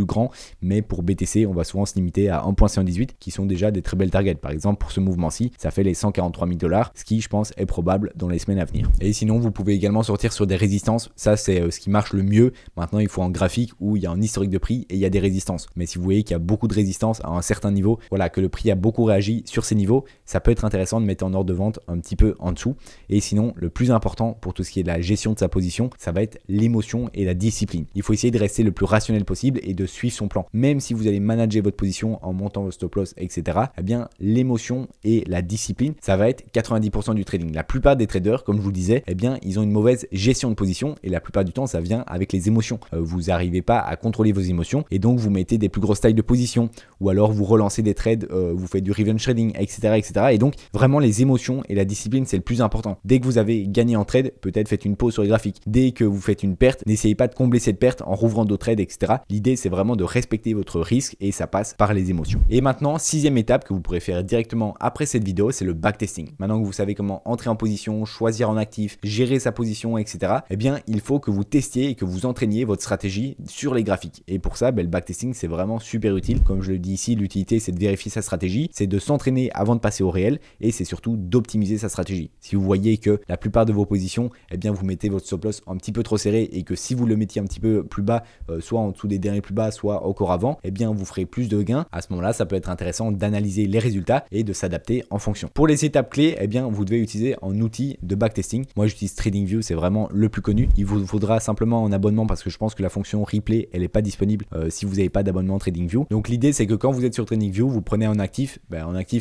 grands, mais pour BTC on va souvent se limiter à 1.118 qui sont déjà des très belles targets. Par exemple, pour ce mouvement-ci, ça fait les 143 000 $, ce qui je pense est probable dans les semaines à venir. Et sinon, vous pouvez également sortir sur des résistances. Ça, c'est ce qui marche le mieux. Maintenant, il faut un graphique où il y a un historique de prix et il y a des résistances. Mais si vous voyez qu'il y a beaucoup de résistances à un certain niveau, que le prix a beaucoup réagi sur ces niveaux, ça peut être intéressant de mettre en ordre de vente un petit peu en dessous. Et sinon, le plus important pour tout ce qui est de la gestion de sa position, ça va être l'émotion et la discipline. Il faut essayer de rester le plus rationnel possible et de suivre son plan. Même si vous allez manager votre position en montant vos stop loss, etc., eh bien, l'émotion et la discipline, ça va être 90% du trading. La plupart des traders, comme je vous le disais, eh bien, ils ont une mauvaise gestion de position et la plupart du temps, ça vient avec les émotions. Vous n'arrivez pas à contrôler vos émotions et donc vous mettez des plus grosses tailles de position ou alors vous relancez des trades, vous faites du revenge trading, etc., etc. Et donc, vraiment, les émotions et la discipline, c'est le plus important. Dès que vous avez gagné en trade, peut-être faites une pause sur les graphiques. Dès que vous faites une perte, n'essayez pas de combler cette perte en rouvrant d'autres trades, etc. L'idée, c'est vraiment de respecter votre risque et ça passe par les émotions. Et maintenant, 6e étape que vous pourrez faire directement après cette vidéo, c'est le backtesting. maintenant que vous savez comment entrer en position, choisir en actif, gérer sa position, etc., eh bien, il faut que vous testiez et que vous entraîniez votre stratégie sur les graphiques. Et pour ça, le backtesting, c'est vraiment super utile. Comme je le dis ici, l'utilité, c'est de vérifier sa stratégie, c'est de s'entraîner avant de passer au réel et c'est surtout d'optimiser sa stratégie. Si vous voyez que la plupart de vos positions, eh bien, vous mettez votre stop loss un petit peu trop serré et que si vous le mettiez un petit peu plus bas, soit en dessous des derniers plus bas, soit encore avant, eh bien, vous ferez plus de gains. À ce moment-là, ça peut être intéressant d'analyser les résultats et de s'adapter en fonction. Pour les étapes clés, eh bien, vous devez utiliser un outil de backtesting. Moi, j'utilise TradingView, c'est vraiment le plus connu. Il vous faudra simplement un abonnement parce que je pense que la fonction replay, elle n'est pas disponible si vous n'avez pas d'abonnement TradingView. Donc, l'idée, c'est que quand vous êtes sur TradingView, vous prenez un actif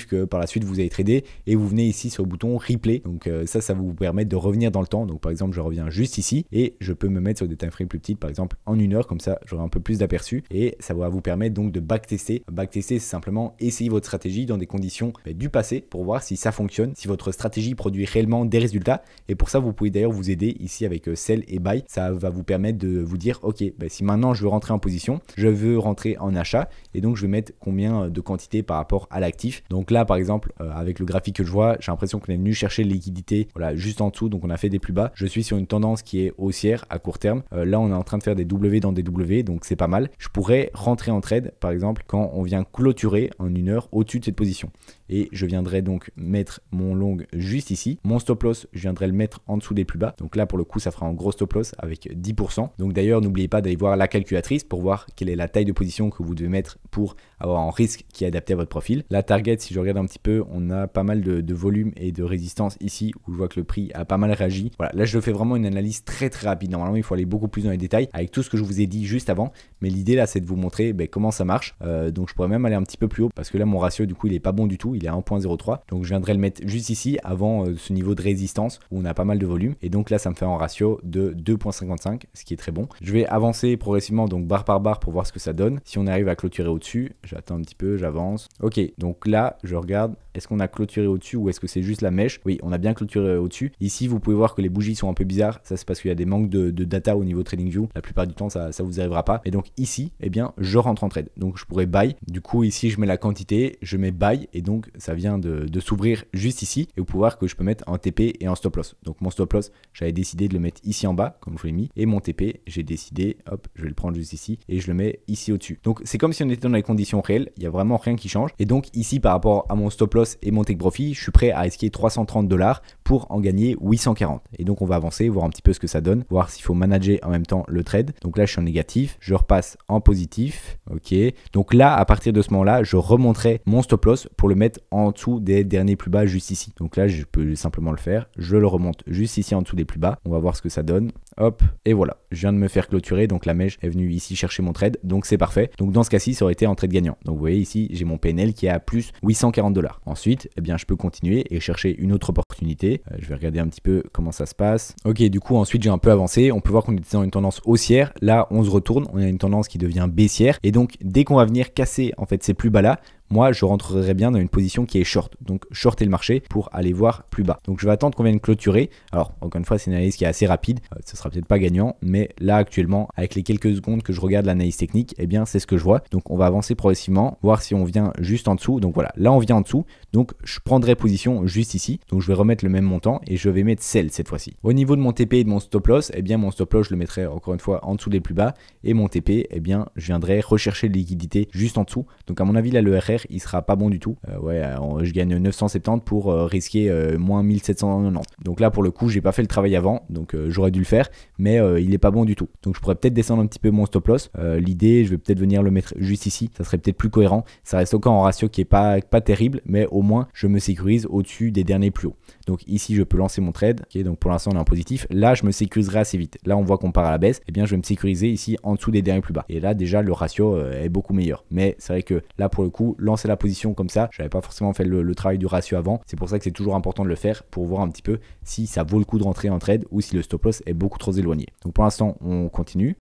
que par la suite vous avez tradé et vous venez ici sur le bouton replay. Donc, ça va vous permettre de revenir dans le temps. Donc, par exemple, je reviens juste ici et je peux me mettre sur des timeframes plus petites, par exemple en 1 heure, comme ça, j'aurai un peu plus d'aperçu et ça va vous permettre donc de backtester. Backtester, c'est simplement essayer votre stratégie dans des conditions du passé pour voir si ça fonctionne, si votre stratégie produit réellement des résultats. Et pour ça, vous pouvez d'ailleurs vous aider ici avec sell et buy. Ça va vous permettre de vous dire, ok, si maintenant je veux rentrer en position, je veux rentrer en achat et donc je vais mettre combien de quantité par rapport à l'actif. Donc là, par exemple, avec le graphique que je vois, j'ai l'impression qu'on est venu chercher les liquidités, voilà, juste en dessous. Donc on a fait des plus bas. Je suis sur une tendance qui est haussière à court terme. Là, on est en train de faire des W dans des W, donc c'est pas mal. Je pourrais rentrer en trade, par exemple, quand on vient clôturer en 1 heure au-dessus de cette position. Et je viendrai donc mettre mon long juste ici. Mon stop loss, je viendrai le mettre en dessous des plus bas. Donc là, pour le coup, ça fera un gros stop loss avec 10%. Donc d'ailleurs, n'oubliez pas d'aller voir la calculatrice pour voir quelle est la taille de position que vous devez mettre pour avoir un risque qui est adapté à votre profil. La target, si je regarde un petit peu, on a pas mal de volume et de résistance ici où je vois que le prix a pas mal réagi. Voilà, là, je fais vraiment une analyse très rapide. Normalement, il faut aller beaucoup plus dans les détails avec tout ce que je vous ai dit juste avant. Mais l'idée là, c'est de vous montrer comment ça marche. Donc je pourrais même aller un petit peu plus haut parce que là, mon ratio, du coup, il est pas bon du tout. Il est à 1.03. Donc je viendrai le mettre juste ici avant ce niveau de résistance où on a pas mal de volume. Et donc là, ça me fait un ratio de 2.55, ce qui est très bon. Je vais avancer progressivement, donc barre par barre pour voir ce que ça donne. Si on arrive à clôturer au-dessus, j'attends un petit peu, j'avance. Ok, donc là, je regarde, est-ce qu'on a clôturé au-dessus ou est-ce que c'est juste la mèche? Oui, on a bien clôturé au-dessus. Ici, vous pouvez voir que les bougies sont un peu bizarres. Ça, c'est parce qu'il y a des manques de data au niveau TradingView. La plupart du temps, ça vous arrivera pas. Et donc ici, eh bien, je rentre en trade. Donc je pourrais buy. Du coup, ici, je mets la quantité, je mets buy et donc ça vient de s'ouvrir juste ici. Et vous pouvez voir que je peux mettre un TP et un stop loss. Donc mon stop loss, j'avais décidé de le mettre ici en bas, comme je l'ai mis. Et mon TP, j'ai décidé, hop, je vais le prendre juste ici et je le mets ici au-dessus. Donc c'est comme si on était dans les conditions réelles. Il n'y a vraiment rien qui change. Et donc ici, par rapport à mon stop loss et mon take profit, je suis prêt à risquer 330 $ pour en gagner 840. Et donc on va avancer, voir un petit peu ce que ça donne, voir s'il faut manager en même temps le trade. Donc là, je suis en négatif, je repasse en positif. Ok. Donc là, à partir de ce moment-là, je remonterai mon stop loss pour le mettre en dessous des derniers plus bas juste ici. Donc là, je peux simplement le faire. Je le remonte juste ici en dessous des plus bas. On va voir ce que ça donne. Hop, et voilà. Je viens de me faire clôturer. Donc la mèche est venue ici chercher mon trade. Donc c'est parfait. Donc dans ce cas-ci, ça aurait été en trade gagnant. Donc vous voyez ici, j'ai mon PNL qui est à plus 840 $. Ensuite, eh bien, je peux continuer et chercher une autre opportunité. Je vais regarder un petit peu comment ça se passe. Ok, du coup, ensuite, j'ai un peu avancé. On peut voir qu'on était dans une tendance haussière. Là, on se retourne. On a une tendance qui devient baissière. Et donc, dès qu'on va venir casser en fait ces plus bas là, moi je rentrerai bien dans une position qui est short, donc shorter le marché pour aller voir plus bas. Donc je vais attendre qu'on vienne clôturer. Alors encore une fois, c'est une analyse qui est assez rapide, ce sera peut-être pas gagnant, mais là actuellement avec les quelques secondes que je regarde l'analyse technique, eh bien c'est ce que je vois. Donc on va avancer progressivement, voir si on vient juste en dessous. Donc voilà, là on vient en dessous, donc je prendrai position juste ici. Donc je vais remettre le même montant et je vais mettre sell cette fois-ci. Au niveau de mon TP et de mon stop loss, eh bien mon stop loss je le mettrai encore une fois en dessous des plus bas et mon TP, eh bien je viendrai rechercher de liquidité juste en dessous. Donc à mon avis là le RR il sera pas bon du tout. Je gagne 970 pour risquer moins 1790. Donc là pour le coup j'ai pas fait le travail avant, donc j'aurais dû le faire, mais il est pas bon du tout. Donc je pourrais peut-être descendre un petit peu mon stop loss. L'idée, je vais peut-être venir le mettre juste ici, ça serait peut-être plus cohérent. Ça reste encore en ratio qui est pas terrible, mais au moins je me sécurise au-dessus des derniers plus hauts. Donc ici je peux lancer mon trade. Okay, donc pour l'instant on est en positif. Là je me sécuriserai assez vite. Là on voit qu'on part à la baisse, et bien je vais me sécuriser ici en dessous des derniers plus bas. Et là déjà le ratio est beaucoup meilleur. Mais c'est vrai que là pour le coup, lancer la position comme ça, j'avais pas forcément fait le travail du ratio avant. C'est pour ça que c'est toujours important de le faire pour voir un petit peu si ça vaut le coup de rentrer en trade ou si le stop loss est beaucoup trop éloigné. Donc pour l'instant on continue.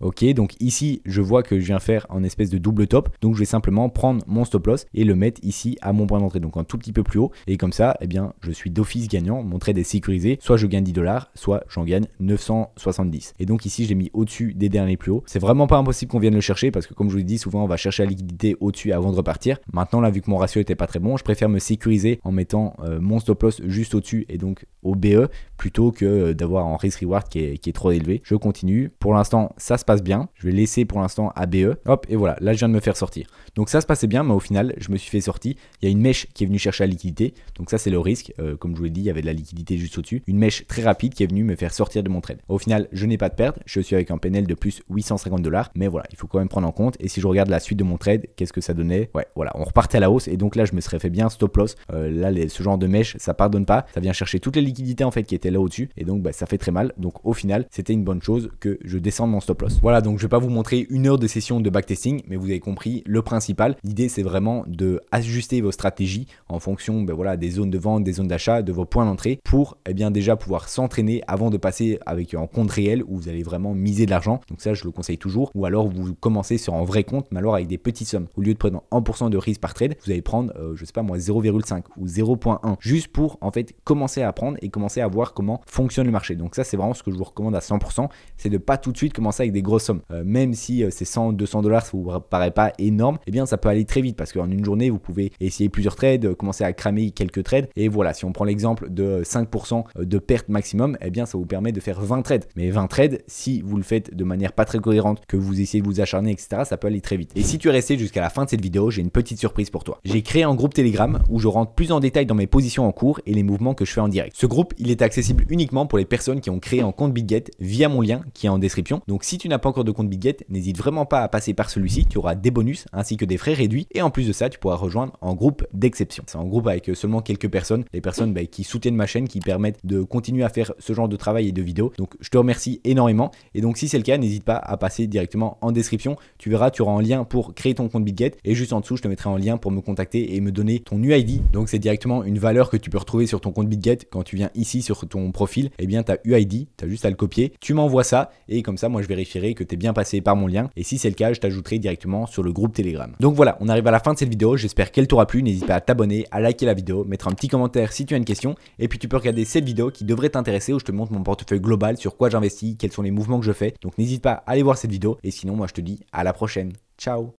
Ok, donc ici, je vois que je viens faire en espèce de double top. Donc je vais simplement prendre mon stop loss et le mettre ici à mon point d'entrée. Donc un tout petit peu plus haut. Et comme ça, eh bien, je suis d'office gagnant. Mon trade est sécurisé. Soit je gagne 10 $, soit j'en gagne 970. Et donc ici, je l'ai mis au-dessus des derniers plus hauts. C'est vraiment pas impossible qu'on vienne le chercher parce que comme je vous l'ai dit, souvent on va chercher la liquidité au-dessus avant de repartir. Maintenant, là, vu que mon ratio était pas très bon, je préfère me sécuriser en mettant mon stop loss juste au-dessus et donc au BE plutôt que d'avoir un risk reward qui est trop élevé. Je continue. Pour l'instant, ça se passe bien. Je vais laisser pour l'instant à BE. Hop, et voilà, là je viens de me faire sortir. Donc ça se passait bien, mais au final, je me suis fait sortir. Il y a une mèche qui est venue chercher la liquidité. Donc ça, c'est le risque. Comme je vous l'ai dit, il y avait de la liquidité juste au-dessus. Une mèche très rapide qui est venue me faire sortir de mon trade. Au final, je n'ai pas de perte. Je suis avec un PNL de plus 850 $. Mais voilà, il faut quand même prendre en compte. Et si je regarde la suite de mon trade, qu'est-ce que ça donnait? Ouais, voilà, on repartait à la hausse. Et donc là, je me serais fait bien stop loss. Là, ce genre de mèche, ça pardonne pas. Ça vient chercher toutes les liquidités en fait qui étaient là au-dessus. Et donc, ça fait très mal. Donc au final, c'était une bonne chose que je descende mon stop loss. Voilà, donc je vais pas vous montrer une heure de session de backtesting, mais vous avez compris le principal. L'idée, c'est vraiment de ajuster vos stratégies en fonction voilà, des zones de vente, des zones d'achat, de vos points d'entrée pour bien déjà pouvoir s'entraîner avant de passer avec un compte réel où vous allez vraiment miser de l'argent. Donc ça, je le conseille toujours. Ou alors, vous commencez sur un vrai compte, mais alors avec des petites sommes. Au lieu de prendre 1% de risque par trade, vous allez prendre, je sais pas moi, 0,5 ou 0,1 juste pour en fait commencer à apprendre et commencer à voir comment fonctionne le marché. Donc ça, c'est vraiment ce que je vous recommande à 100%, c'est de pas tout de suite commencer avec des grosses sommes. Même si c'est 100, 200 $, ça vous paraît pas énorme, eh bien ça peut aller très vite parce qu'en une journée, vous pouvez essayer plusieurs trades, commencer à cramer quelques trades. Et voilà, si on prend l'exemple de 5% de perte maximum, eh bien ça vous permet de faire 20 trades. Mais 20 trades, si vous le faites de manière pas très cohérente, que vous essayez de vous acharner, etc., ça peut aller très vite. Et si tu es resté jusqu'à la fin de cette vidéo, j'ai une petite surprise pour toi. J'ai créé un groupe Telegram où je rentre plus en détail dans mes positions en cours et les mouvements que je fais en direct. Ce groupe, il est accessible uniquement pour les personnes qui ont créé un compte BitGet via mon lien qui est en description. Donc si tu n'as pas encore de compte BitGet, n'hésite vraiment pas à passer par celui-ci, tu auras des bonus ainsi que des frais réduits et en plus de ça, tu pourras rejoindre un groupe d'exception. C'est un groupe avec seulement quelques personnes, les personnes qui soutiennent ma chaîne, qui permettent de continuer à faire ce genre de travail et de vidéos. Donc je te remercie énormément et donc si c'est le cas, n'hésite pas à passer directement en description. Tu verras, tu auras un lien pour créer ton compte BitGet et juste en dessous, je te mettrai un lien pour me contacter et me donner ton UID. Donc c'est directement une valeur que tu peux retrouver sur ton compte BitGet quand tu viens ici sur ton profil. Eh bien, tu as UID, tu as juste à le copier, tu m'envoies ça et comme ça, moi je vérifierai que tu es bien passé par mon lien et si c'est le cas, je t'ajouterai directement sur le groupe Telegram. Donc voilà, on arrive à la fin de cette vidéo, j'espère qu'elle t'aura plu, n'hésite pas à t'abonner, à liker la vidéo, mettre un petit commentaire si tu as une question et puis tu peux regarder cette vidéo qui devrait t'intéresser où je te montre mon portefeuille global, sur quoi j'investis, quels sont les mouvements que je fais. Donc n'hésite pas à aller voir cette vidéo et sinon moi je te dis à la prochaine. Ciao.